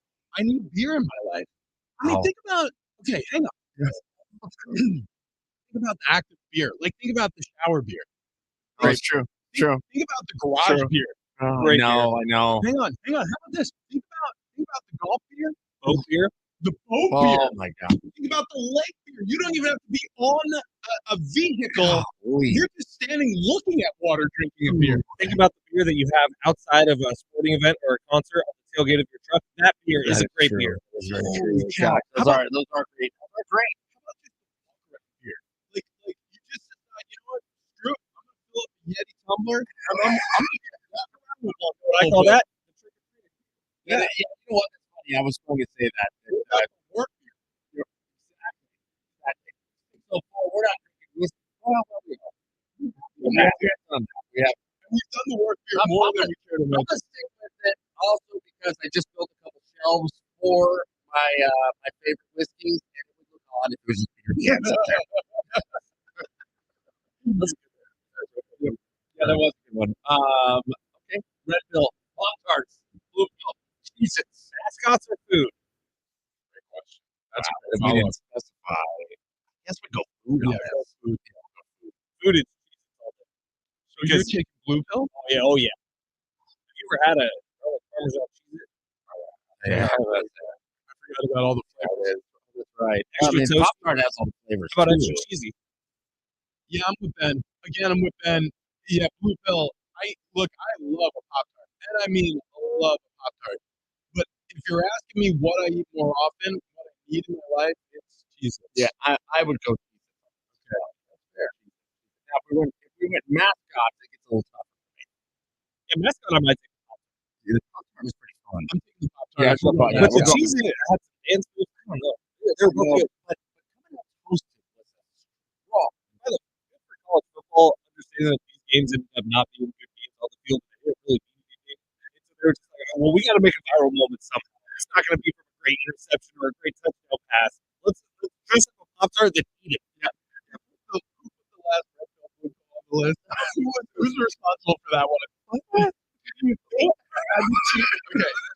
Speaker 7: beer in my life. I mean, think about. Okay, hang on. Think about the act of beer. Like, think about the shower beer.
Speaker 8: That's true. True.
Speaker 7: Think about the garage beer.
Speaker 8: I know.
Speaker 7: Hang on. How about this? Think about the golf beer.
Speaker 1: Boat beer.
Speaker 7: The boat beer.
Speaker 8: Oh my God.
Speaker 7: Think about the lake beer. You don't even have to be on a vehicle.
Speaker 8: Golly.
Speaker 7: You're just standing looking at water, drinking a beer.
Speaker 1: Think about the beer that you have outside of a sporting event or a concert on the tailgate of your truck. That beer is a great beer.
Speaker 8: That's very
Speaker 7: Holy
Speaker 8: true.
Speaker 7: cow.
Speaker 8: Those are great. They're great.
Speaker 7: How about just the beer? Like you just decide, you know what? Screw it. I'm gonna fill up a Yeti tumbler and I'm gonna walk around with one.
Speaker 1: What I call that?
Speaker 8: Yeah. You know what? That's funny. I was going to say that.
Speaker 7: Work beer.
Speaker 8: Exactly. So, Paul, we're not drinking whiskey. Well, we are. We have done that.
Speaker 7: We've done the work here more than we care to
Speaker 8: I'm
Speaker 7: mention.
Speaker 8: gonna stick with it also because I just built a couple shelves for my my favorite whiskeys, and it would look odd if it was just beer cans up there.
Speaker 1: Yeah, that was a good one.
Speaker 8: Okay, Red Pill, Pop Tarts, Blue Pill, Cheez-Its.
Speaker 1: Mascots or food?
Speaker 7: Great question. That's a
Speaker 8: If
Speaker 7: great
Speaker 8: we
Speaker 7: follow-up.
Speaker 8: didn't specify, I guess we go food on
Speaker 7: Yeah,
Speaker 8: this.
Speaker 7: go food.
Speaker 1: Food is
Speaker 7: So you're
Speaker 1: Because-
Speaker 7: taking blue pill?
Speaker 1: oh yeah. Have you ever had a Parmesan cheese?
Speaker 8: Yeah,
Speaker 7: I forgot about all the flavors.
Speaker 8: that's right. I
Speaker 1: Extra
Speaker 8: mean,
Speaker 1: toast.
Speaker 8: Pop Tart has all the flavors.
Speaker 1: How about
Speaker 8: too.
Speaker 1: extra cheesy?
Speaker 7: Yeah, I'm with Ben. Again, I'm with Ben. Yeah, blue pill. I love a Pop Tart. And I mean love a Pop Tart. But if you're asking me what I eat more often, what I need in my life, it's cheese.
Speaker 8: Yeah, I would go. Okay, that's fair. Now, if we went mascots, it gets a little tough.
Speaker 1: Yeah, mascot I might take.
Speaker 8: The Pop Tart was pretty fun.
Speaker 7: I'm taking the Pop Tart.
Speaker 8: Yeah,
Speaker 7: Actually,
Speaker 8: yeah,
Speaker 1: But the
Speaker 8: we'll go.
Speaker 1: cheese in it had some dance moves. I don't know. They're real good.
Speaker 8: But coming up toasted was strong.
Speaker 1: By the way, good for college football, understanding that these games ended up not being good games on the field, but they were really being good games. And so they were just like, oh, well, we got to make a viral moment somehow. It's not going to be from a great interception or a great touchdown pass. Let's dress up a Pop Tart and eat it. Yeah.
Speaker 7: Who put the last Red Pill blue pill on the list? Who's responsible for that one? Okay,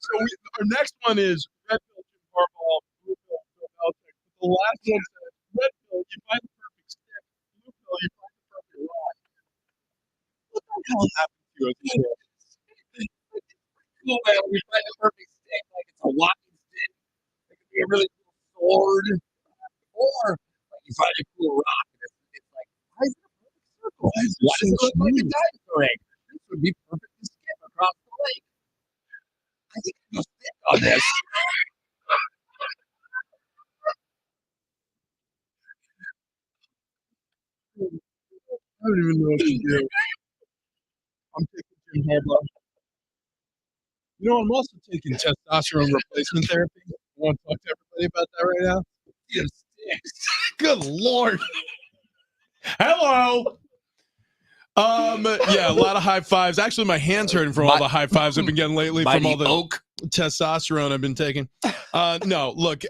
Speaker 7: so our next one is Red Pill, Jim Harbaugh, Blue Pill, Bill Belichick. The last one says Red Pill, you find the perfect stick. Blue Pill, you find the perfect rock. What the hell happened to you as a kid?
Speaker 8: Cool, man. We find the perfect stick, like it's a walking stick. It could be a really cool sword, or like you find a cool rock, and it's like, why is it a perfect circle? Why does it look like a dinosaur egg? This would be perfect to skip across the lake. I think I'm gonna stick on this.
Speaker 7: I don't even know what to do. I'm taking Jim Harbaugh. You know, I'm also taking testosterone replacement therapy. I want to talk to everybody about that right now.
Speaker 8: Yes.
Speaker 7: Good Lord. Hello. Yeah, a lot of high fives. Actually, my hands hurting from all the high fives I've been getting lately from all the
Speaker 8: oak.
Speaker 7: testosterone I've been taking. No, look,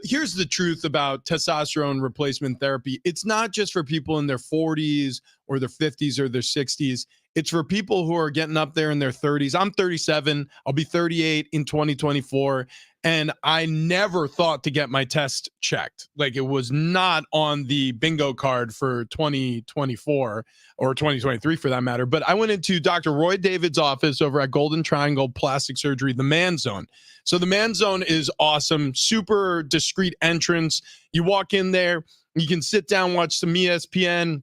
Speaker 7: here's the truth about testosterone replacement therapy. It's not just for people in their 40s or their 50s or their 60s. It's for people who are getting up there in their 30s. I'm 37. I'll be 38 in 2024. And I never thought to get my test checked. Like, it was not on the bingo card for 2024 or 2023 for that matter. But I went into Dr. Roy David's office over at Golden Triangle Plastic Surgery, the Man Zone. So the Man Zone is awesome, super discreet entrance. You walk in there, you can sit down, watch some ESPN.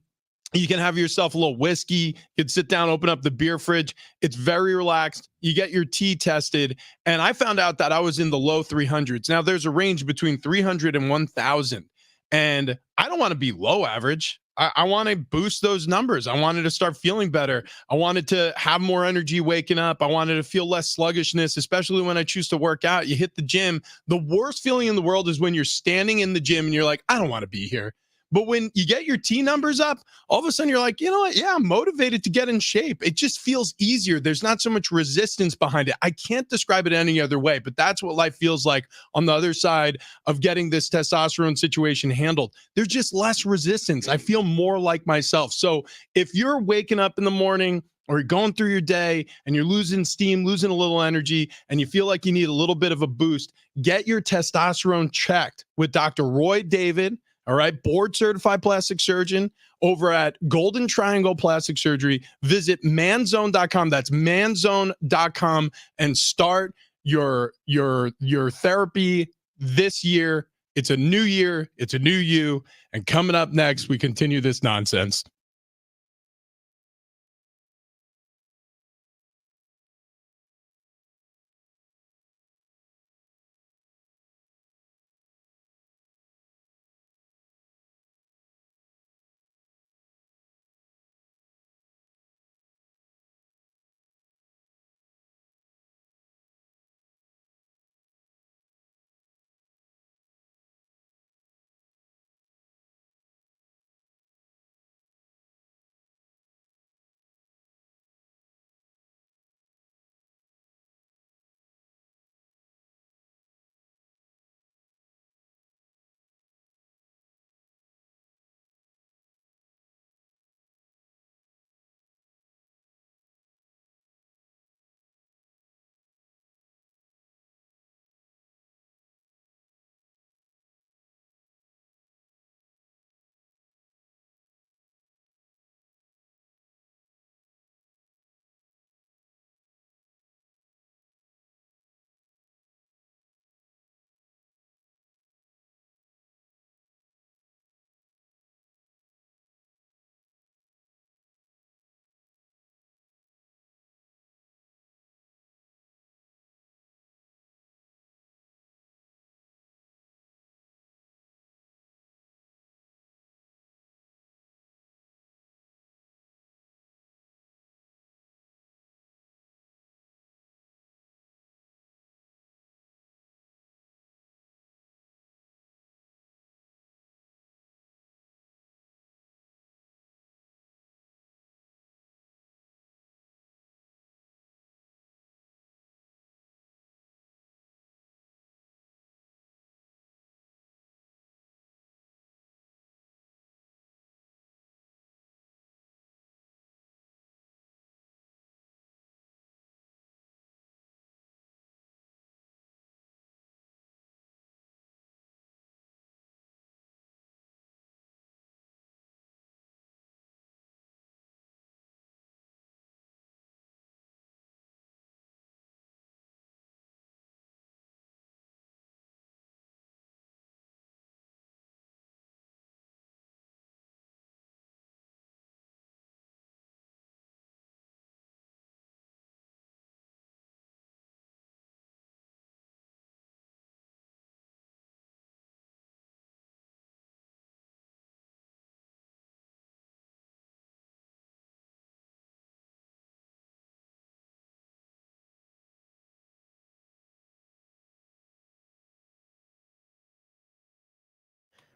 Speaker 7: You can have yourself a little whiskey. You can sit down, open up the beer fridge. It's very relaxed. You get your tea tested. And I found out that I was in the low 300s. Now, there's a range between 300 and 1,000. And I don't want to be low average. I want to boost those numbers. I wanted to start feeling better. I wanted to have more energy waking up. I wanted to feel less sluggishness, especially when I choose to work out. You hit the gym. The worst feeling in the world is when you're standing in the gym and you're like, I don't want to be here. But when you get your T numbers up, all of a sudden you're like, you know what? Yeah, I'm motivated to get in shape. It just feels easier. There's not so much resistance behind it. I can't describe it any other way, but that's what life feels like on the other side of getting this testosterone situation handled. There's just less resistance. I feel more like myself. So if you're waking up in the morning or you're going through your day and you're losing steam, losing a little energy, and you feel like you need a little bit of a boost, get your testosterone checked with Dr. Roy David. All right, board certified plastic surgeon over at Golden Triangle Plastic Surgery. Visit manzone.com. That's manzone.com and start your therapy this year. It's a new year. It's a new you. And coming up next, we continue this nonsense.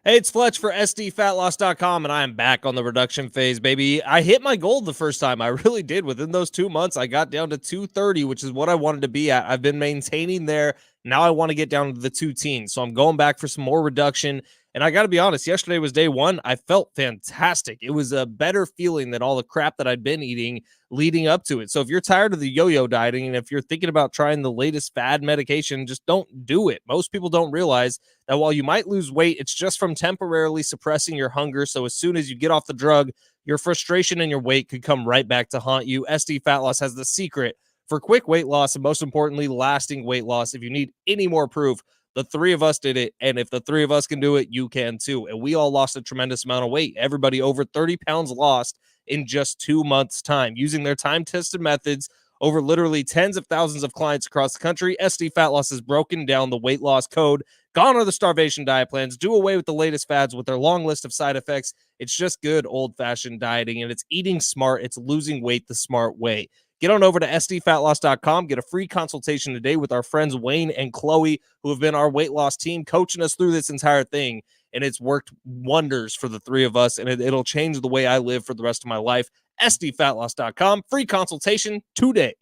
Speaker 1: Hey, it's Fletch for SDFatLoss.com, and I am back on the reduction phase, baby. I hit my goal the first time. I really did. Within those 2 months, I got down to 230, which is what I wanted to be at. I've been maintaining there. Now I want to get down to the 2 teens, so I'm going back for some more reduction. And I got to be honest, yesterday was day one. I felt fantastic. It was a better feeling than all the crap that I'd been eating leading up to it. So if you're tired of the yo-yo dieting, and if you're thinking about trying the latest fad medication, just don't do it. Most people don't realize that while you might lose weight, it's just from temporarily suppressing your hunger. So as soon as you get off the drug, your frustration and your weight could come right back to haunt you. SD Fat Loss has the secret for quick weight loss and, most importantly, lasting weight loss. If you need any more proof, the 3 of us did it, and if the 3 of us can do it, you can too. And we all lost a tremendous amount of weight. Everybody over 30 pounds lost in just 2 months' time using their time-tested methods over literally tens of thousands of clients across the country. SD Fat Loss has broken down the weight loss code. Gone are the starvation diet plans. Do away with the latest fads with their long list of side effects. It's just good old-fashioned dieting, and it's eating smart. It's losing weight the smart way. Get on over to SDFatLoss.com. Get a free consultation today with our friends Wayne and Chloe, who have been our weight loss team, coaching us through this entire thing. And it's worked wonders for the 3 of us, and it'll change the way I live for the rest of my life. SDFatLoss.com. Free consultation today.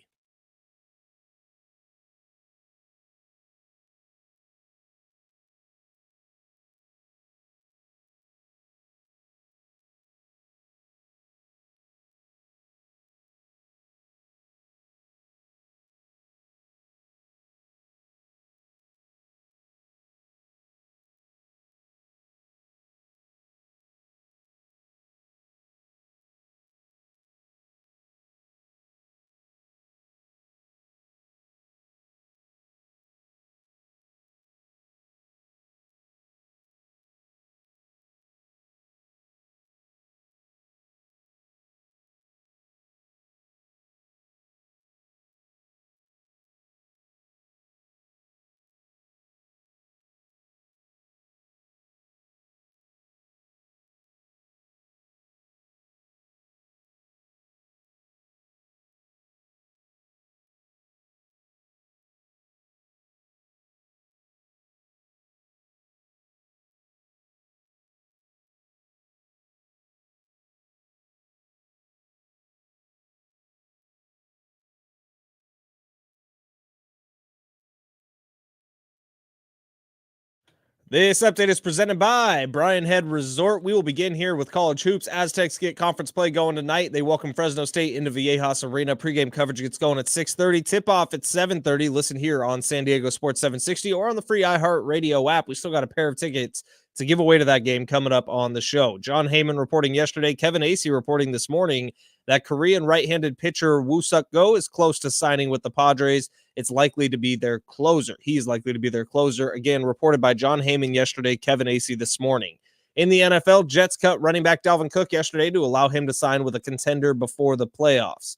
Speaker 1: This update is presented by Brian Head Resort. We will begin here with college hoops. Aztecs get conference play going tonight. They welcome Fresno State into Viejas Arena. Pregame coverage gets going at 6:30. Tip-off at 7:30. Listen here on San Diego Sports 760 or on the free iHeartRadio app. We still got a pair of tickets to give away to that game coming up on the show. John Heyman reporting yesterday. Kevin Acee reporting this morning that Korean right-handed pitcher Woo-Suk Go is close to signing with the Padres. It's likely to be their closer. He's likely to be their closer. Again, reported by John Heyman yesterday, Kevin Acee this morning. In the NFL, Jets cut running back Dalvin Cook yesterday to allow him to sign with a contender before the playoffs.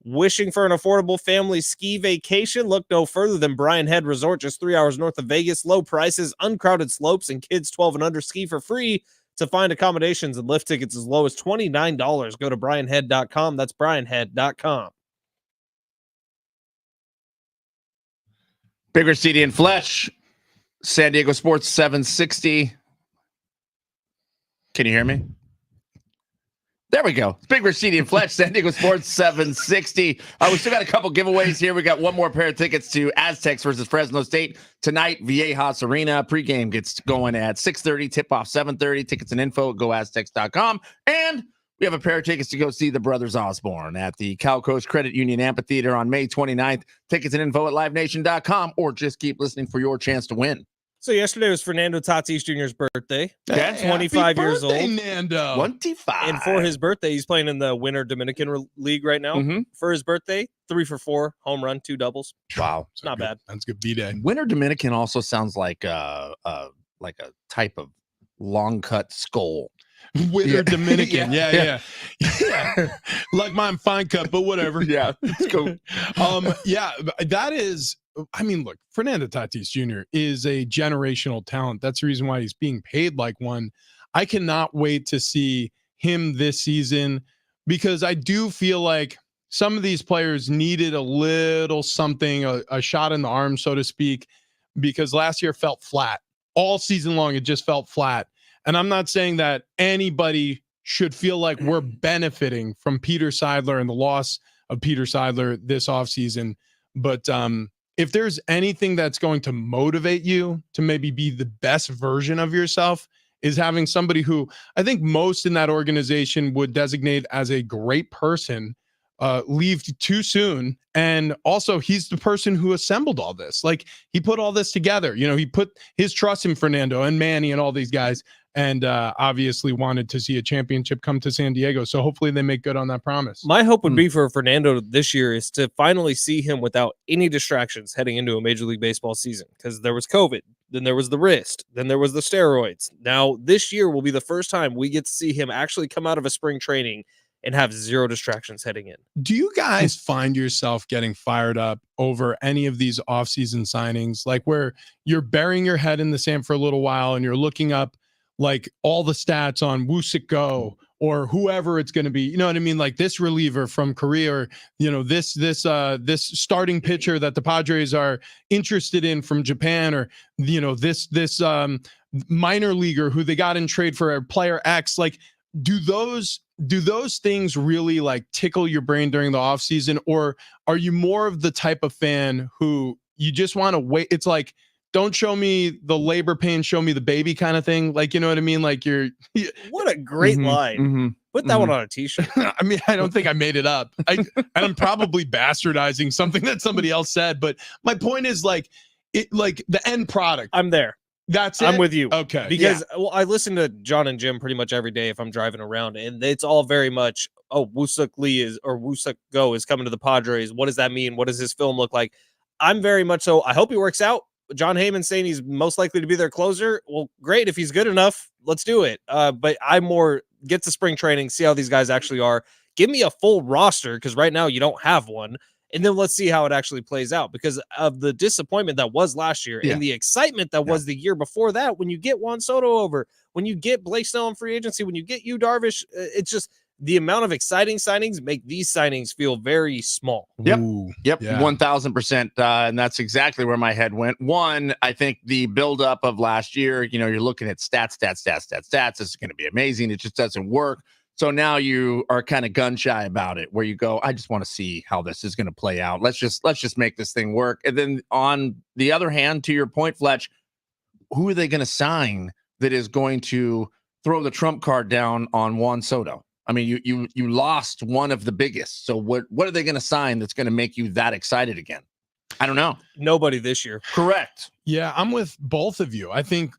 Speaker 1: Wishing for an affordable family ski vacation? Look no further than Brian Head Resort, just 3 hours north of Vegas. Low prices, uncrowded slopes, and kids 12 and under ski for free. To find accommodations and lift tickets as low as $29, go to brianhead.com. That's brianhead.com.
Speaker 8: Bigger CD and Flesh, San Diego Sports 760. Can you hear me? There we go. Big Rashidi and Fletch, San Diego Sports 760. We still got a couple giveaways here. We got one more pair of tickets to Aztecs versus Fresno State tonight, Viejas Arena. Pregame gets going at 6:30, tip-off 7:30. Tickets and info at goaztecs.com. And we have a pair of tickets to go see the Brothers Osborne at the Cal Coast Credit Union Amphitheater on May 29th. Tickets and info at livenation.com, or just keep listening for your chance to win.
Speaker 1: So yesterday was Fernando Tatis Jr.'s birthday.
Speaker 8: Okay.
Speaker 1: 25 years old.
Speaker 7: Nando.
Speaker 8: 25.
Speaker 1: And for his birthday, he's playing in the Winter Dominican League right now.
Speaker 8: Mm-hmm.
Speaker 1: For his birthday, 3 for 4, home run, 2 doubles.
Speaker 8: Wow.
Speaker 1: It's not bad.
Speaker 7: That's good B-Day.
Speaker 8: Winter Dominican also sounds like a type of long cut skull.
Speaker 7: Winter Dominican.
Speaker 8: Yeah.
Speaker 7: Yeah. Like mine, fine cut, but whatever.
Speaker 8: Yeah. Let's go.
Speaker 7: Yeah, that is, I mean, look, Fernando Tatis Jr. is a generational talent. That's the reason why he's being paid like one. I cannot wait to see him this season, because I do feel like some of these players needed a little something, a shot in the arm, so to speak, because last year felt flat. All season long, it just felt flat. And I'm not saying that anybody should feel like we're benefiting from Peter Seidler and the loss of Peter Seidler this offseason. But if there's anything that's going to motivate you to maybe be the best version of yourself, is having somebody who I think most in that organization would designate as a great person leave too soon. And also he's the person who assembled all this. Like, he put all this together. You know, he put his trust in Fernando and Manny and all these guys, and obviously wanted to see a championship come to San Diego. So hopefully they make good on that promise.
Speaker 1: My hope would be for Fernando this year is to finally see him without any distractions heading into a Major League Baseball season, because there was COVID, then there was the wrist, then there was the steroids. Now this year will be the first time we get to see him actually come out of a spring training and have zero distractions heading in.
Speaker 7: Do you guys find yourself getting fired up over any of these offseason signings, like where you're burying your head in the sand for a little while and you're looking up like all the stats on Wusik Go or whoever it's going to be, you know what I mean? Like this reliever from Korea, or, you know, this starting pitcher that the Padres are interested in from Japan, or, you know, this minor leaguer who they got in trade for a player X. Like, do those things really like tickle your brain during the off season, or are you more of the type of fan who you just want to wait? It's like, don't show me the labor pain, show me the baby kind of thing. Like, you know what I mean? Like
Speaker 1: What a great line. Put that one on a t-shirt.
Speaker 7: I mean, I don't think I made it up. And I'm probably bastardizing something that somebody else said, but my point is like the end product.
Speaker 1: I'm there.
Speaker 7: That's it.
Speaker 1: I'm with you.
Speaker 7: Okay.
Speaker 1: Because well, I listen to John and Jim pretty much every day if I'm driving around, and it's all very much, oh, Wusik Lee is, or Wusik Go is coming to the Padres. What does that mean? What does his film look like? I'm very much so. I hope he works out. John Heyman saying he's most likely to be their closer. Well, great. If he's good enough, let's do it. But I more get to spring training, see how these guys actually are. Give me a full roster, because right now you don't have one. And then let's see how it actually plays out, because of the disappointment that was last year and the excitement that was the year before that. When you get Juan Soto over, when you get Blake Snell in free agency, when you get Yu Darvish, it's just the amount of exciting signings make these signings feel very small.
Speaker 8: Yep.
Speaker 7: Ooh,
Speaker 8: Yep.
Speaker 7: yeah.
Speaker 8: 1000%. And that's exactly where my head went. One, I think the buildup of last year, you know, you're looking at stats. This is going to be amazing. It just doesn't work. So now you are kind of gun shy about it, where you go, I just want to see how this is going to play out. Let's just make this thing work. And then on the other hand, to your point, Fletch, who are they going to sign that is going to throw the trump card down on Juan Soto? I mean, you lost one of the biggest. So what are they going to sign that's going to make you that excited again? I don't know.
Speaker 1: Nobody this year.
Speaker 8: Correct.
Speaker 7: Yeah, I'm with both of you. I think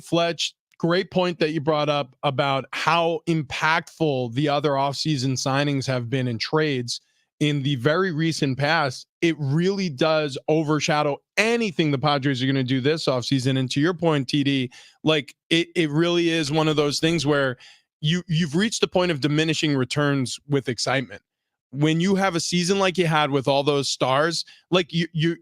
Speaker 7: Fletch, great point that you brought up about how impactful the other offseason signings have been in trades in the very recent past. It really does overshadow anything the Padres are going to do this offseason. And to your point, TD, like it really is one of those things where you've reached the point of diminishing returns with excitement. When you have a season like you had with all those stars, like you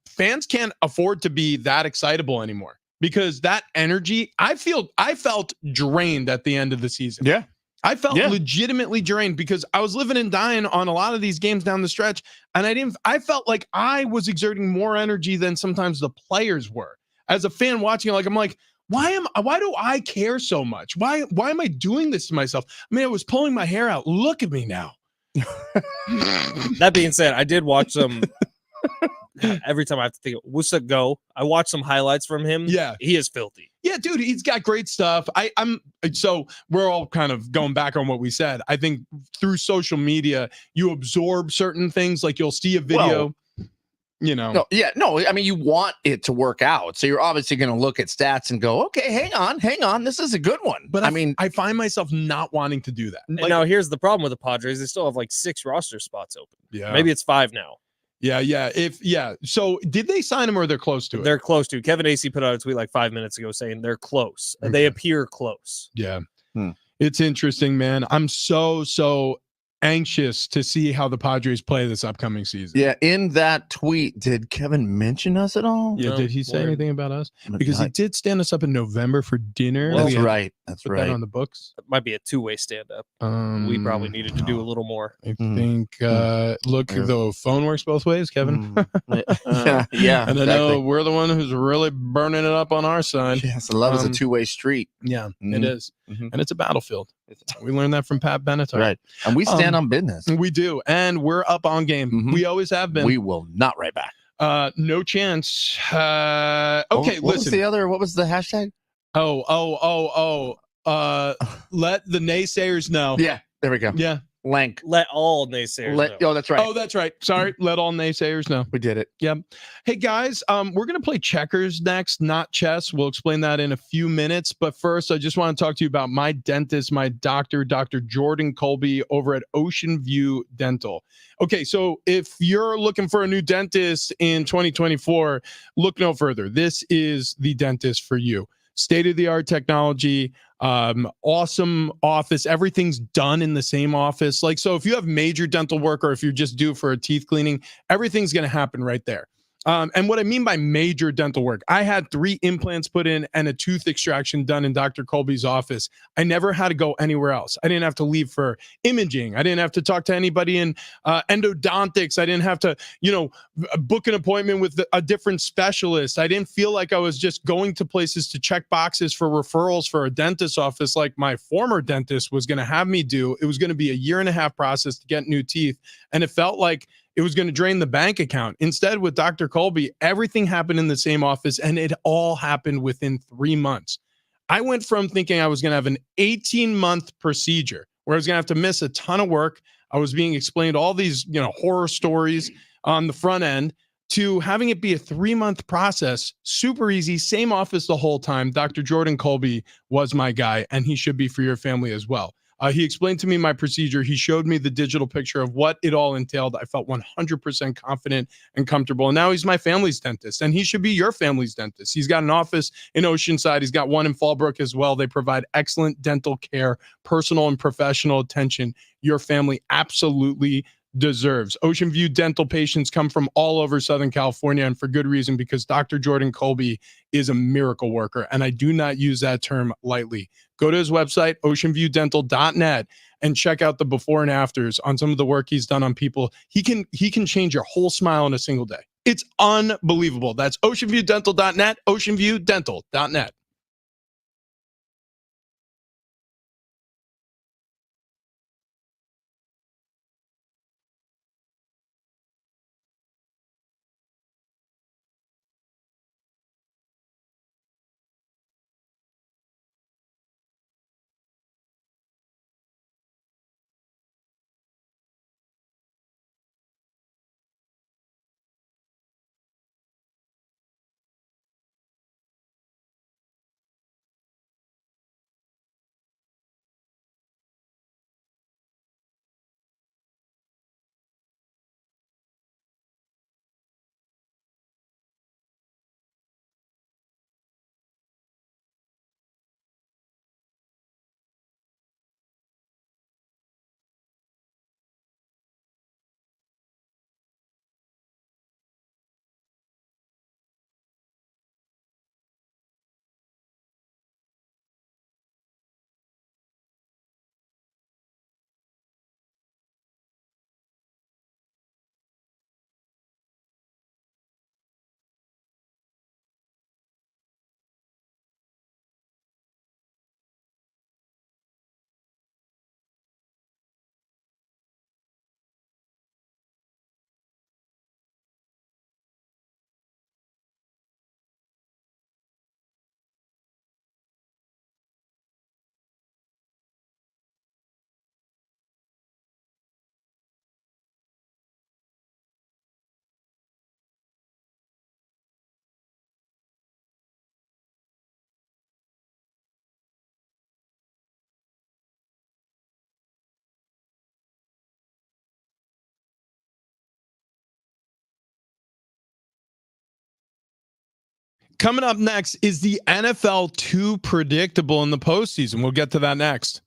Speaker 7: fans can't afford to be that excitable anymore, because that energy, I felt drained at the end of the season.
Speaker 8: Yeah.
Speaker 7: I felt legitimately drained, because I was living and dying on a lot of these games down the stretch. And I felt like I was exerting more energy than sometimes the players were. As a fan watching, I'm like, why do I care so much? Why am I doing this to myself? I mean, I was pulling my hair out. Look at me now.
Speaker 1: That being said, I did watch some. Every time I have to think of Wusik Go, I watch some highlights from him.
Speaker 7: Yeah.
Speaker 1: He is filthy.
Speaker 7: Yeah, dude, he's got great stuff. So we're all kind of going back on what we said. I think through social media, you absorb certain things. Like, you'll see a video, you know.
Speaker 8: I mean, you want it to work out. So you're obviously going to look at stats and go, okay, hang on. This is a good one.
Speaker 7: But I find myself not wanting to do that.
Speaker 1: And now here's the problem with the Padres. They still have like 6 roster spots open.
Speaker 7: Yeah.
Speaker 1: Maybe it's 5 now.
Speaker 7: Yeah. So did they sign him, or they're close to it?
Speaker 1: They're close to. Kevin AC put out a tweet like 5 minutes ago saying they're close.
Speaker 7: Okay.
Speaker 1: They appear close.
Speaker 7: Yeah. It's interesting, man. I'm so anxious to see how the Padres play this upcoming season.
Speaker 8: Yeah, in that tweet, did Kevin mention us at all?
Speaker 7: Yeah,
Speaker 1: No,
Speaker 7: did he say
Speaker 1: word.
Speaker 7: anything about us? Because he did stand us up in November for dinner.
Speaker 1: Well,
Speaker 8: That's
Speaker 7: We had to
Speaker 8: right. That's
Speaker 7: put
Speaker 8: right.
Speaker 7: that on the books.
Speaker 1: That might be a two-way stand-up. We probably needed to do a little more.
Speaker 7: I think look, the phone works both ways, Kevin.
Speaker 8: Yeah,
Speaker 7: And I know we're the one who's really burning it up on our side.
Speaker 8: Yes, love is a two-way street.
Speaker 7: Yeah, it
Speaker 8: Mhm.
Speaker 7: is.
Speaker 8: Mhm.
Speaker 7: And it's a battlefield. We learned that from Pat Benatar.
Speaker 8: Right. And we stand on business.
Speaker 7: We do. And we're up on game.
Speaker 8: Mhm.
Speaker 7: We always have been.
Speaker 8: We will not write back.
Speaker 7: No chance. Okay,
Speaker 8: What was
Speaker 7: listen.
Speaker 8: what was the hashtag?
Speaker 7: Let the naysayers know.
Speaker 8: Yeah, there we go.
Speaker 7: Yeah.
Speaker 8: Lank.
Speaker 1: Let all naysayers know.
Speaker 8: Oh, that's right.
Speaker 7: Oh, that's right. Sorry. Let all naysayers know.
Speaker 8: We did it.
Speaker 7: Yep. Hey guys, we're gonna play checkers next, not chess. We'll explain that in a few minutes. But first, I just want to talk to you about my dentist, my doctor, Dr. Jordan Colby over at Ocean View Dental. Okay, so if you're looking for a new dentist in 2024, look no further. This is the dentist for you. State-of-the-art technology, awesome office. Everything's done in the same office. Like, so if you have major dental work or if you're just due for a teeth cleaning, everything's going to happen right there. And what I mean by major dental work, I had 3 implants put in and a tooth extraction done in Dr. Colby's office. I never had to go anywhere else. I didn't have to leave for imaging. I didn't have to talk to anybody in endodontics. I didn't have to, book an appointment with a different specialist. I didn't feel like I was just going to places to check boxes for referrals for a dentist's office like my former dentist was going to have me do. It was going to be a 1.5-year process to get new teeth. And it felt like it was going to drain the bank account. Instead, with Dr. Colby, everything happened in the same office, and it all happened within 3 months. I went from thinking I was going to have an 18-month procedure where I was going to have to miss a ton of work. I was being explained all these, horror stories on the front end, to having it be a 3-month process, super easy, same office the whole time. Dr. Jordan Colby was my guy, and he should be for your family as well. He explained to me my procedure. He showed me the digital picture of what it all entailed. I felt 100% confident and comfortable. And now he's my family's dentist, and he should be your family's dentist. He's got an office in Oceanside. He's got one in Fallbrook as well. They provide excellent dental care, personal and professional attention your family absolutely deserves. Ocean View dental patients come from all over Southern California, and for good reason, because Dr. Jordan Colby is a miracle worker, and I do not use that term lightly. Go to his website, oceanviewdental.net, and check out the before and afters on some of the work he's done on people. He can change your whole smile in a single day. It's unbelievable. That's oceanviewdental.net, oceanviewdental.net. Coming up next, is the NFL too predictable in the postseason? We'll get to that next.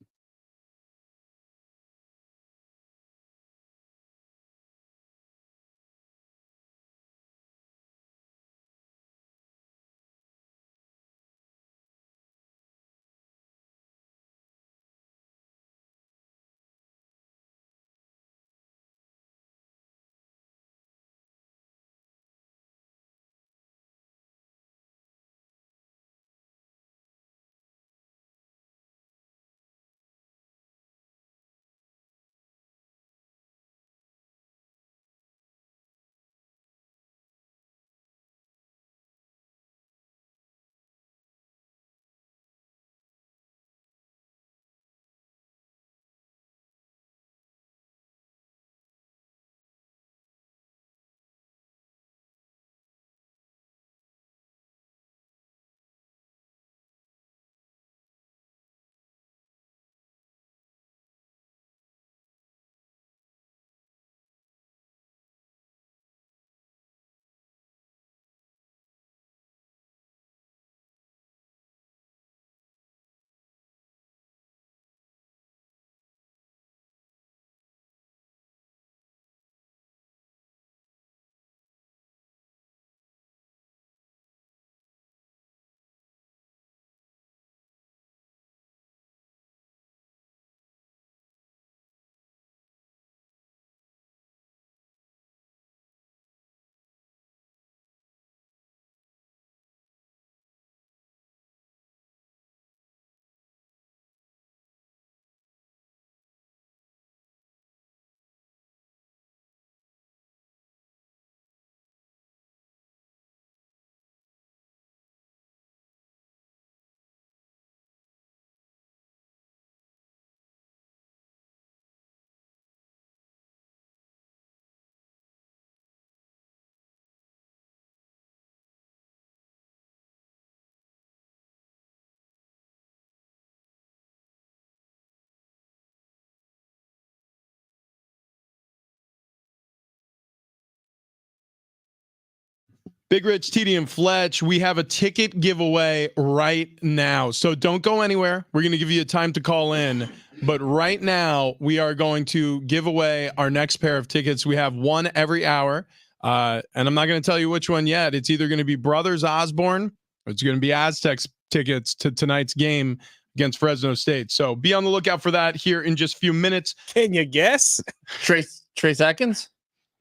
Speaker 7: Big Rich, TD, and Fletch, we have a ticket giveaway right now. So don't go anywhere. We're going to give you a time to call in. But right now, we are going to give away our next pair of tickets. We have one every hour. And I'm not going to tell you which one yet. It's either going to be Brothers Osborne or it's going to be Aztecs tickets to tonight's game against Fresno State. So be on the lookout for that here in just a few minutes.
Speaker 1: Can you guess?
Speaker 8: Trace Atkins?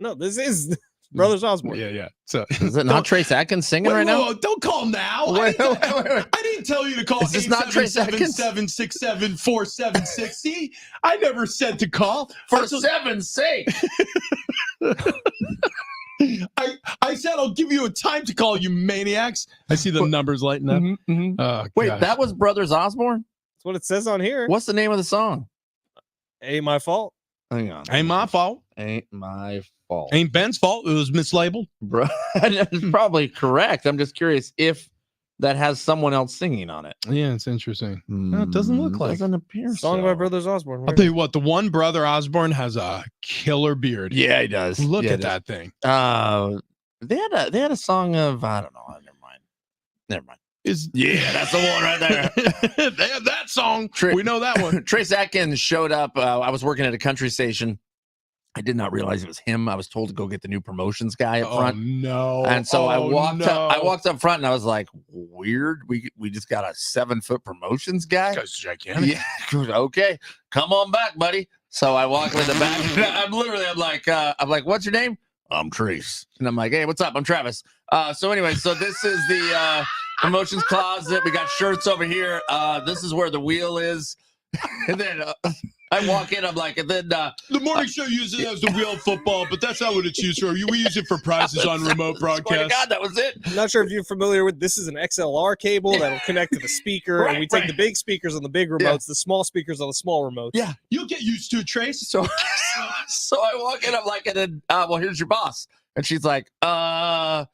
Speaker 1: No, this is Brothers Osborne.
Speaker 7: Yeah. So
Speaker 8: Is it not Trace Atkins singing right now?
Speaker 7: Don't call now.
Speaker 8: Wait.
Speaker 7: I didn't tell you to call.
Speaker 8: Is this not Trace Atkins?
Speaker 7: 877-674-760. I never said to call.
Speaker 8: For seven's sake.
Speaker 7: I said I'll give you a time to call, you maniacs. I see the numbers lighting up. Oh,
Speaker 8: Wait,
Speaker 7: gosh.
Speaker 8: that was Brothers Osborne?
Speaker 1: That's what it says on here.
Speaker 8: What's the name of the song?
Speaker 1: Ain't my fault.
Speaker 8: Hang on.
Speaker 7: Ain't my fault.
Speaker 8: Ain't my fault.
Speaker 7: Ain't Ben's fault. It was mislabeled.
Speaker 8: Bro, that's probably correct. I'm just curious if that has someone else singing on it.
Speaker 7: Yeah, it's interesting. No, it doesn't look like.
Speaker 8: Doesn't appear
Speaker 1: Song
Speaker 8: so.
Speaker 1: by Brothers Osborne.
Speaker 7: I'll tell you what, the one brother Osborne has a killer beard.
Speaker 8: Yeah, he does.
Speaker 7: Look
Speaker 8: Yeah,
Speaker 7: at
Speaker 8: he
Speaker 7: that thing.
Speaker 8: does. They had a song of I don't know. Never mind. Yeah, that's the one right there.
Speaker 7: They have that song.
Speaker 8: Tra-
Speaker 7: We know that one.
Speaker 8: Trace Atkins showed up. I was working at a country station. I did not realize it was him. I was told to go get the new promotions guy up front.
Speaker 7: No.
Speaker 8: And so I walked
Speaker 7: no.
Speaker 8: up. I walked up front and I was like, "Weird. We just got a 7-foot promotions guy."
Speaker 7: This guy's gigantic.
Speaker 8: Yeah. Okay. Come on back, buddy. So I walk in the back. I'm like, "What's your name?" I'm Trace. And I'm like, "Hey, what's up? I'm Travis." So anyway, so this is the promotions closet. We got shirts over here. This is where the wheel is. And then I walk in. I'm like, and then
Speaker 7: The morning show uses it as the wheel of football, but that's not what it's used for. We use it for prizes on remote
Speaker 8: swear to
Speaker 7: broadcasts.
Speaker 8: God, that was it.
Speaker 1: I'm not sure if you're familiar with this. Is an XLR cable that'll connect to the speaker, and we take the big speakers on the big remotes, the small speakers on the small remotes.
Speaker 8: Yeah.
Speaker 7: You'll get used to it, Trace.
Speaker 8: So I walk in. I'm like, and then, well, here's your boss. And she's like, hi.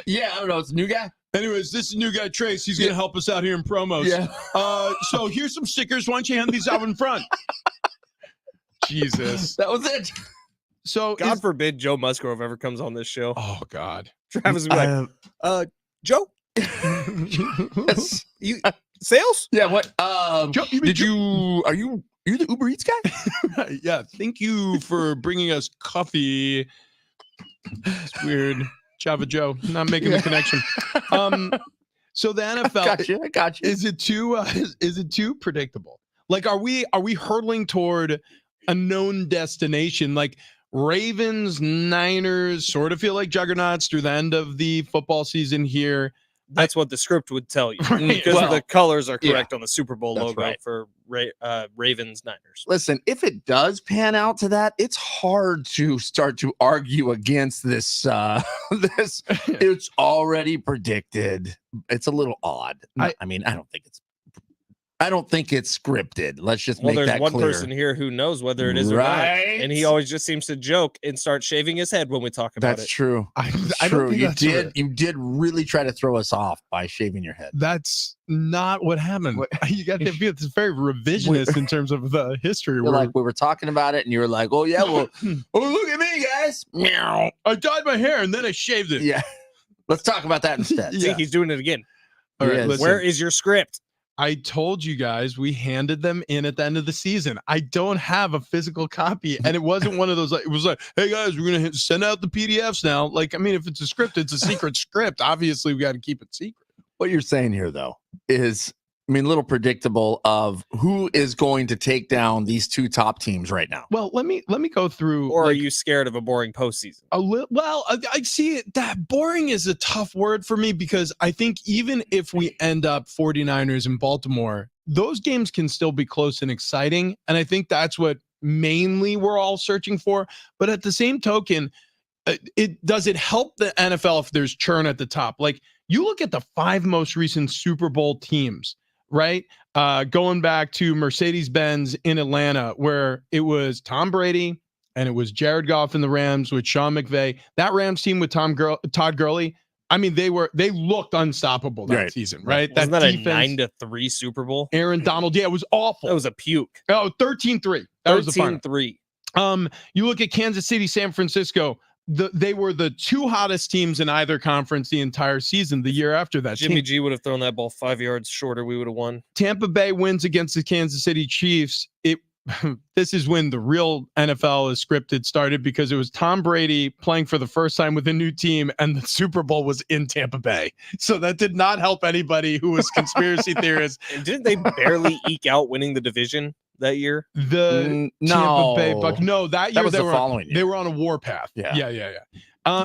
Speaker 8: Yeah, I don't know. It's a new guy.
Speaker 7: Anyways, this is new guy Trace. He's going to help us out here in promos.
Speaker 8: Yeah.
Speaker 7: So here's some stickers. Why don't you hand these out in front? Jesus.
Speaker 8: That was it.
Speaker 7: So
Speaker 1: God forbid Joe Musgrove ever comes on this show.
Speaker 7: Oh God.
Speaker 1: Travis would be like, Joe, you sales?
Speaker 8: Yeah. What?
Speaker 7: Joe,
Speaker 8: Are you the Uber Eats guy?
Speaker 7: Yeah. Thank you for bringing us coffee. It's weird. Java Joe, not making the connection. So the NFL,
Speaker 8: I got you.
Speaker 7: Is it too predictable? Like, are we hurtling toward a known destination? Like Ravens, Niners sort of feel like juggernauts through the end of the football season here.
Speaker 1: That's what the script would tell you,
Speaker 7: Right.
Speaker 1: because
Speaker 8: Well,
Speaker 1: the colors are correct on the Super Bowl
Speaker 8: That's
Speaker 1: logo
Speaker 8: right.
Speaker 1: for Ravens Niners.
Speaker 8: Listen, if it does pan out to that, it's hard to start to argue against this. This it's already predicted. It's a little odd. I don't think it's scripted. Let's just
Speaker 1: Well,
Speaker 8: make
Speaker 1: there's
Speaker 8: that
Speaker 1: one
Speaker 8: clear.
Speaker 1: person here who knows whether it is or not,
Speaker 8: Right.
Speaker 1: and he always just seems to joke and start shaving his head when we talk about
Speaker 8: That's
Speaker 1: it.
Speaker 8: true.
Speaker 7: I
Speaker 8: True.
Speaker 7: don't think
Speaker 8: You
Speaker 7: that's
Speaker 8: did.
Speaker 7: right.
Speaker 8: You did really try to throw us off by shaving your head.
Speaker 7: That's not what happened. You got to feel it's very revisionist in terms of the history.
Speaker 8: You're like we were talking about it, and you were like, "Oh yeah, well, oh look at me, guys." Meow.
Speaker 7: I dyed my hair and then I shaved it.
Speaker 8: Yeah. Let's talk about that instead.
Speaker 1: See, he's doing it again.
Speaker 7: All right,
Speaker 8: Yes.
Speaker 7: listen.
Speaker 1: Where is your script?
Speaker 7: I told you guys we handed them in at the end of the season. I don't have a physical copy, and it wasn't one of those. Like, it was like, "Hey guys, we're gonna send out the PDFs now." Like, I mean, if it's a script, it's a secret script. Obviously, we got to keep it secret.
Speaker 8: What you're saying here, though, is a little predictable of who is going to take down these two top teams right now.
Speaker 7: Well, let me go through.
Speaker 1: Or are you scared of a boring postseason?
Speaker 7: I see it. That boring is a tough word for me because I think even if we end up 49ers in Baltimore, those games can still be close and exciting. And I think that's what mainly we're all searching for. But at the same token, does it help the NFL if there's churn at the top? Like you look at the 5 most recent Super Bowl teams, right? Going back to Mercedes-Benz in Atlanta, where it was Tom Brady and it was Jared Goff in the Rams with Sean McVay. That Rams team with Todd Gurley, I mean, they looked unstoppable that season, right?
Speaker 1: Wasn't that a 9-3 Super Bowl?
Speaker 7: Aaron Donald, yeah, it was awful.
Speaker 1: That was a puke.
Speaker 7: Oh, 13-3. That was the final.
Speaker 1: 13-3.
Speaker 7: You look at Kansas City, San Francisco. they were the two hottest teams in either conference the entire season. The year after that,
Speaker 9: Jimmy G would have thrown that ball 5 yards shorter. We would have won.
Speaker 7: Tampa Bay wins against the Kansas City Chiefs. This is when the real NFL is scripted started, because it was Tom Brady playing for the first time with a new team, and the Super Bowl was in Tampa Bay. So that did not help anybody who was conspiracy theorists.
Speaker 9: And didn't they barely eke out winning the division that year?
Speaker 7: The Tampa Bay Buck. No, that year
Speaker 8: was
Speaker 7: they
Speaker 8: the
Speaker 7: were
Speaker 8: following year.
Speaker 7: They were on a warpath. Yeah.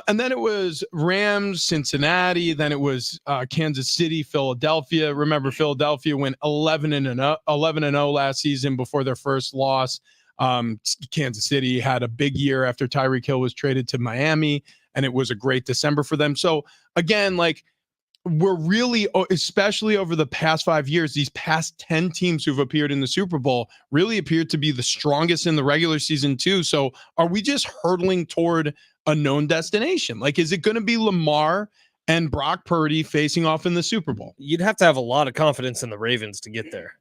Speaker 7: And then it was Rams, Cincinnati. Then it was Kansas City, Philadelphia. Remember, Philadelphia went 11-0 last season before their first loss. Kansas City had a big year after Tyreek Hill was traded to Miami, and it was a great December for them. So again, like, we're really, especially over the past 5 years, these past 10 teams who've appeared in the Super Bowl really appeared to be the strongest in the regular season too. So are we just hurtling toward a known destination? Like, is it going to be Lamar and Brock Purdy facing off in the Super Bowl?
Speaker 9: You'd have to have a lot of confidence in the Ravens to get there.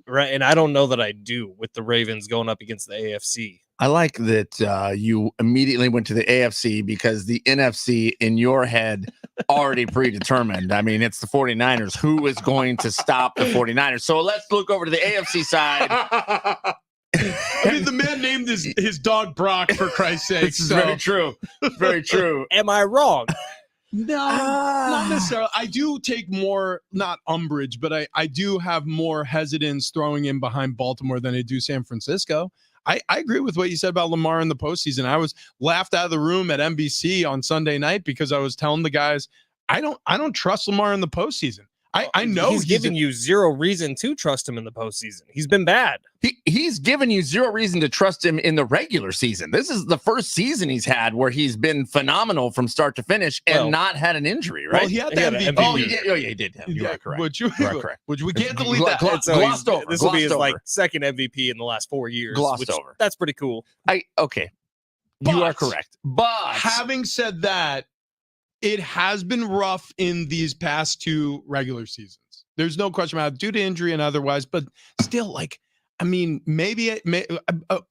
Speaker 9: Right. And I don't know that I do, with the Ravens going up against the AFC.
Speaker 8: I like that you immediately went to the AFC, because the NFC in your head already predetermined. I mean, it's the 49ers. Who is going to stop the 49ers? So let's look over to the AFC side.
Speaker 7: I mean, the man named his dog Brock, for Christ's sake.
Speaker 8: This is very true. Very true.
Speaker 9: Am I wrong?
Speaker 7: No, not necessarily. I do take more, not umbrage, but I do have more hesitance throwing in behind Baltimore than I do San Francisco. I agree with what you said about Lamar in the postseason. I was laughed out of the room at NBC on Sunday night because I was telling the guys, I don't trust Lamar in the postseason. I know
Speaker 9: he's giving you zero reason to trust him in the postseason. He's been bad.
Speaker 8: He's given you zero reason to trust him in the regular season. This is the first season he's had where he's been phenomenal from start to finish and not had an injury, right?
Speaker 7: Well, he had the MVP.
Speaker 8: Oh, he did. Oh, yeah, he did. You are correct.
Speaker 7: Which
Speaker 8: correct.
Speaker 7: Which we can't delete that.
Speaker 8: Glossed over.
Speaker 9: This will be his like second MVP in the last 4 years.
Speaker 8: Glossed over.
Speaker 9: That's pretty cool.
Speaker 8: Okay. You are correct. But
Speaker 7: having said that, it has been rough in these past two regular seasons. There's no question about it, due to injury and otherwise, but still, like, I mean,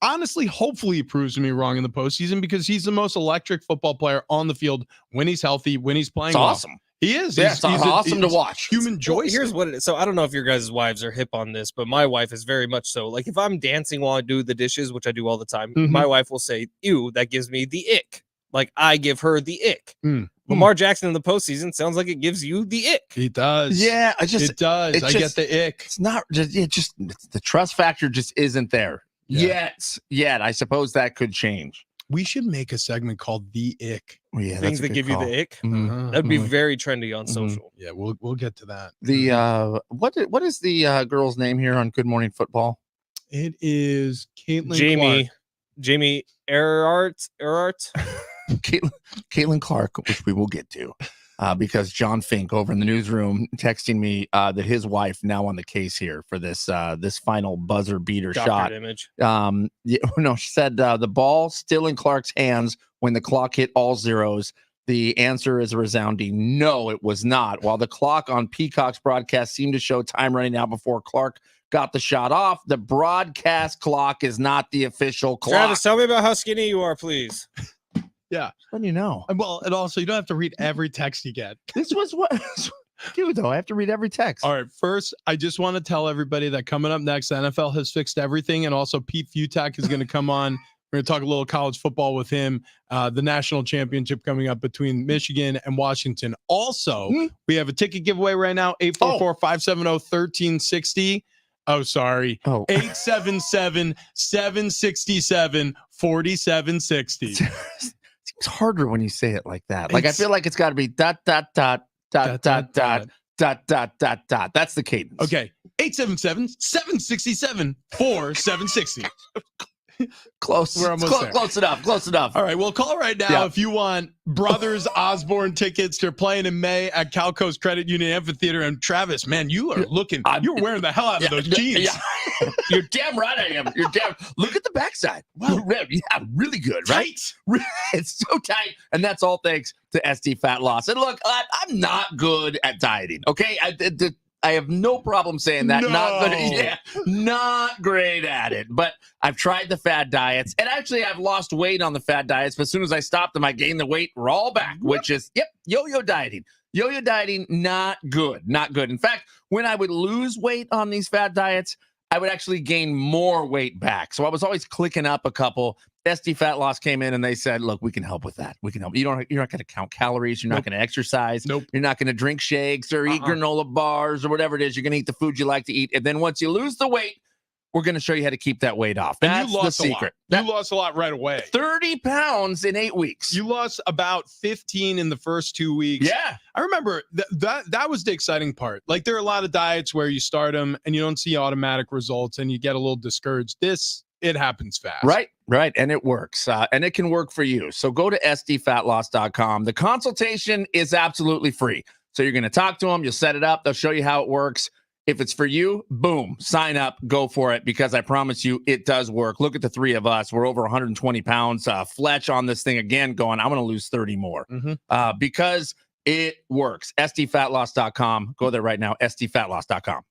Speaker 7: honestly, hopefully he proves me wrong in the postseason, because he's the most electric football player on the field when he's healthy, when he's playing.
Speaker 8: It's awesome.
Speaker 7: He is.
Speaker 8: Yeah, he's awesome to watch.
Speaker 7: Human joystick.
Speaker 9: Here's what it is. So I don't know if your guys' wives are hip on this, but my wife is very much so. Like, if I'm dancing while I do the dishes, which I do all the time, my wife will say, "Ew, that gives me the ick." Like, I give her the ick. Lamar Jackson in the postseason sounds like it gives you the ick.
Speaker 7: He does.
Speaker 8: Yeah,
Speaker 7: it does. I get the ick.
Speaker 8: It's not just the trust factor just isn't there yet. I suppose that could change.
Speaker 7: We should make a segment called The Ick.
Speaker 8: Yeah,
Speaker 9: things that give you the ick. That'd be very trendy on social.
Speaker 7: Yeah, we'll get to that.
Speaker 8: The what is the girl's name here on Good Morning Football?
Speaker 7: It is Caitlin
Speaker 9: Jamie Earhart.
Speaker 8: Caitlin Clark, which we will get to, because John Fink over in the newsroom texting me that his wife now on the case here for this final buzzer beater shot.
Speaker 9: Image.
Speaker 8: She said the ball still in Clark's hands when the clock hit all zeros. The answer is a resounding no, it was not. While the clock on Peacock's broadcast seemed to show time running out before Clark got the shot off, the broadcast clock is not the official clock.
Speaker 9: Travis, tell me about how skinny you are, please.
Speaker 7: Yeah.
Speaker 8: When you know.
Speaker 7: Well, and also you don't have to read every text you get.
Speaker 8: This was what dude, though. I have to read every text.
Speaker 7: All right. First, I just want to tell everybody that coming up next, the NFL has fixed everything. And also Pete Fiutak is going to come on. We're going to talk a little college football with him. The national championship coming up between Michigan and Washington. Also, we have a ticket giveaway right now. 844-570-1360. Oh, sorry. 877-767-4760.
Speaker 8: It's harder when you say it like that. Like, I feel like it's got to be ... That's the cadence.
Speaker 7: Okay. 877-767-4760.
Speaker 8: Close.
Speaker 7: We're almost there.
Speaker 8: Close enough.
Speaker 7: All right. Well, call right now if you want Brothers Osborne tickets. They're playing in May at Cal Coast Credit Union Amphitheater. And Travis, man, you are looking. You're wearing the hell out of those jeans.
Speaker 8: Yeah. You're damn right I am. Look at the backside. Wow. Yeah, really good, right? It's so tight. And that's all thanks to SD Fat Loss. And look, I'm not good at dieting. Okay. I have no problem saying that. Not good.
Speaker 7: No.
Speaker 8: Yeah, not great at it. But I've tried the fad diets, and actually I've lost weight on the fad diets. But as soon as I stopped them, I gained the weight all back, which is yo-yo dieting. Yo-yo dieting, not good. Not good. In fact, when I would lose weight on these fad diets, I would actually gain more weight back. So I was always clicking up a couple. SD Fat Loss came in and they said, look, we can help with that. We can help. You're not going to count calories. You're not going to exercise.
Speaker 7: Nope.
Speaker 8: You're not going to drink shakes or eat granola bars or whatever it is. You're going to eat the food you like to eat. And then once you lose the weight, we're going to show you how to keep that weight off. That's
Speaker 7: and you lost
Speaker 8: the secret.
Speaker 7: You lost a lot right away.
Speaker 8: 30 pounds in 8 weeks.
Speaker 7: You lost about 15 in the first 2 weeks.
Speaker 8: Yeah.
Speaker 7: I remember that was the exciting part. Like, there are a lot of diets where you start them and you don't see automatic results and you get a little discouraged. It happens fast.
Speaker 8: Right. And it works. And it can work for you. So go to sdfatloss.com. The consultation is absolutely free. So you're going to talk to them. You'll set it up. They'll show you how it works. If it's for you, boom, sign up, go for it, because I promise you it does work. Look at the three of us. We're over 120 pounds. Fletch on this thing again going, I'm going to lose 30 more because it works. sdfatloss.com. Go there right now, sdfatloss.com.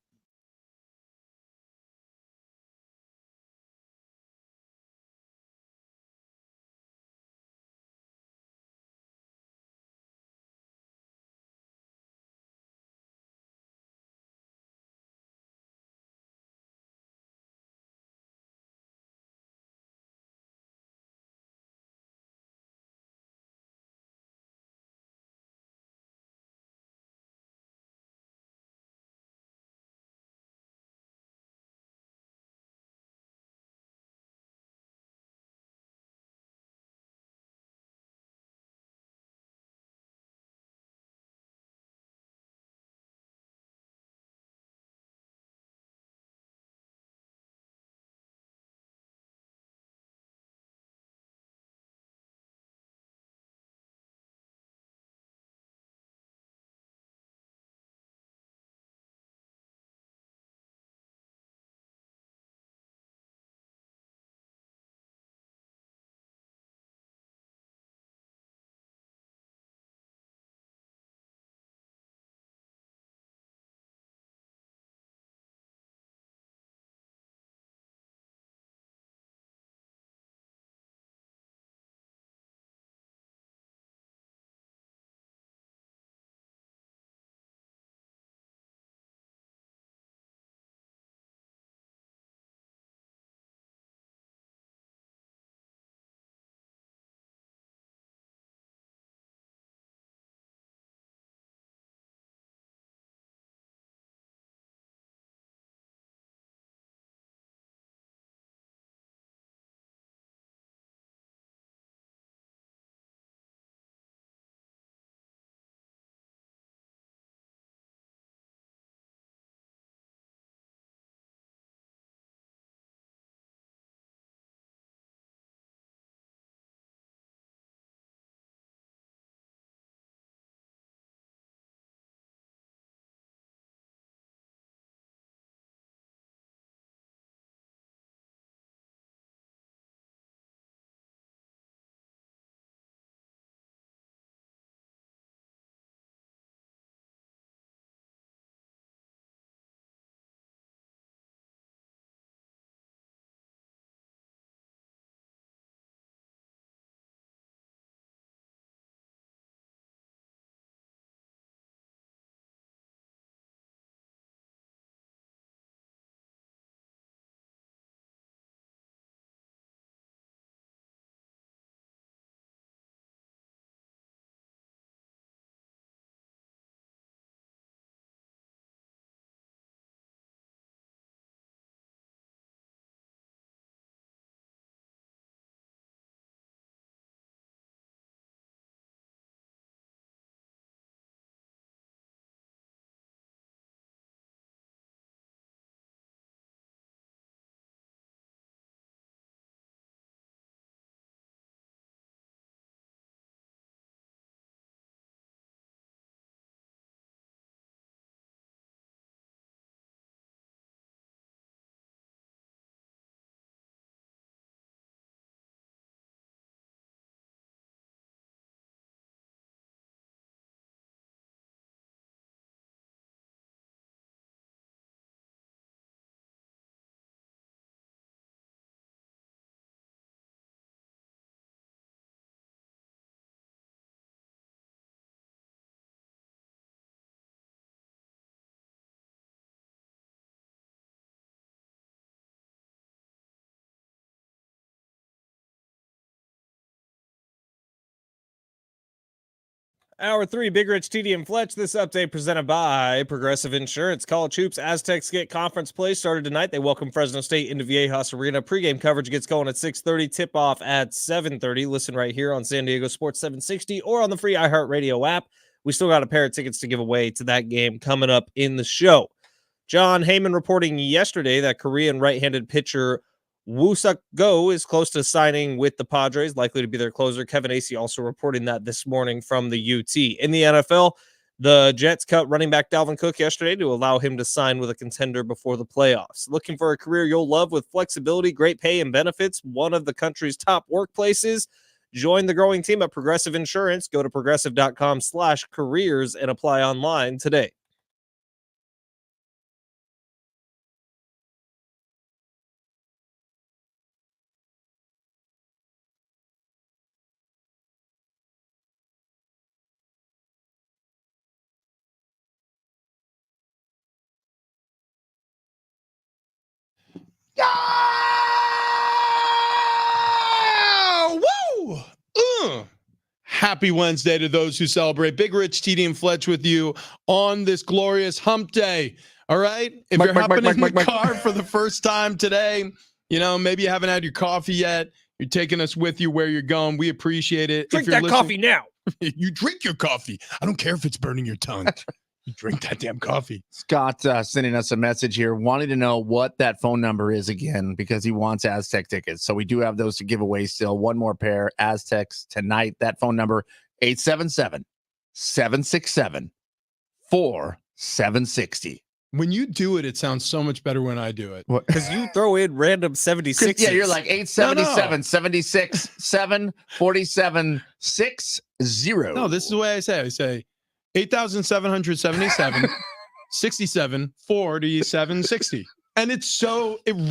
Speaker 1: Hour 3, Big Rich, TD, and Fletch. This update presented by Progressive Insurance. College hoops, Aztecs get conference play started tonight. They welcome Fresno State into Viejas Arena. Pregame coverage gets going at 6:30. Tip-off at 7:30. Listen right here on San Diego Sports 760 or on the free iHeartRadio app. We still got a pair of tickets to give away to that game coming up in the show. John Heyman reporting yesterday that Korean right-handed pitcher Woo Suk-go is close to signing with the Padres, likely to be their closer. Kevin Acee also reporting that this morning from the UT. In the NFL, the Jets cut running back Dalvin Cook yesterday to allow him to sign with a contender before the playoffs. Looking for a career you'll love with flexibility, great pay, and benefits, one of the country's top workplaces? Join the growing team at Progressive Insurance. Go to progressive.com/careers and apply online today.
Speaker 7: Woo! Happy Wednesday to those who celebrate. Big Rich, TD, and Fletch with you on this glorious hump day. All right? If you're hopping in the car for the first time today, maybe you haven't had your coffee yet. You're taking us with you where you're going. We appreciate it.
Speaker 1: Drink that coffee now.
Speaker 7: You drink your coffee. I don't care if it's burning your tongue. You drink that damn coffee.
Speaker 8: Scott sending us a message here, wanting to know what that phone number is again, because he wants Aztec tickets. So we do have those to give away still. One more pair, Aztecs tonight. That phone number, 877-767-4760.
Speaker 7: When you do it, it sounds so much better when I do it.
Speaker 1: Because you throw in random 76.
Speaker 8: Yeah, you're like 877-76-7-47-60.
Speaker 7: No, this is the way I say it. I say 8,777 67 47 60. And it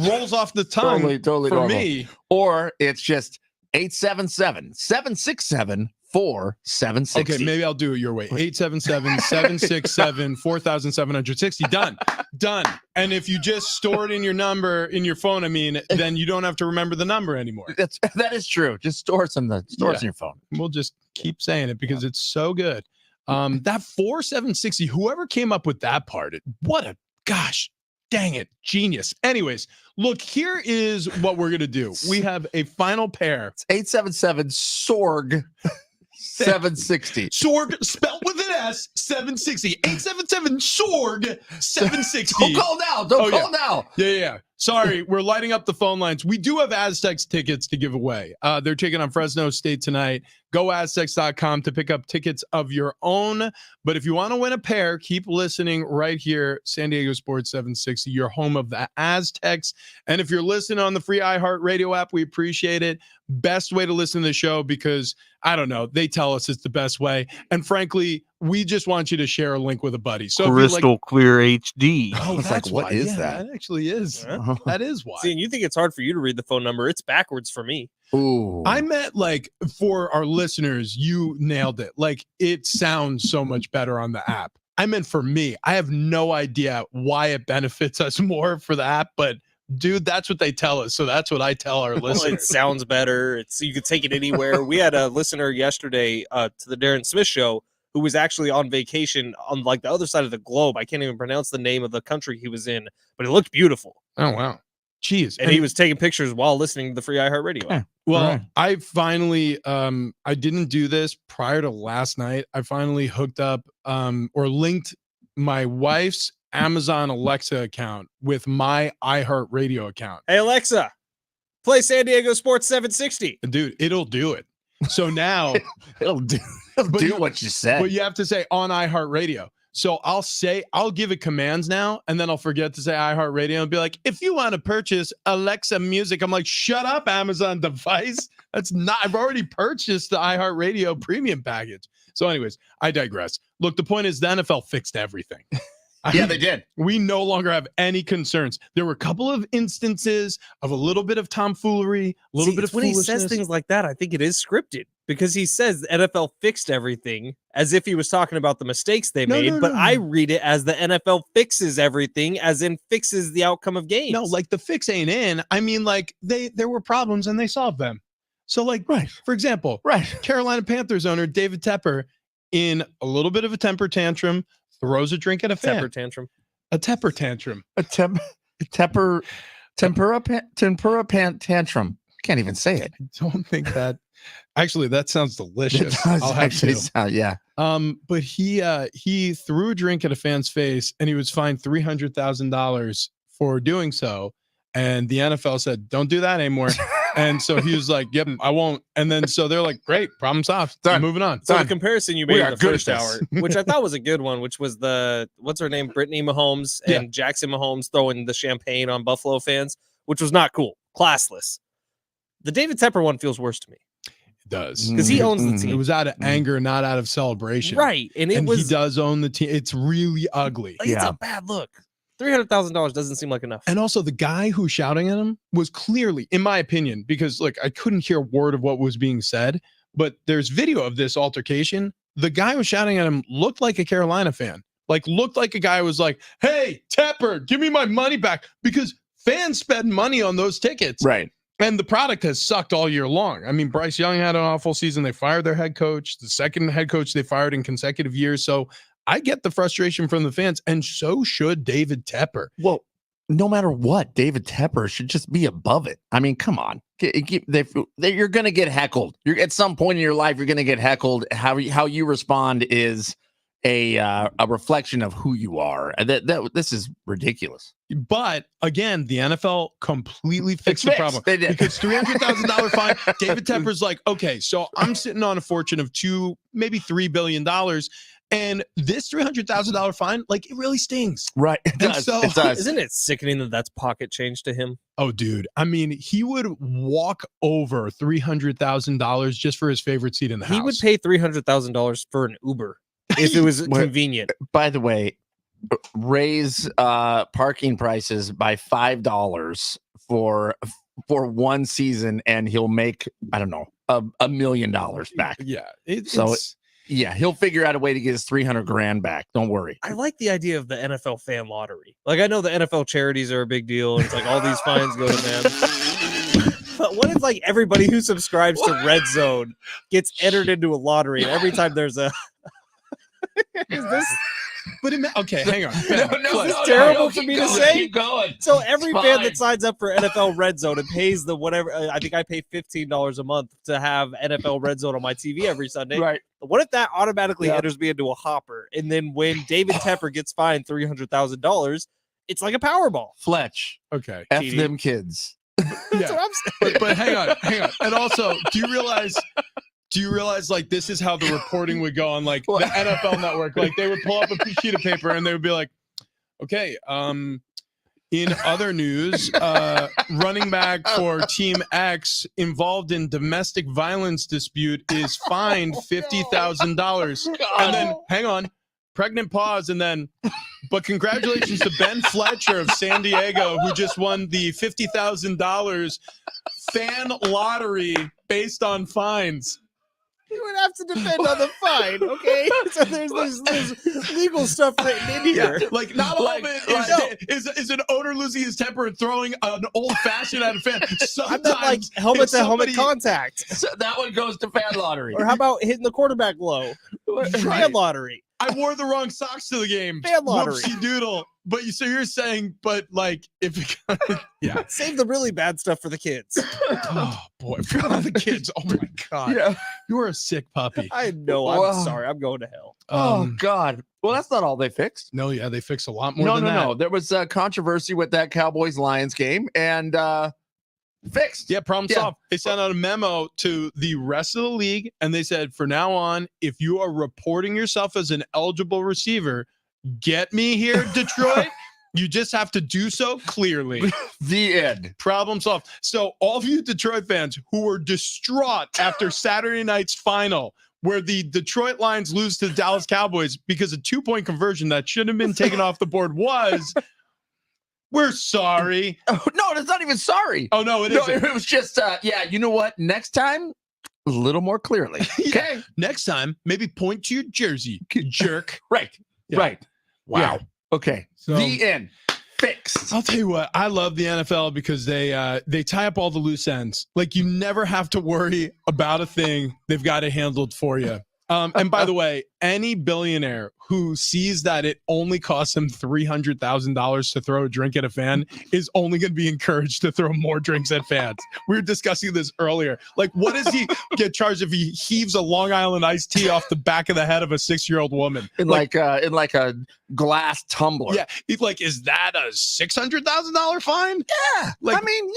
Speaker 7: rolls off the tongue
Speaker 8: totally
Speaker 7: for
Speaker 8: normal.
Speaker 7: me.
Speaker 8: Or it's just 877-767-4760.
Speaker 7: Okay, maybe I'll do it your way. 877-767-4760. Done. And if you just store it in your number in your phone, then you don't have to remember the number anymore.
Speaker 8: That is true. Just store it in your phone.
Speaker 7: We'll just keep saying it because it's so good. That 4760, whoever came up with that part, gosh, dang it, genius. Anyways, look, here is what we're going to do. We have a final pair.
Speaker 8: It's 877-SORG 760.
Speaker 7: SORG, spelled with an S, 760. 877-SORG 760.
Speaker 8: Don't call now. Don't call now.
Speaker 7: Yeah. Sorry, we're lighting up the phone lines. We do have Aztecs tickets to give away. They're taking on Fresno State tonight. Go Aztecs.com to pick up tickets of your own. But if you want to win a pair, keep listening right here, San Diego Sports 760, your home of the Aztecs. And if you're listening on the free iHeartRadio app, we appreciate it. Best way to listen to the show because, I don't know, they tell us it's the best way. And frankly, we just want you to share a link with a buddy. So
Speaker 9: Crystal clear HD.
Speaker 7: Oh,
Speaker 8: It's like,
Speaker 7: that's
Speaker 8: what
Speaker 7: why.
Speaker 8: is that?
Speaker 7: That actually is.
Speaker 1: Huh?
Speaker 7: That is why.
Speaker 1: See, and you think it's hard for you to read the phone number. It's backwards for me.
Speaker 8: Ooh.
Speaker 7: I meant for our listeners, you nailed it. It sounds so much better on the app. I meant for me. I have no idea why it benefits us more for the app, but dude, that's what they tell us. So that's what I tell our
Speaker 1: Well, it
Speaker 7: listeners.
Speaker 1: sounds better. You could take it anywhere. We had a listener yesterday to the Darren Smith show who was actually on vacation on the other side of the globe. I can't even pronounce the name of the country he was in, but it looked beautiful.
Speaker 7: Oh, wow. Jeez.
Speaker 1: And he was taking pictures while listening to the free iHeartRadio app.
Speaker 7: Well,
Speaker 8: Right.
Speaker 7: I finally, I didn't do this prior to last night. I finally hooked up or linked my wife's Amazon Alexa account with my iHeartRadio account.
Speaker 1: Hey, Alexa, play San Diego Sports 760.
Speaker 7: Dude, it'll do it. So now,
Speaker 8: It'll do what you said.
Speaker 7: but you have to say on iHeartRadio. So I'll give it commands now, and then I'll forget to say iHeartRadio and be like, if you want to purchase Alexa Music, I'm like, shut up, Amazon device. I've already purchased the iHeartRadio premium package. So anyways, I digress. Look, the point is the NFL fixed everything.
Speaker 8: Yeah, they did.
Speaker 7: We no longer have any concerns. There were a couple of instances of a little bit of tomfoolery, a little bit of
Speaker 1: when
Speaker 7: foolishness.
Speaker 1: he says things like that, I think it is scripted because he says the NFL fixed everything as if he was talking about the mistakes they made. But I read it as the NFL fixes everything, as in fixes the outcome of games.
Speaker 7: No, the fix ain't in. I mean, there were problems and they solved them. So,
Speaker 8: Right.
Speaker 7: for example,
Speaker 8: Right.
Speaker 7: Carolina Panthers owner David Tepper, in a little bit of a temper tantrum, throws a drink at a fan.
Speaker 9: Temper tantrum.
Speaker 7: A temper tantrum.
Speaker 8: Tempura tantrum. Can't even say it.
Speaker 7: I don't think that. Actually, that sounds delicious.
Speaker 8: It does
Speaker 7: I'll have
Speaker 8: actually
Speaker 7: to.
Speaker 8: sound, yeah.
Speaker 7: But he threw a drink at a fan's face, and he was fined $300,000 for doing so. And the NFL said, "Don't do that anymore." And so he was like, "Yep, I won't." And then so they're like, "Great, problem solved.
Speaker 8: Done.
Speaker 7: Moving on."
Speaker 9: So
Speaker 7: Done.
Speaker 9: the comparison you
Speaker 8: We
Speaker 9: made
Speaker 8: are
Speaker 9: in the
Speaker 8: good
Speaker 9: first
Speaker 8: at
Speaker 9: hour,
Speaker 8: this.
Speaker 9: which I thought was a good one, which was what's her name, Brittany Mahomes and
Speaker 7: Yeah.
Speaker 9: Jackson Mahomes throwing the champagne on Buffalo fans, which was not cool, classless. The David Tepper one feels worse to me
Speaker 7: It does.
Speaker 9: because he owns the
Speaker 7: It
Speaker 9: team,
Speaker 7: was out of anger, not out of celebration.
Speaker 9: right? And
Speaker 7: And
Speaker 9: was
Speaker 7: he does own the team. It's really ugly.
Speaker 9: like, it's a bad look. $300,000 doesn't seem like enough.
Speaker 7: And also, the guy who's shouting at him was clearly, in my opinion, because like I couldn't hear a word of what was being said, but there's video of this altercation. The guy who was shouting at him looked like a Carolina fan, like looked like a guy who was like, "Hey, Tepper, give me my money back," because fans spend money on those tickets.
Speaker 8: Right.
Speaker 7: And the product has sucked all year long. I mean, Bryce Young had an awful season. They fired their head coach, the second head coach they fired in consecutive years. So I get the frustration from the fans, and so should David Tepper.
Speaker 8: Well, no matter what, David Tepper should just be above it. I mean, come on. You're going to get heckled. At some point in your life, you're going to get heckled. How you respond is a reflection of who you are. This is ridiculous.
Speaker 7: But again, the NFL completely fixed the problem.
Speaker 8: They did.
Speaker 7: Because $300,000 fine. David Tepper's like, okay, so I'm sitting on a fortune of $2, maybe $3 billion. And this $300,000 fine, like, it really stings.
Speaker 8: Right. It
Speaker 7: And
Speaker 8: does.
Speaker 7: so-
Speaker 8: It does.
Speaker 9: Isn't it sickening that that's pocket change to him?
Speaker 7: Oh, dude. I mean, he would walk over $300,000 just for his favorite seat in the house.
Speaker 9: He would pay $300,000 for an Uber if it was
Speaker 8: Well,
Speaker 9: convenient.
Speaker 8: By the way, raise parking prices by $5 for one season, and he'll make, I don't know, $1 million back.
Speaker 7: Yeah.
Speaker 8: So yeah, he'll figure out a way to get his $300,000 back. Don't worry.
Speaker 9: I like the idea of the NFL fan lottery. Like, I know the NFL charities are a big deal, and it's like all these fines go to them. But what if like everybody who subscribes to Red Zone gets entered into a lottery, and every time there's a is this
Speaker 7: But okay, hang on.
Speaker 9: It's terrible for me to say.
Speaker 8: Keep going.
Speaker 9: So every
Speaker 8: It's
Speaker 9: fan
Speaker 8: fine.
Speaker 9: that signs up for NFL Red Zone and pays the whatever, I think I pay $15 a month to have NFL Red Zone on my TV every Sunday.
Speaker 8: Right.
Speaker 9: What if that automatically
Speaker 8: Yeah.
Speaker 9: enters me into a hopper? And then when David Tepper gets fined $300,000, it's like a Powerball.
Speaker 8: Fletch.
Speaker 7: Okay.
Speaker 8: F
Speaker 9: TD.
Speaker 8: them kids.
Speaker 9: That's
Speaker 7: Yeah.
Speaker 9: what I'm saying.
Speaker 7: But hang on. And also, do you realize like this is how the reporting would go on like the NFL network? Like they would pull up a sheet of paper and they would be like, okay, in other news, running back for Team X involved in domestic violence dispute is fined $50,000. And then hang on, pregnant pause, and then but congratulations to Ben Fletcher of San Diego, who just won the $50,000 fan lottery based on fines.
Speaker 9: You would have to depend on the fine, okay? So there's legal stuff written in here.
Speaker 7: Like not all of it is an owner losing his temper and throwing an old fashioned at a fan.
Speaker 9: I'm not like helmet to helmet contact.
Speaker 8: So that one goes to fan lottery.
Speaker 9: Or how about hitting the quarterback low? Fan lottery.
Speaker 7: I wore the wrong socks to the game.
Speaker 9: Fan lottery.
Speaker 7: Whoopsie doodle. But so you're saying, but like if it yeah.
Speaker 9: Save the really bad stuff for the kids.
Speaker 7: Oh boy, for the kids. Oh my god.
Speaker 8: Yeah.
Speaker 7: You are a sick puppy.
Speaker 9: I know. I'm
Speaker 8: Wow.
Speaker 9: sorry. I'm going to hell.
Speaker 8: Oh God. Well, that's not all they fixed.
Speaker 7: No, yeah, they fixed a lot more than that.
Speaker 8: No. There was controversy with that Cowboys-Lions game, and fixed.
Speaker 7: Yeah, problem
Speaker 8: Yeah.
Speaker 7: solved. They sent out a memo to the rest of the league, and they said, from now on, if you are reporting yourself as an eligible receiver, get me here, Detroit. You just have to do so clearly.
Speaker 8: The end.
Speaker 7: Problem solved. So all of you Detroit fans who were distraught after Saturday night's final, where the Detroit Lions lose to the Dallas Cowboys because a 2-point conversion that shouldn't have been taken off the board was, we're sorry.
Speaker 8: Oh, no, it's not even sorry.
Speaker 7: Oh, no, it
Speaker 8: No,
Speaker 7: isn't.
Speaker 8: it was just, yeah, you know what? Next time, a little more clearly. Okay.
Speaker 7: Next time, maybe point to your jersey, jerk.
Speaker 8: Right.
Speaker 7: Yeah.
Speaker 8: Right.
Speaker 7: Wow.
Speaker 8: Yeah. Okay.
Speaker 7: So-
Speaker 8: The end. Fixed.
Speaker 7: I'll tell you what, I love the NFL because they tie up all the loose ends. Like you never have to worry about a thing. They've got it handled for you. And by the way, any billionaire who sees that it only costs him $300,000 to throw a drink at a fan is only going to be encouraged to throw more drinks at fans. We were discussing this earlier. Like, what does he get charged if he heaves a Long Island iced tea off the back of the head of a 6-year-old woman?
Speaker 8: In like a glass tumbler.
Speaker 7: Yeah. He's like, is that a $600,000 fine?
Speaker 8: Yeah.
Speaker 7: Like,
Speaker 8: I mean,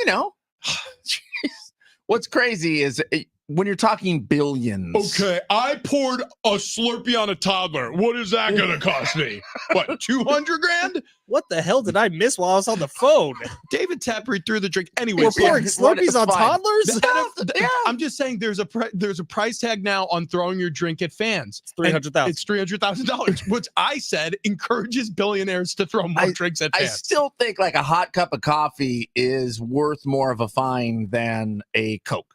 Speaker 8: what's crazy is when you're talking billions.
Speaker 7: Okay, I poured a Slurpee on a toddler. What is that going to cost me? What, 200 grand?
Speaker 9: What the hell did I miss while I was on the phone?
Speaker 7: David Tepper threw the drink. Anyway,
Speaker 9: We're pouring Slurpees on toddlers?
Speaker 8: Yeah.
Speaker 7: I'm just saying there's a price tag now on throwing your drink at fans.
Speaker 9: It's $300,000.
Speaker 7: It's $300,000, which I said encourages billionaires to throw more drinks at fans.
Speaker 8: I still think like a hot cup of coffee is worth more of a fine than a Coke.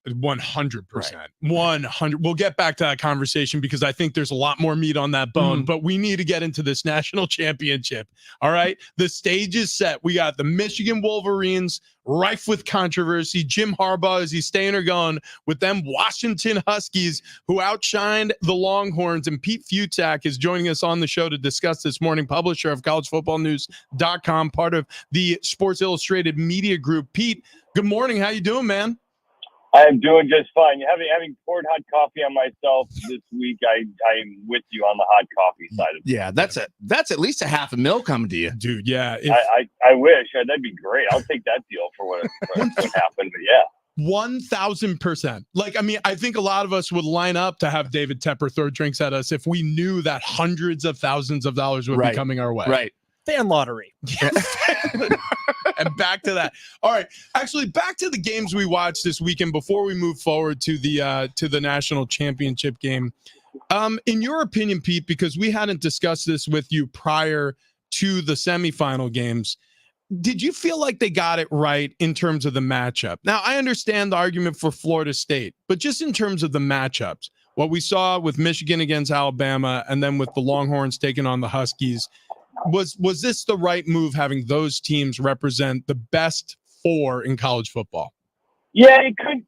Speaker 7: 100%. 100. We'll get back to that conversation because I think there's a lot more meat on that bone, but we need to get into this national championship. All right. The stage is set. We got the Michigan Wolverines rife with controversy. Jim Harbaugh, is he staying or going with them? Washington Huskies, who outshined the Longhorns. And Pete Fiutak is joining us on the show to discuss this morning, publisher of collegefootballnews.com, part of the Sports Illustrated Media Group. Pete, good morning. How you doing, man?
Speaker 6: I am doing just fine. Having poured hot coffee on myself this week, I'm with you on the hot coffee side of it.
Speaker 8: Yeah, that's at least a half a mil coming to you,
Speaker 7: dude. Yeah,
Speaker 6: I wish that'd be great. I'll take that deal for what happened. But yeah,
Speaker 7: 1,000%. Like, I mean, I think a lot of us would line up to have David Tepper throw drinks at us if we knew that hundreds of thousands of dollars would be coming our way.
Speaker 8: Right.
Speaker 9: Fan lottery.
Speaker 7: And back to that. All right. Actually, back to the games we watched this weekend before we move forward to the national championship game. In your opinion, Pete, because we hadn't discussed this with you prior to the semifinal games, did you feel like they got it right in terms of the matchup? Now, I understand the argument for Florida State, but just in terms of the matchups, what we saw with Michigan against Alabama and then with the Longhorns taking on the Huskies, was this the right move, having those teams represent the best four in college football?
Speaker 6: Yeah, you couldn't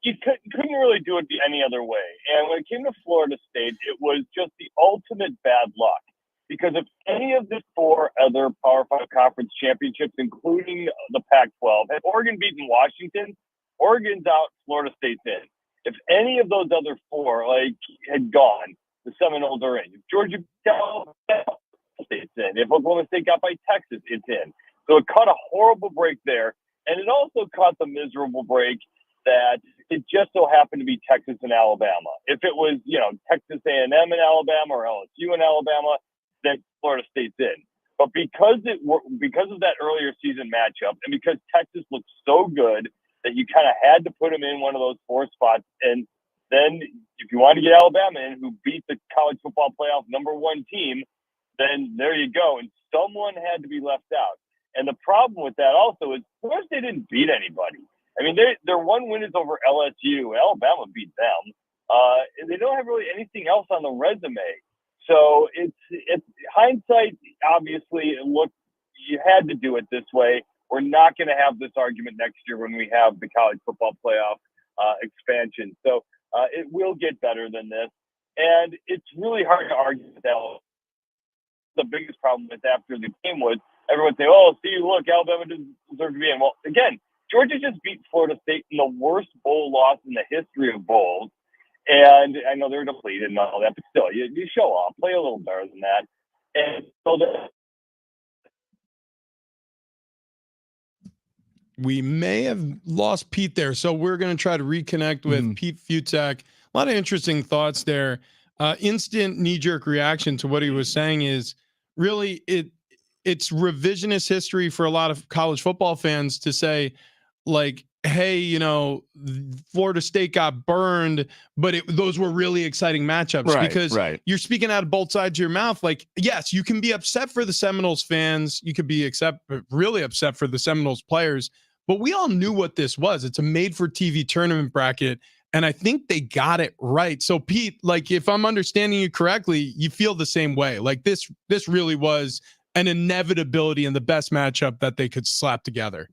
Speaker 6: really do it any other way. And when it came to Florida State, it was just the ultimate bad luck. Because if any of the four other Power 5 conference championships, including the Pac-12, had Oregon beaten Washington, Oregon's out, Florida State's in. If any of those other four had gone, the Seminoles are in. If Georgia State's in. If Oklahoma State got by Texas, it's in. So it caught a horrible break there. And it also caught the miserable break that it just so happened to be Texas and Alabama. If it was, Texas A&M and Alabama or LSU and Alabama, then Florida State's in. But because of that earlier season matchup and because Texas looked so good that you kind of had to put them in one of those four spots. And then if you want to get Alabama in, who beat the college football playoff #1 team, then there you go. And someone had to be left out. And the problem with that also is, of course, they didn't beat anybody. I mean, their one win is over LSU. Alabama beat them. And they don't have really anything else on the resume. So it's hindsight. Obviously, you had to do it this way. We're not going to have this argument next year when we have the college football playoff expansion. So it will get better than this. And it's really hard to argue with that. The biggest problem with after the game was everyone say, "Oh, see, look, Alabama doesn't deserve to be in." Well, again, Georgia just beat Florida State in the worst bowl loss in the history of bowls. And I know they're depleted and all that, but still, you show off, play a little better than that. And so
Speaker 7: we may have lost Pete there, so we're going to try to reconnect with Pete Fiutak. A lot of interesting thoughts there. Instant knee-jerk reaction to what he was saying is really it's revisionist history for a lot of college football fans to say, like, hey, Florida State got burned, but those were really exciting matchups because you're speaking out of both sides of your mouth. Like, yes, you can be upset for the Seminoles fans. You could be really upset for the Seminoles players, but we all knew what this was. It's a made-for-TV tournament bracket, and I think they got it right. So, Pete, like, if I'm understanding you correctly, you feel the same way. Like, this really was an inevitability and the best matchup that they could slap together.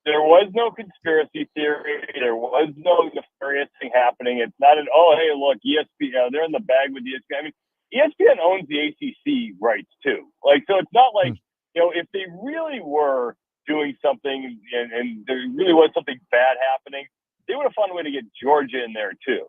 Speaker 6: There was no conspiracy theory. There was no nefarious thing happening. It's not an, oh, hey, look, ESPN, they're in the bag with ESPN. I mean, ESPN owns the ACC rights too. Like, so it's not like, if they really were doing something and there really was something bad happening, they would have found a way to get Georgia in there too.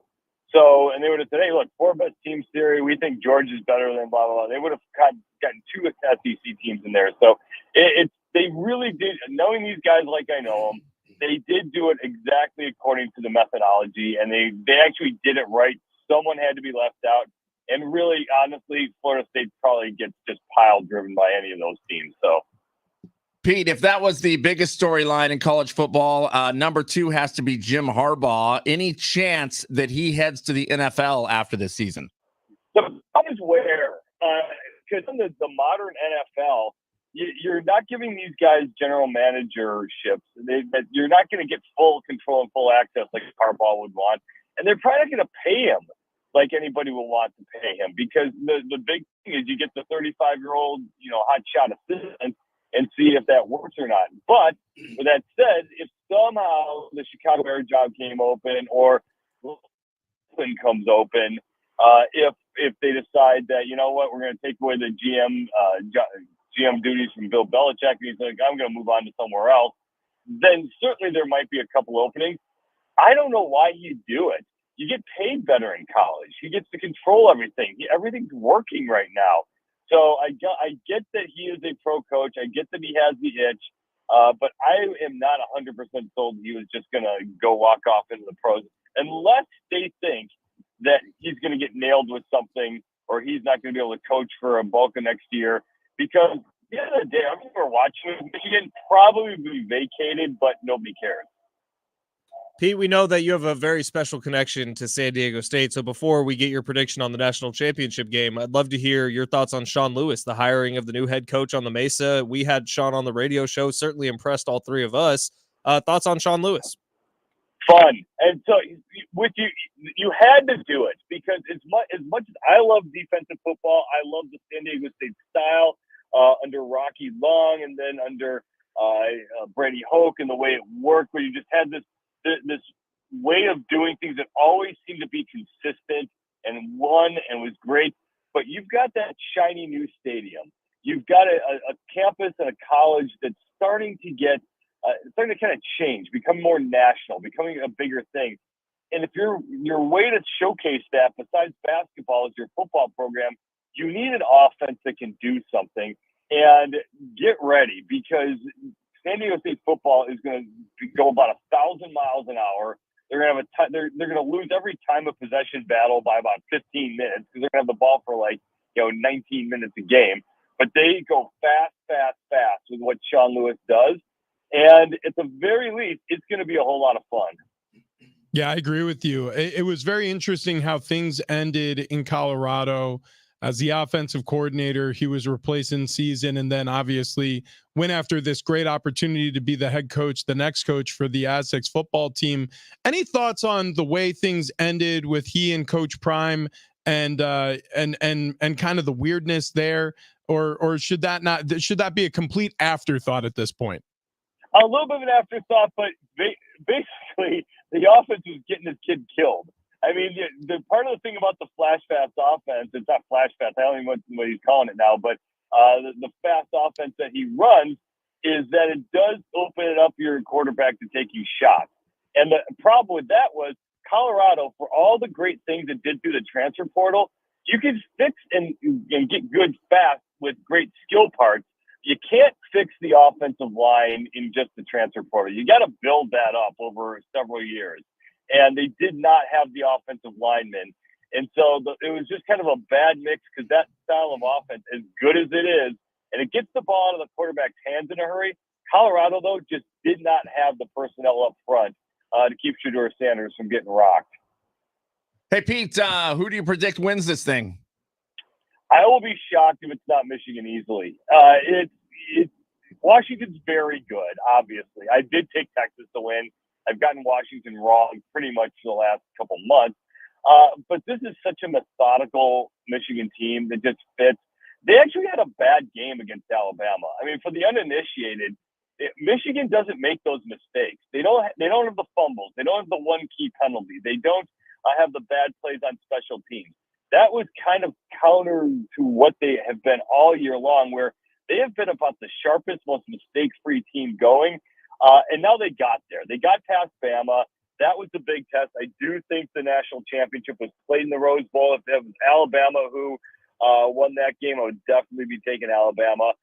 Speaker 6: So, and they would have said, hey, look, 4 best teams theory, we think Georgia's better than blah, blah, blah. They would have gotten 2 SEC teams in there. So they really did, knowing these guys like I know them, they did do it exactly according to the methodology, and they actually did it right. Someone had to be left out. And really, honestly, Florida State probably gets just pile driven by any of those teams. So,
Speaker 8: Pete, if that was the biggest storyline in college football, number 2 has to be Jim Harbaugh. Any chance that he heads to the NFL after this season?
Speaker 6: The problem is where, because in the modern NFL, you're not giving these guys general managerships. That you're not going to get full control and full access like Harbaugh would want. And they're probably not going to pay him like anybody will want to pay him, because the big thing is you get the 35-year-old, hotshot assistant and see if that works or not. But with that said, if somehow the Chicago Bears job came open or comes open, if they decide that, you know what, we're going to take away the GM duties from Bill Belichick, and he's like, I'm going to move on to somewhere else, then certainly there might be a couple openings. I don't know why you do it. You get paid better in college. He gets to control everything. Everything's working right now. So I get that he is a pro coach. I get that he has the itch, but I am not 100% sold he was just going to go walk off into the pros, unless they think that he's going to get nailed with something or he's not going to be able to coach for a bulk of next year. Because at the end of the day, I remember watching Michigan probably be vacated, but nobody cares.
Speaker 9: Pete, we know that you have a very special connection to San Diego State. So before we get your prediction on the national championship game, I'd love to hear your thoughts on Sean Lewis, the hiring of the new head coach on the Mesa. We had Sean on the radio show, certainly impressed all 3 of us. Thoughts on Sean Lewis?
Speaker 6: Fun. And so with you had to do it, because as much as I love defensive football, I love the San Diego State style under Rocky Long and then under Brady Hoke, and the way it worked, where you just had this way of doing things that always seemed to be consistent and won and was great. But you've got that shiny new stadium. You've got a campus and a college that's starting to kind of change, become more national, becoming a bigger thing. And if your way to showcase that, besides basketball, is your football program, you need an offense that can do something. And get ready, because San Diego State football is going to go about 1,000 miles an hour. They're going to have they're going to lose every time of possession battle by about 15 minutes, because they're going to have the ball for 19 minutes a game. But they go fast with what Sean Lewis does. And at the very least, it's going to be a whole lot of fun.
Speaker 7: Yeah, I agree with you. It was very interesting how things ended in Colorado. As the offensive coordinator, he was replacing season, and then obviously went after this great opportunity to be the head coach, the next coach for the Aztecs football team. Any thoughts on the way things ended with he and Coach Prime, and kind of the weirdness there, or should that be a complete afterthought at this point?
Speaker 6: A little bit of an afterthought, but basically the offense was getting this kid killed. I mean, the part of the thing about the flash fast offense, it's not flash fast, I don't even know what he's calling it now, but the fast offense that he runs is that it does open it up your quarterback to take you shots. And the problem with that was Colorado, for all the great things it did through the transfer portal, you can fix and get good fast with great skill parts. You can't fix the offensive line in just the transfer portal. You got to build that up over several years. And they did not have the offensive linemen. And so it was just kind of a bad mix, because that style of offense, as good as it is, and it gets the ball out of the quarterback's hands in a hurry, Colorado, though, just did not have the personnel up front to keep Shedeur Sanders from getting rocked.
Speaker 8: Hey, Pete, who do you predict wins this thing?
Speaker 6: I will be shocked if it's not Michigan easily. Washington's very good, obviously. I did take Texas to win. I've gotten Washington wrong pretty much for the last couple months. But this is such a methodical Michigan team that just fits. They actually had a bad game against Alabama. I mean, for the uninitiated, Michigan doesn't make those mistakes. They don't have the fumbles. They don't have the one key penalty. They don't have the bad plays on special teams. That was kind of counter to what they have been all year long, where they have been about the sharpest, most mistake-free team going. And now they got there. They got past Bama. That was the big test. I do think the national championship was played in the Rose Bowl. If it was Alabama who won that game, I would definitely be taking Alabama.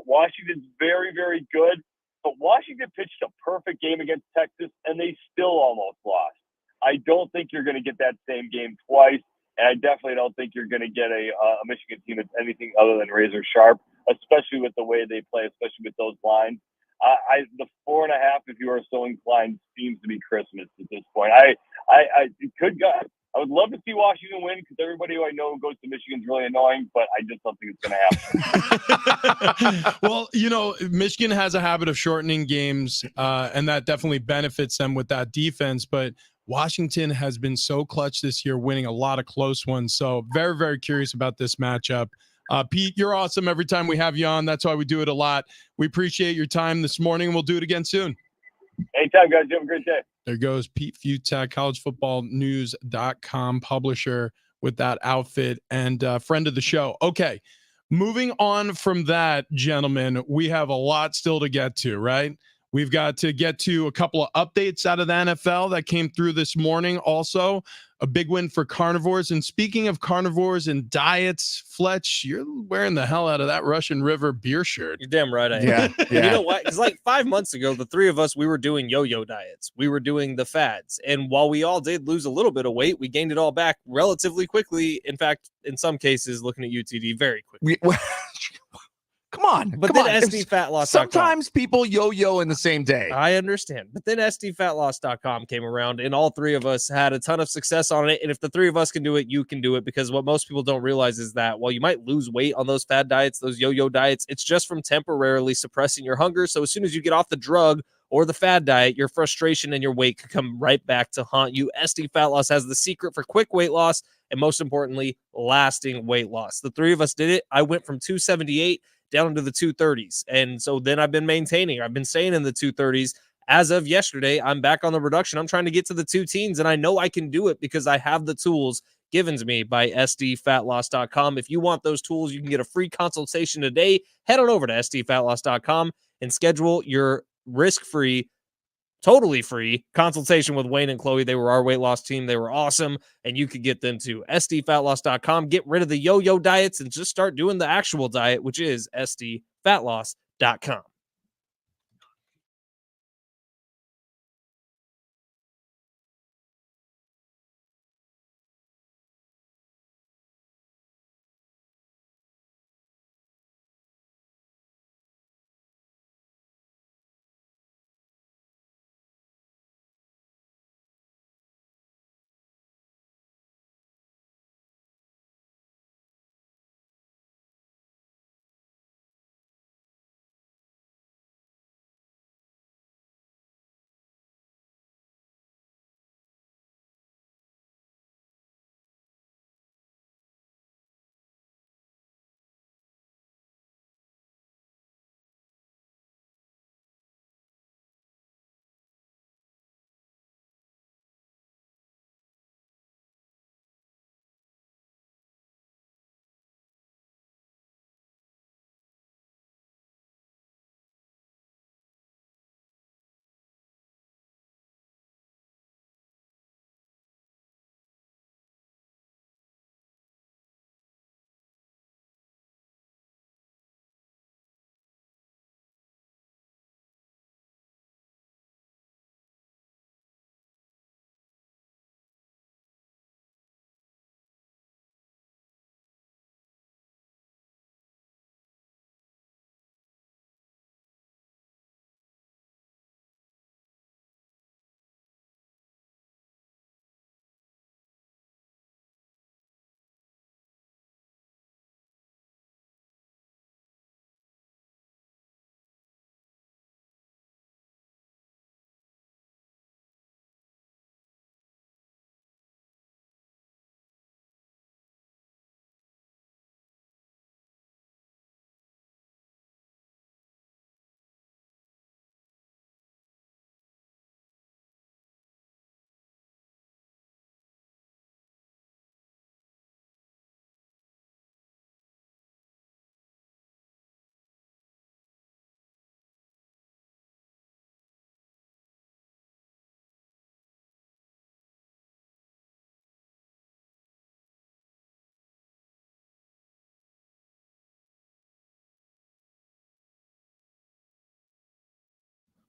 Speaker 6: Washington's very, very good, but Washington pitched a perfect game against Texas, and they still almost lost. I don't think you're going to get that same game twice, and I definitely don't think you're going to get a Michigan team that's anything other than razor sharp, especially with the way they play, especially with those lines. The 4.5, if you are so inclined, seems to be Christmas at this point. I would love to see Washington win because everybody who I know who goes to Michigan is really annoying, but I just don't think it's going to happen.
Speaker 7: Well, Michigan has a habit of shortening games, and that definitely benefits them with that defense. But Washington has been so clutch this year, winning a lot of close ones. So very, very curious about this matchup. Pete, you're awesome every time we have you on. That's why we do it a lot. We appreciate your time this morning. We'll do it again soon.
Speaker 6: Anytime, guys. You have a great day.
Speaker 7: There goes Pete Fiutak, collegefootballnews.com publisher with that outfit and friend of the show. Okay, moving on from that, gentlemen, we have a lot still to get to, right? We've got to get to a couple of updates out of the NFL that came through this morning. Also, a big win for carnivores. And speaking of carnivores and diets, Fletch, you're wearing the hell out of that Russian River beer shirt.
Speaker 9: You're damn right I am.
Speaker 8: Yeah.
Speaker 9: You know what? Because like 5 months ago, the three of us, we were doing yo-yo diets. We were doing the fads. And while we all did lose a little bit of weight, we gained it all back relatively quickly. In fact, in some cases, looking at UTD, very quickly.
Speaker 8: Come on.
Speaker 9: But
Speaker 8: come
Speaker 9: then
Speaker 8: on.
Speaker 9: SDFatLoss.com.
Speaker 8: Sometimes people yo-yo in the same day.
Speaker 9: I understand. But then SDFatLoss.com came around, and all three of us had a ton of success on it. And if the three of us can do it, you can do it. Because what most people don't realize is that while you might lose weight on those fad diets, those yo-yo diets, it's just from temporarily suppressing your hunger. So as soon as you get off the drug or the fad diet, your frustration and your weight could come right back to haunt you. SD Fat Loss has the secret for quick weight loss and, most importantly, lasting weight loss. The three of us did it. I went from 278 down into the 230s. And so then I've been maintaining. I've been staying in the 230s. As of yesterday, I'm back on the reduction. I'm trying to get to the 2 teens, and I know I can do it because I have the tools given to me by SDFatLoss.com. If you want those tools, you can get a free consultation today. Head on over to SDFatLoss.com and schedule your risk-free, totally free consultation with Wayne and Chloe. They were our weight loss team. They were awesome, and you could get them to SDFatLoss.com. Get rid of the yo-yo diets and just start doing the actual diet, which is SDFatLoss.com.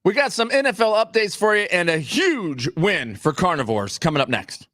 Speaker 8: We got some NFL updates for you and a huge win for carnivores coming up next.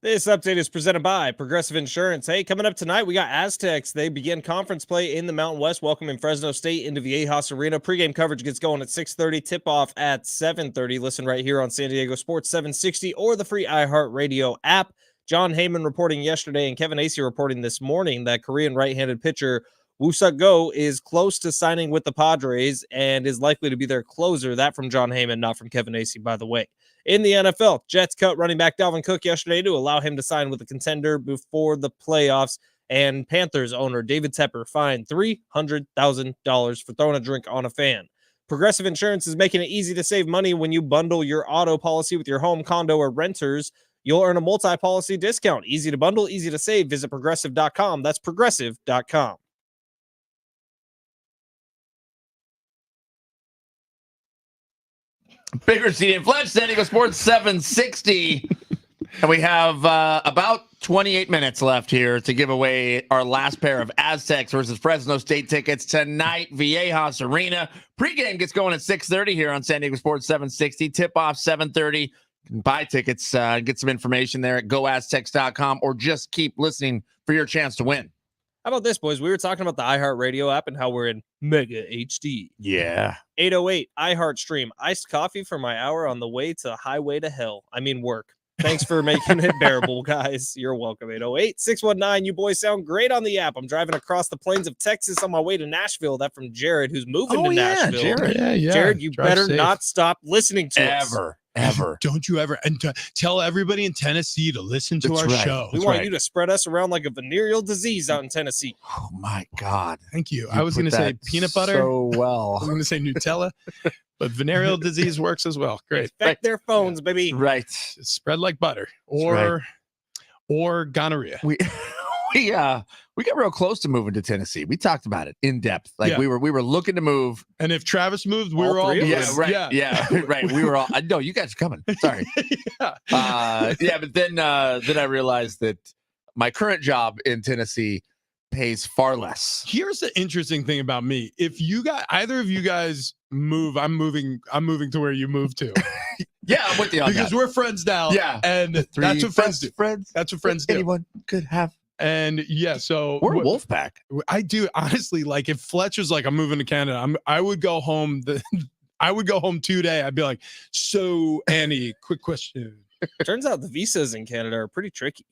Speaker 1: This update is presented by Progressive Insurance. Hey, coming up tonight, we got Aztecs. They begin conference play in the Mountain West, welcoming Fresno State into Viejas Arena. Pregame coverage gets going at 6:30, tip-off at 7:30. Listen right here on San Diego Sports 760 or the free iHeartRadio app. John Heyman reporting yesterday and Kevin Acee reporting this morning that Korean right-handed pitcher Woo Suk-go is close to signing with the Padres and is likely to be their closer. That from John Heyman, not from Kevin Acee, by the way. In the NFL, Jets cut running back Dalvin Cook yesterday to allow him to sign with a contender before the playoffs. And Panthers owner David Tepper fined $300,000 for throwing a drink on a fan. Progressive Insurance is making it easy to save money when you bundle your auto policy with your home, condo, or renters. You'll earn a multi-policy discount. Easy to bundle, easy to save. Visit progressive.com. That's progressive.com.
Speaker 8: Bigger CD and Fletch, San Diego Sports 760. And we have about 28 minutes left here to give away our last pair of Aztecs versus Fresno State tickets tonight, Viejas Arena. Pregame gets going at 6:30 here on San Diego Sports 760. Tip-off 7:30. You can buy tickets, get some information there at goaztecs.com, or just keep listening for your chance to win.
Speaker 1: How about this, boys? We were talking about the iHeartRadio app and how we're in Mega HD.
Speaker 8: Yeah.
Speaker 1: 808 iHeartStream. Iced coffee for my hour on the way to highway to hell. I mean work. Thanks for making it bearable, guys. You're welcome. 808-619. You boys sound great on the app. I'm driving across the plains of Texas on my way to Nashville. That from Jared, who's moving to Nashville.
Speaker 8: Jared.
Speaker 7: Yeah.
Speaker 1: Jared, you
Speaker 7: Drive
Speaker 1: better
Speaker 7: safe.
Speaker 1: not stop listening to us.
Speaker 8: Ever.
Speaker 7: Don't you ever. And tell everybody in Tennessee to listen to
Speaker 8: That's
Speaker 7: our
Speaker 8: right.
Speaker 7: show.
Speaker 1: We want you to spread us around like a venereal disease out in Tennessee.
Speaker 8: Oh, my God.
Speaker 7: Thank you.
Speaker 8: You
Speaker 7: I was going to
Speaker 8: put
Speaker 7: say
Speaker 8: that
Speaker 7: peanut butter.
Speaker 8: so
Speaker 7: I
Speaker 8: well.
Speaker 7: was going to say Nutella, but venereal disease works as well. Great.
Speaker 1: Infect their phones, baby.
Speaker 8: Right.
Speaker 7: Spread like butter, or gonorrhea.
Speaker 8: We got real close to moving to Tennessee. We talked about it in depth. Like
Speaker 7: Yeah.
Speaker 8: we were looking to move.
Speaker 7: And if Travis moved, we
Speaker 1: All
Speaker 7: were all
Speaker 1: three of
Speaker 7: moving.
Speaker 1: us?
Speaker 8: Right. We were all. No, you guys are coming. Sorry. But then I realized that my current job in Tennessee pays far less.
Speaker 7: Here's the interesting thing about me. If you guys, either of you guys move, I'm moving to where you moved to.
Speaker 8: Yeah, I'm with you on
Speaker 7: Because
Speaker 8: that.
Speaker 7: we're friends now.
Speaker 8: Yeah.
Speaker 7: And that's what friends do.
Speaker 8: Friends.
Speaker 7: That's what friends do.
Speaker 8: Anyone could have.
Speaker 7: And yeah, so
Speaker 8: We're a wolf pack.
Speaker 7: I do honestly, like, if Fletch was like, I'm moving to Canada, I would go home. I would go home today. I'd be like, so Annie, quick question.
Speaker 1: Turns out the visas in Canada are pretty tricky.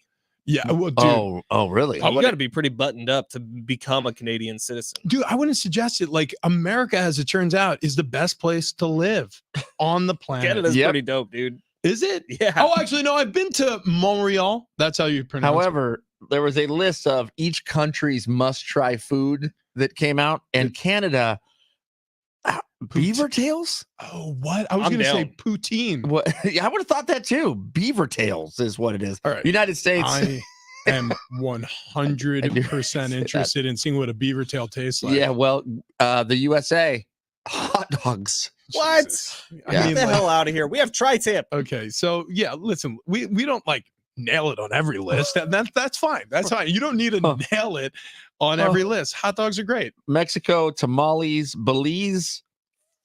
Speaker 7: Yeah, well, dude,
Speaker 8: Oh, really?
Speaker 1: You got to be pretty buttoned up to become a Canadian citizen.
Speaker 7: dude, I wouldn't suggest it. Like, America, as it turns out, is the best place to live on the planet.
Speaker 1: Canada's
Speaker 8: Yep.
Speaker 1: pretty dope, dude.
Speaker 7: Is it?
Speaker 1: Yeah.
Speaker 7: Oh, actually, no. I've been to Montreal. That's how you pronounce it.
Speaker 8: However, there was a list of each country's must-try food that came out, and Canada, beaver tails.
Speaker 7: Oh, what? I was
Speaker 1: I'm
Speaker 7: going to say
Speaker 1: down.
Speaker 7: poutine.
Speaker 8: What? Yeah, I would have thought that too. Beaver tails is what it is.
Speaker 7: All right.
Speaker 8: United States.
Speaker 7: I am
Speaker 8: I
Speaker 7: 100%
Speaker 8: knew you'd say that.
Speaker 7: interested in seeing what a beaver tail tastes like.
Speaker 8: Yeah, well, the USA, hot dogs.
Speaker 1: What?
Speaker 7: Jesus.
Speaker 8: Yeah.
Speaker 1: Get the
Speaker 7: like,
Speaker 1: hell out of here. We have tri-tip.
Speaker 7: okay, so yeah, listen, we don't like nail it on every list. That's fine. That's fine. You don't need to nail it on every list. Hot dogs are great.
Speaker 8: Mexico, tamales, Belize,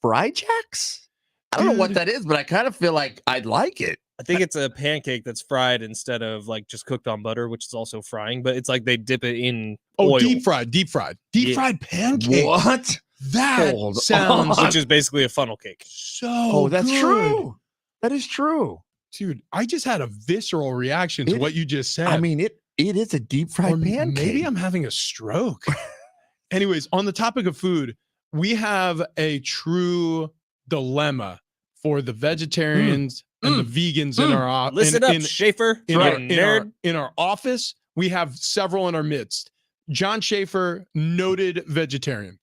Speaker 8: fried jacks. I don't know what that is, but I kind of feel like I'd like it.
Speaker 9: I think it's a pancake that's fried instead of like just cooked on butter, which is also frying, but it's like they dip it in oil.
Speaker 7: Deep fried pancake.
Speaker 8: What?
Speaker 7: That sounds
Speaker 9: which is basically a funnel cake.
Speaker 7: so
Speaker 8: that's
Speaker 7: good.
Speaker 8: true. That is true.
Speaker 7: Dude, I just had a visceral reaction to what you just said.
Speaker 8: I mean, it is a deep fried pancake.
Speaker 7: Maybe I'm having a stroke. Anyways, on the topic of food, we have a true dilemma for the vegetarians and the vegans in our office.
Speaker 9: Listen up, Schaefer.
Speaker 7: In our office, we have several in our midst. John Schaefer, noted vegetarian.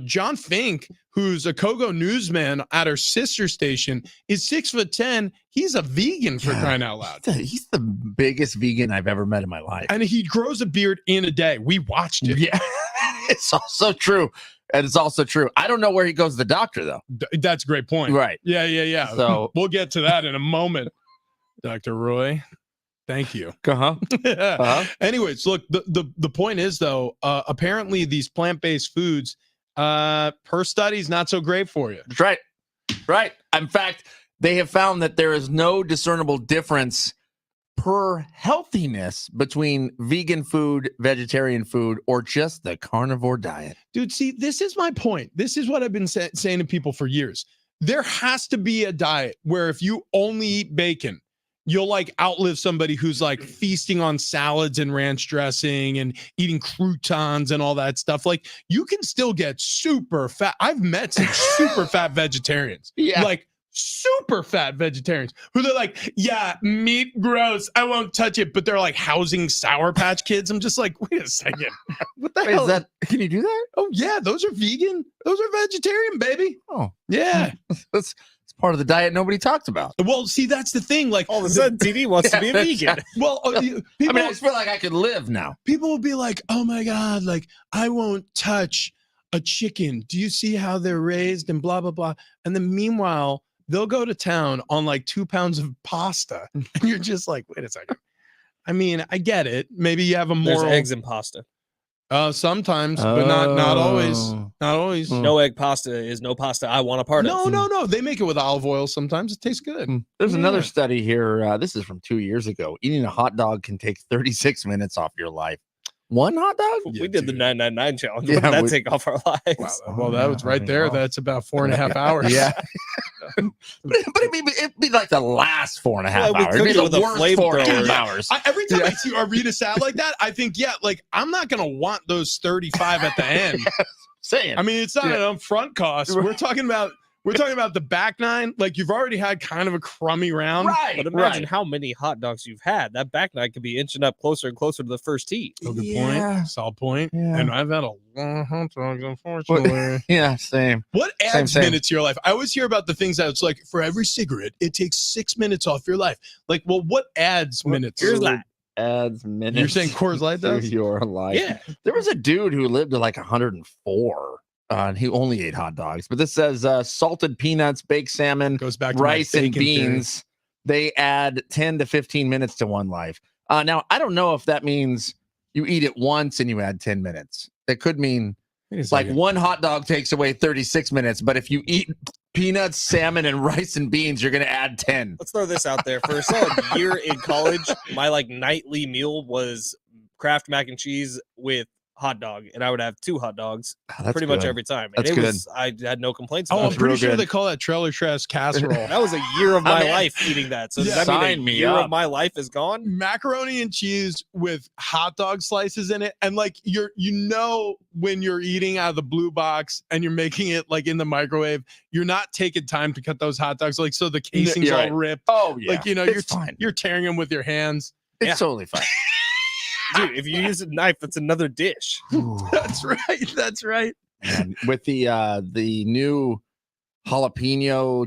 Speaker 7: John Fink, who's a Kogo newsman at our sister station, is 6'10". He's a vegan for crying out loud.
Speaker 8: He's the biggest vegan I've ever met in my life.
Speaker 7: And he grows a beard in a day. We watched it.
Speaker 8: Yeah, it's also true. And it's also true. I don't know where he goes to the doctor, though.
Speaker 7: That's a great point.
Speaker 8: Right.
Speaker 7: Yeah.
Speaker 8: So
Speaker 7: we'll get to that in a moment. Dr. Roy, thank you. Anyways, look, the point is, though, apparently these plant-based foods, per studies, not so great for you.
Speaker 8: That's right. Right. In fact, they have found that there is no discernible difference per healthiness between vegan food, vegetarian food, or just the carnivore diet.
Speaker 7: Dude, see, this is my point. This is what I've been saying to people for years. There has to be a diet where if you only eat bacon, you'll like outlive somebody who's like feasting on salads and ranch dressing and eating croutons and all that stuff. Like, you can still get super fat. I've met some super fat vegetarians.
Speaker 8: Yeah.
Speaker 7: Like super fat vegetarians who they're like, yeah, meat gross, I won't touch it, but they're like housing Sour Patch Kids. I'm just like, wait a second, what the hell
Speaker 8: is that? Can you do that?
Speaker 7: Oh yeah, those are vegan, those are vegetarian, baby.
Speaker 8: Oh
Speaker 7: yeah.
Speaker 8: That's part of the diet nobody talks about.
Speaker 7: Well, see, that's the thing, like
Speaker 9: All of a sudden TD wants to be a vegan.
Speaker 7: well, people,
Speaker 8: I mean, I just feel like I could live now.
Speaker 7: People will be like, oh my god, like I won't touch a chicken, do you see how they're raised and blah blah blah, and then meanwhile they'll go to town on like 2 pounds of pasta. And you're just like, wait a second. I mean, I get it. Maybe you have a moral.
Speaker 9: There's eggs in pasta.
Speaker 7: Sometimes, but not always. Not always.
Speaker 9: No egg pasta is no pasta I want a part of.
Speaker 7: No. They make it with olive oil sometimes. It tastes good.
Speaker 8: There's another study here. This is from 2 years ago. Eating a hot dog can take 36 minutes off your life. One hot dog?
Speaker 9: We did the 999 challenge.
Speaker 8: Yeah,
Speaker 9: What did that take off our lives?
Speaker 7: Wow, well, that was right there. That's about 4.5 hours.
Speaker 8: Yeah. but it'd be like the last 4.5
Speaker 9: Well, we
Speaker 8: hours. It'd be
Speaker 9: cooked it
Speaker 8: the
Speaker 9: with a
Speaker 8: worst 4.5
Speaker 9: flamethrower.
Speaker 8: hours.
Speaker 7: Every time I see or read a stat like that, I think, yeah, like I'm not gonna want those 35 at the end.
Speaker 8: Saying.
Speaker 7: I mean, it's not an upfront cost. We're talking about the back nine. Like, you've already had kind of a crummy round.
Speaker 8: Right.
Speaker 9: But imagine how many hot dogs you've had. That back nine could be inching up closer and closer to the first tee.
Speaker 7: Oh, good point. Solid point.
Speaker 8: Yeah.
Speaker 7: And I've had a lot of hot dogs, unfortunately.
Speaker 8: Yeah, same.
Speaker 7: What adds
Speaker 8: Same.
Speaker 7: minutes to your life? I always hear about the things that it's like, for every cigarette, it takes 6 minutes off your life. Like, well, what adds minutes?
Speaker 9: Here's that.
Speaker 8: Adds minutes.
Speaker 7: You're saying Coors Light
Speaker 8: to
Speaker 7: does?
Speaker 8: your life.
Speaker 7: Yeah.
Speaker 8: There was a dude who lived to like 104. And he only ate hot dogs. But this says salted peanuts, baked salmon,
Speaker 7: Goes back to
Speaker 8: rice,
Speaker 7: my
Speaker 8: and
Speaker 7: bacon theory.
Speaker 8: beans. They add 10 to 15 minutes to one life. Now, I don't know if that means you eat it once and you add 10 minutes. That could mean like one hot dog takes away 36 minutes. But if you eat peanuts, salmon, and rice and beans, you're going to add 10.
Speaker 9: Let's throw this out there. For a solid year in college, my like nightly meal was Kraft mac and cheese with hot dog, and I would have 2 hot dogs pretty much every time. And
Speaker 8: That's
Speaker 9: I had no complaints
Speaker 7: Oh,
Speaker 9: about
Speaker 7: I'm
Speaker 9: it.
Speaker 7: pretty sure they call that trailer trash casserole.
Speaker 9: That was a year of my life eating that. So does that mean
Speaker 8: Sign
Speaker 9: a
Speaker 8: me
Speaker 9: year
Speaker 8: up.
Speaker 9: of my life is gone?
Speaker 7: Macaroni and cheese with hot dog slices in it, and like when you're eating out of the blue box and you're making it like in the microwave, you're not taking time to cut those hot dogs, like so the casing's
Speaker 8: You're
Speaker 7: all
Speaker 8: right.
Speaker 7: ripped.
Speaker 8: Oh, yeah.
Speaker 7: Like
Speaker 8: It's fine.
Speaker 7: you're tearing them with your hands.
Speaker 8: It's totally fine.
Speaker 9: Dude, if you use a knife, that's another dish.
Speaker 7: That's right. That's right.
Speaker 8: And with the new jalapeno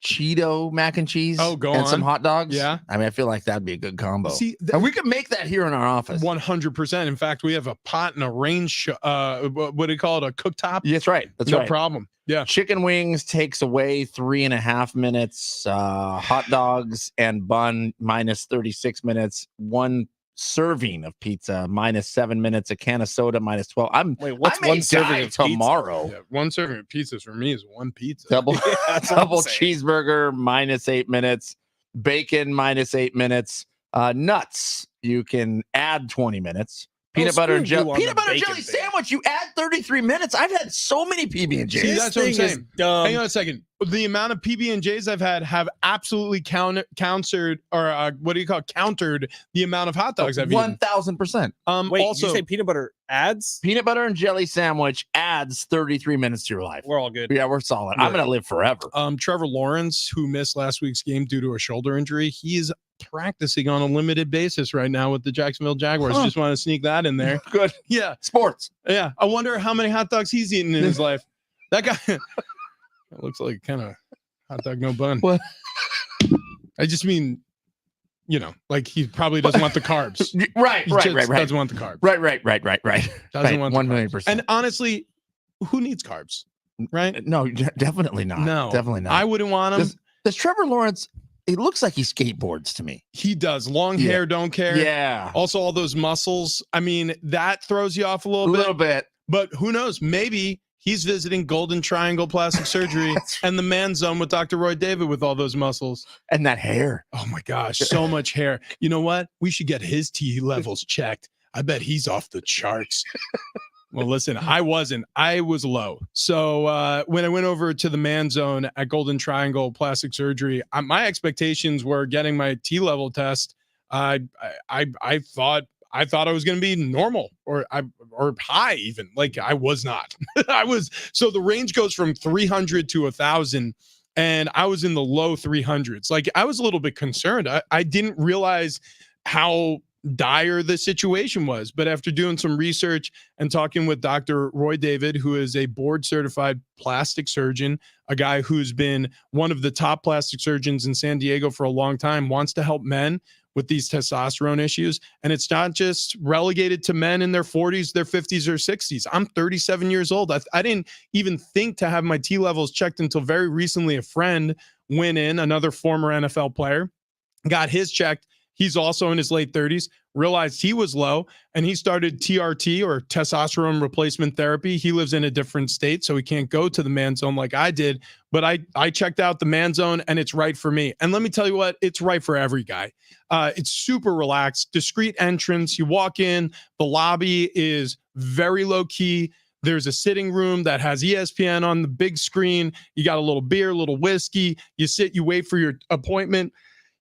Speaker 8: Cheeto mac and cheese
Speaker 7: go
Speaker 8: and
Speaker 7: on.
Speaker 8: some hot dogs.
Speaker 7: Yeah.
Speaker 8: I mean, I feel like that'd be a good combo.
Speaker 7: See,
Speaker 8: and we could make that here in our office.
Speaker 7: 100%. In fact, we have a pot and a range, what do you call it? A cooktop?
Speaker 8: Yeah, that's right. That's
Speaker 7: no
Speaker 8: right.
Speaker 7: problem. Yeah.
Speaker 8: Chicken wings takes away 3.5 minutes. Hot dogs and bun minus 36 minutes. One serving of pizza minus 7 minutes. A can of soda minus 12.
Speaker 9: Wait, what's
Speaker 8: I may
Speaker 9: one serving
Speaker 8: die
Speaker 9: of
Speaker 8: tomorrow?
Speaker 7: Yeah, one serving of pizzas for me is one pizza.
Speaker 8: Double,
Speaker 9: that's what I'm
Speaker 8: double
Speaker 9: saying.
Speaker 8: cheeseburger minus 8 minutes. Bacon minus 8 minutes. Nuts you can add 20 minutes. Peanut butter and jelly. Peanut butter and jelly sandwich. You add 33 minutes. I've had so many PB&Js.
Speaker 7: See, that's what I'm saying.
Speaker 9: Dumb.
Speaker 7: Hang on a second. The amount of PB&Js I've had have absolutely countered the amount of hot dogs I've eaten.
Speaker 8: 1,000%.
Speaker 9: Wait,
Speaker 7: also,
Speaker 9: did you say peanut butter adds?
Speaker 8: Peanut butter and jelly sandwich adds 33 minutes to your life.
Speaker 9: We're all good.
Speaker 8: Yeah, we're solid.
Speaker 7: Yeah.
Speaker 8: I'm gonna live forever.
Speaker 7: Trevor Lawrence, who missed last week's game due to a shoulder injury, he's practicing on a limited basis right now with the Jacksonville Jaguars. Just want to sneak that in there.
Speaker 8: Good.
Speaker 7: Yeah.
Speaker 8: Sports.
Speaker 7: Yeah. I wonder how many hot dogs he's eaten in his life. That guy it looks like kind of hot dog, no bun.
Speaker 8: What?
Speaker 7: I just mean, like he probably doesn't want the carbs.
Speaker 8: Right.
Speaker 7: He just doesn't want the carbs.
Speaker 8: Right.
Speaker 7: Doesn't want the
Speaker 8: 1,000,000%.
Speaker 7: And honestly, who needs carbs? Right?
Speaker 8: No, definitely not.
Speaker 7: No.
Speaker 8: Definitely not.
Speaker 7: I wouldn't want him.
Speaker 8: Does Trevor Lawrence? It looks like he skateboards to me.
Speaker 7: He does. Long hair, don't care.
Speaker 8: Yeah.
Speaker 7: Also, all those muscles. I mean, that throws you off a little bit. But who knows? Maybe he's visiting Golden Triangle Plastic Surgery and the Man Zone with Dr. Roy David with all those muscles.
Speaker 8: And that hair.
Speaker 7: Oh, my gosh. So much hair. You know what? We should get his T levels checked. I bet he's off the charts. Well, listen, I wasn't. I was low. So when I went over to the Man Zone at Golden Triangle Plastic Surgery, my expectations were getting my T level test. I thought I was going to be normal or high even. Like I was not. So the range goes from 300 to 1,000, and I was in the low 300s. Like I was a little bit concerned. I didn't realize how dire the situation was, but after doing some research and talking with Dr. Roy David, who is a board certified plastic surgeon, a guy who's been one of the top plastic surgeons in San Diego for a long time, wants to help men with these testosterone issues. And it's not just relegated to men in their 40s, their 50s or 60s. I'm 37 years old. I didn't even think to have my T levels checked until very recently. A friend went in, another former NFL player, got his checked. He's also in his late 30s, realized he was low, and he started TRT or testosterone replacement therapy. He lives in a different state, so he can't go to the Man Zone like I did. But I checked out the Man Zone, and it's right for me. And let me tell you what, it's right for every guy. It's super relaxed, discreet entrance. You walk in, the lobby is very low key. There's a sitting room that has ESPN on the big screen. You got a little beer, a little whiskey. You sit, you wait for your appointment.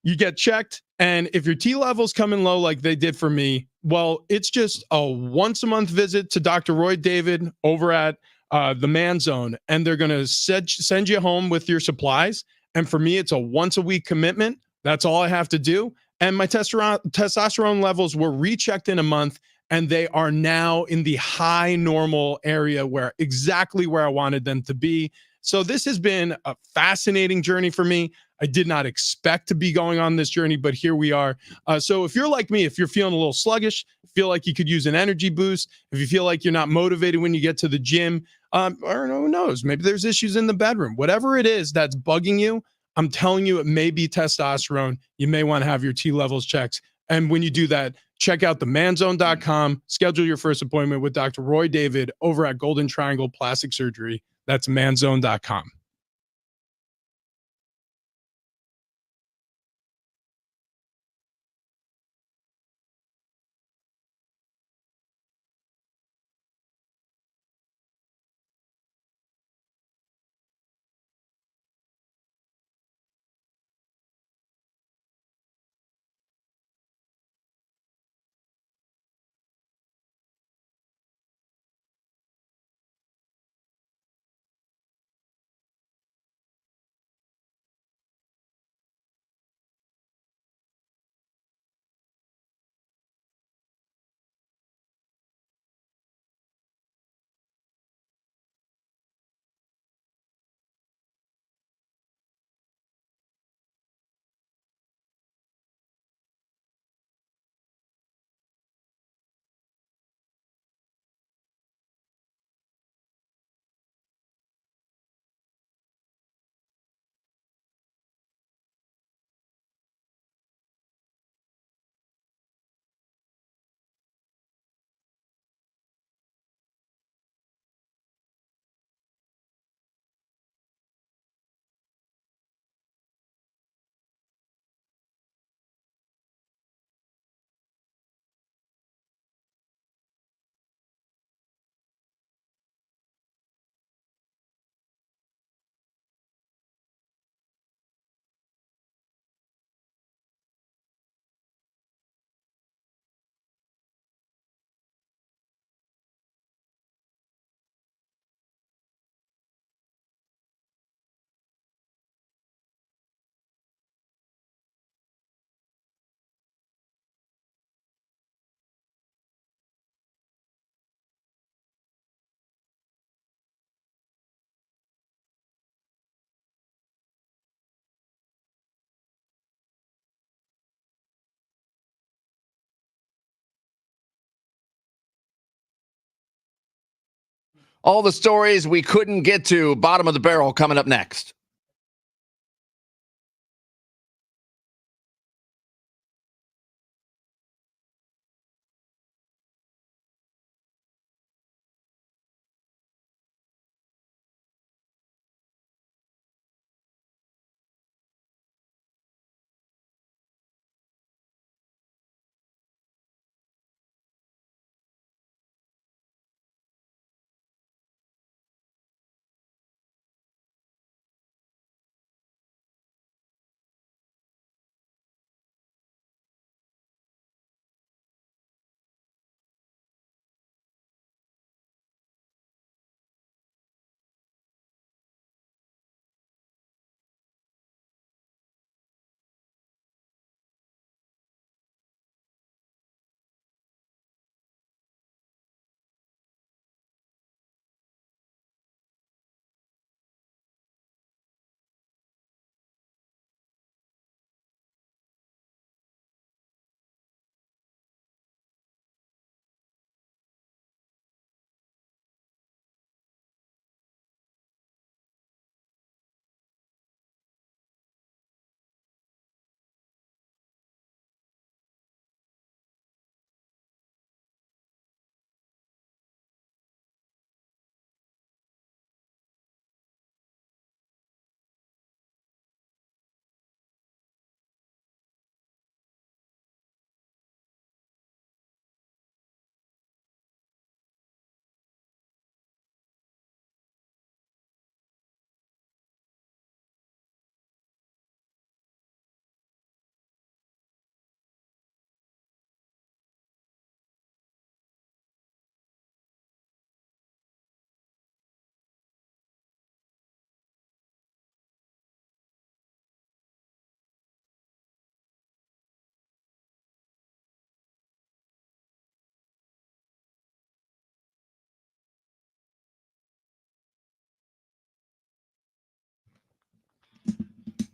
Speaker 7: You get checked, and if your T levels come in low like they did for me, well, it's just a once-a-month visit to Dr. Roy David over at the Man Zone, and they're going to send you home with your supplies. And for me, it's a once-a-week commitment. That's all I have to do. And my testosterone levels were rechecked in a month, and they are now in the high normal area exactly where I wanted them to be. So this has been a fascinating journey for me. I did not expect to be going on this journey, but here we are. So if you're like me, if you're feeling a little sluggish, feel like you could use an energy boost, if you feel like you're not motivated when you get to the gym, or who knows, maybe there's issues in the bedroom, whatever it is that's bugging you, I'm telling you, it may be testosterone. You may want to have your T levels checked. And when you do that, check out themanzone.com, schedule your first appointment with Dr. Roy David over at Golden Triangle Plastic Surgery. That's manzone.com.
Speaker 8: All the stories we couldn't get to. Bottom of the barrel coming up next.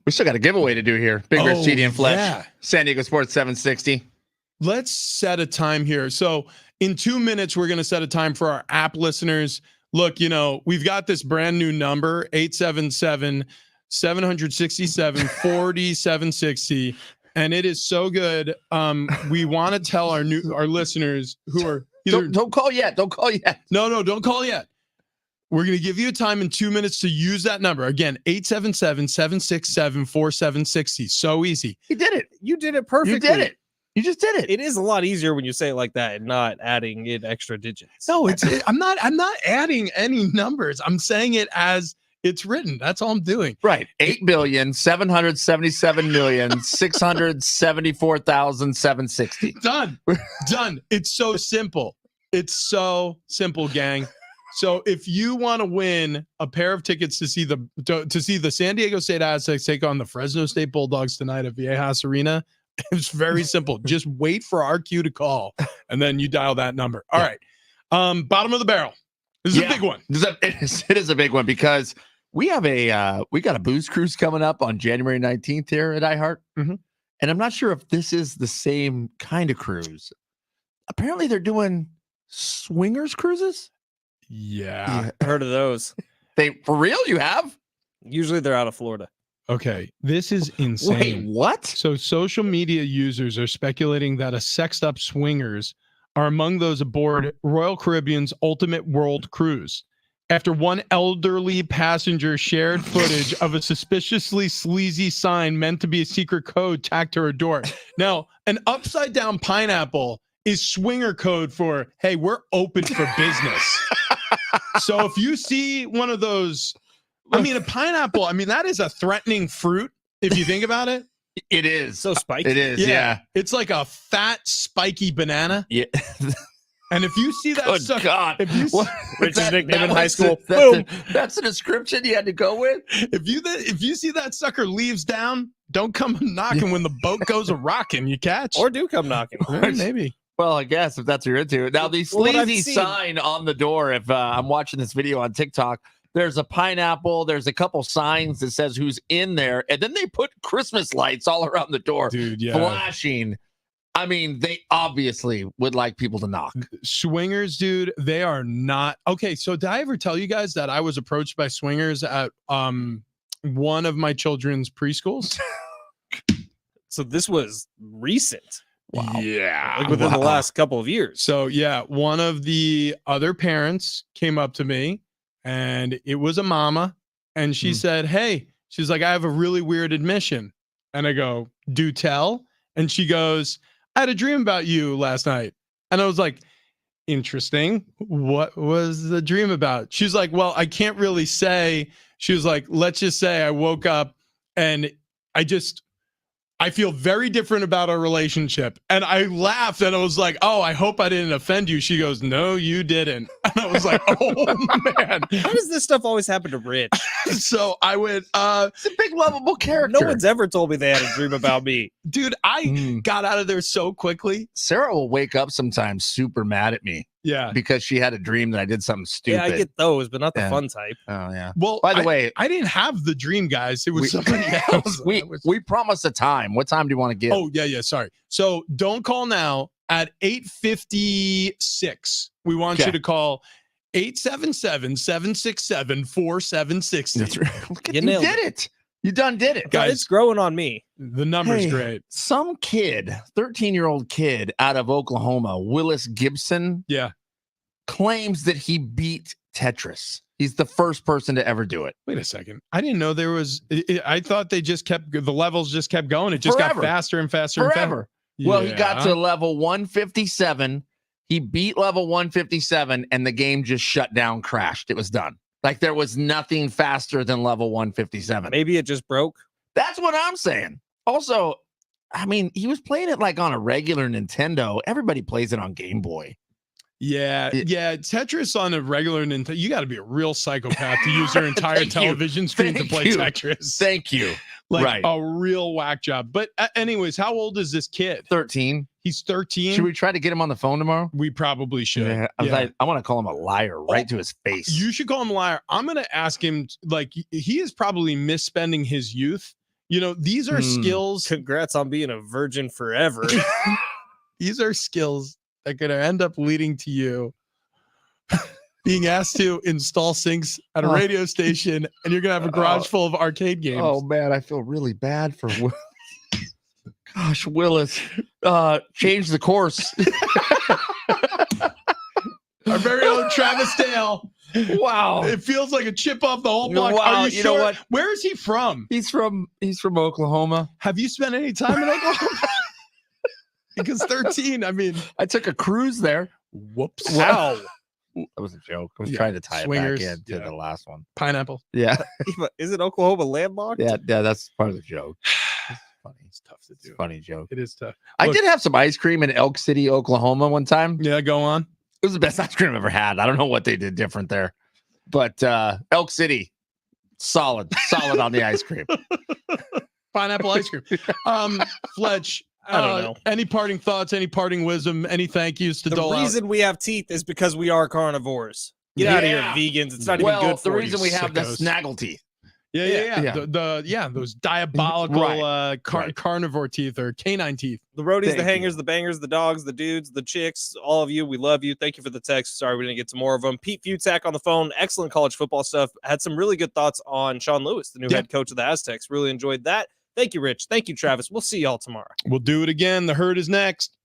Speaker 8: We still got a giveaway to do here. Big Rich CD and Fletch.
Speaker 7: Yeah.
Speaker 8: San Diego Sports 760.
Speaker 7: Let's set a time here. So in 2 minutes, we're going to set a time for our app listeners. Look, we've got this brand new number, 877-767-4760. And it is so good. We want to tell our listeners who are either
Speaker 8: Don't call yet. Don't call yet.
Speaker 7: No, don't call yet. We're going to give you a time in 2 minutes to use that number. Again, 877-767-4760. So easy.
Speaker 8: You did it.
Speaker 9: You did it perfectly.
Speaker 8: You did it. You just did it.
Speaker 9: It is a lot easier when you say it like that and not adding in extra digits.
Speaker 7: No, I'm not adding any numbers. I'm saying it as it's written. That's all I'm doing.
Speaker 8: Right. 8,777,674,760.
Speaker 7: Done. It's so simple. It's so simple, gang. So if you want to win a pair of tickets to see the San Diego State Aztecs take on the Fresno State Bulldogs tonight at Viejas Arena, it's very simple. Just wait for our cue to call, and then you dial that number. All right. Bottom of the barrel. This is a big one.
Speaker 8: It is a big one because we got a booze cruise coming up on January 19th here at iHeart.
Speaker 7: Mm-hmm.
Speaker 8: And I'm not sure if this is the same kind of cruise. Apparently they're doing swingers cruises.
Speaker 7: Yeah.
Speaker 9: Heard of those.
Speaker 8: For real? You have?
Speaker 9: Usually they're out of Florida.
Speaker 7: Okay. This is insane.
Speaker 8: Wait, what?
Speaker 7: So social media users are speculating that a sexed up swingers are among those aboard Royal Caribbean's Ultimate World Cruise. After one elderly passenger shared footage of a suspiciously sleazy sign meant to be a secret code tacked to her door. Now, an upside down pineapple is swinger code for, hey, we're open for business. So if you see one of those, a pineapple, that is a threatening fruit if you think about it.
Speaker 8: It is.
Speaker 9: So spiky.
Speaker 8: It is, yeah.
Speaker 7: It's like a fat, spiky banana.
Speaker 8: Yeah.
Speaker 7: And if you see that
Speaker 8: Good
Speaker 7: sucker,
Speaker 8: God.
Speaker 9: Rich's nickname in high school.
Speaker 8: That's the description you had to go with?
Speaker 7: if you see that sucker leaves down, don't come knocking when the boat goes a-rocking. You catch?
Speaker 9: Or do come knocking.
Speaker 7: Maybe.
Speaker 8: Well, I guess if that's what you're into. Now, the sleazy sign on the door, if I'm watching this video on TikTok, there's a pineapple, there's a couple signs that says who's in there, and then they put Christmas lights all around the door,
Speaker 7: dude, yeah.
Speaker 8: flashing. I mean, they obviously would like people to knock.
Speaker 7: Swingers, dude, they are not okay. So did I ever tell you guys that I was approached by swingers at one of my children's preschools?
Speaker 9: So this was recent.
Speaker 8: Wow.
Speaker 7: Yeah.
Speaker 9: Like within the last couple of years.
Speaker 7: So yeah, one of the other parents came up to me and it was a mama and she said, "Hey," she's like, "I have a really weird admission." And I go, "Do tell." And she goes, "I had a dream about you last night." And I was like, "Interesting. What was the dream about?" She's like, "Well, I can't really say." She was like, "Let's just say I woke up and I feel very different about our relationship." And I laughed and I was like, "Oh, I hope I didn't offend you." She goes, "No, you didn't." And I was like, "Oh man."
Speaker 9: How does this stuff always happen to Rich?
Speaker 7: So I went,
Speaker 8: It's a big lovable character.
Speaker 9: No one's ever told me they had a dream about me.
Speaker 7: dude, I got out of there so quickly.
Speaker 8: Sarah will wake up sometimes super mad at me
Speaker 7: Yeah.
Speaker 8: because she had a dream that I did something stupid.
Speaker 9: Yeah, I get those, but not the
Speaker 8: Yeah.
Speaker 9: fun type.
Speaker 8: Oh yeah.
Speaker 7: Well,
Speaker 8: By the way,
Speaker 7: I didn't have the dream, guys. It was
Speaker 8: we-
Speaker 7: somebody else.
Speaker 8: we promised a time. What time do you want to give?
Speaker 7: Oh, yeah. Sorry. So don't call now at 8:56. We want
Speaker 8: Okay.
Speaker 7: you to call 877-767-4760.
Speaker 8: That's right. Look at,
Speaker 9: You
Speaker 8: you
Speaker 9: nailed
Speaker 8: did it. You done did it.
Speaker 7: Guys,
Speaker 9: It's growing on me.
Speaker 7: The number's
Speaker 8: Hey,
Speaker 7: great.
Speaker 8: Some kid, 13-year-old kid out of Oklahoma, Willis Gibson,
Speaker 7: Yeah.
Speaker 8: claims that he beat Tetris. He's the first person to ever do it.
Speaker 7: Wait a second. I didn't know there was. I thought they just kept the levels just kept going. It just
Speaker 8: Forever.
Speaker 7: got faster and faster and
Speaker 8: Forever.
Speaker 7: faster.
Speaker 8: Well, he got
Speaker 7: Yeah.
Speaker 8: to level 157. He beat level 157 and the game just shut down, crashed. It was done. Like there was nothing faster than level 157.
Speaker 9: Maybe it just broke.
Speaker 8: That's what I'm saying. Also, I mean, he was playing it like on a regular Nintendo. Everybody plays it on Game Boy.
Speaker 7: Yeah, Tetris on a regular Nintendo. You got to be a real psychopath to use your entire
Speaker 8: Thank you.
Speaker 7: television screen to
Speaker 8: Thank
Speaker 7: play
Speaker 8: you.
Speaker 7: Tetris.
Speaker 8: Thank you.
Speaker 7: Like
Speaker 8: right.
Speaker 7: a real whack job. But anyways, how old is this kid?
Speaker 8: 13.
Speaker 7: He's 13.
Speaker 8: Should we try to get him on the phone tomorrow?
Speaker 7: We probably should.
Speaker 8: Yeah. I want to call him a liar right to his face.
Speaker 7: You should call him a liar. I'm going to ask him, like, he is probably misspending his youth. You know, these are skills.
Speaker 9: Congrats on being a virgin forever.
Speaker 7: These are skills that are going to end up leading to you being asked to install sinks at a radio station, and you're going to have a garage full of arcade games.
Speaker 8: Oh, man, I feel really bad for Gosh, Willis, change the course.
Speaker 7: Our very own Travis Dale.
Speaker 8: Wow.
Speaker 7: It feels like a chip off the whole block.
Speaker 8: Wow,
Speaker 7: Are you
Speaker 8: you
Speaker 7: sure?
Speaker 8: know what?
Speaker 7: Where is he from?
Speaker 8: He's from Oklahoma.
Speaker 7: Have you spent any time in Oklahoma? Because 13, I mean,
Speaker 8: I took a cruise there.
Speaker 7: whoops.
Speaker 9: Wow.
Speaker 8: That was a joke. I was
Speaker 7: Yeah,
Speaker 8: trying to tie
Speaker 7: swingers,
Speaker 8: it back into
Speaker 7: yeah.
Speaker 8: the last one.
Speaker 7: Pineapple.
Speaker 8: Yeah.
Speaker 9: Isn't Oklahoma landlocked?
Speaker 8: Yeah, that's part of the joke. It's funny.
Speaker 7: It's tough to
Speaker 8: It's a
Speaker 7: do.
Speaker 8: funny joke.
Speaker 7: It is tough.
Speaker 8: I
Speaker 7: Look-
Speaker 8: did have some ice cream in Elk City, Oklahoma one time.
Speaker 7: Yeah, go on.
Speaker 8: It was the best ice cream I've ever had. I don't know what they did different there. But Elk City, solid on the ice cream.
Speaker 7: Pineapple ice cream. Fletch,
Speaker 9: I don't know.
Speaker 7: Any parting thoughts, any parting wisdom, any thank yous to
Speaker 9: The
Speaker 7: dole out?
Speaker 9: reason we have teeth is because we are carnivores. Get out of here,
Speaker 7: Yeah.
Speaker 9: vegans. It's not
Speaker 8: Well,
Speaker 9: even good
Speaker 8: the
Speaker 9: for
Speaker 8: reason
Speaker 9: you.
Speaker 8: we have the
Speaker 7: sickos.
Speaker 8: snaggle teeth.
Speaker 7: Yeah.
Speaker 8: Yeah.
Speaker 7: Those diabolical
Speaker 8: Right.
Speaker 7: carnivore teeth or canine teeth.
Speaker 9: The roadies,
Speaker 8: Thank
Speaker 9: the
Speaker 8: you.
Speaker 9: hangers, the bangers, the dogs, the dudes, the chicks, all of you, we love you. Thank you for the text. Sorry we didn't get to more of them. Pete Fiutak on the phone. Excellent college football stuff. Had some really good thoughts on Sean Lewis, the new
Speaker 7: Yeah.
Speaker 9: head coach of the Aztecs. Really enjoyed that. Thank you, Rich. Thank you, Travis. We'll see y'all tomorrow.
Speaker 7: We'll do it again. The herd is next.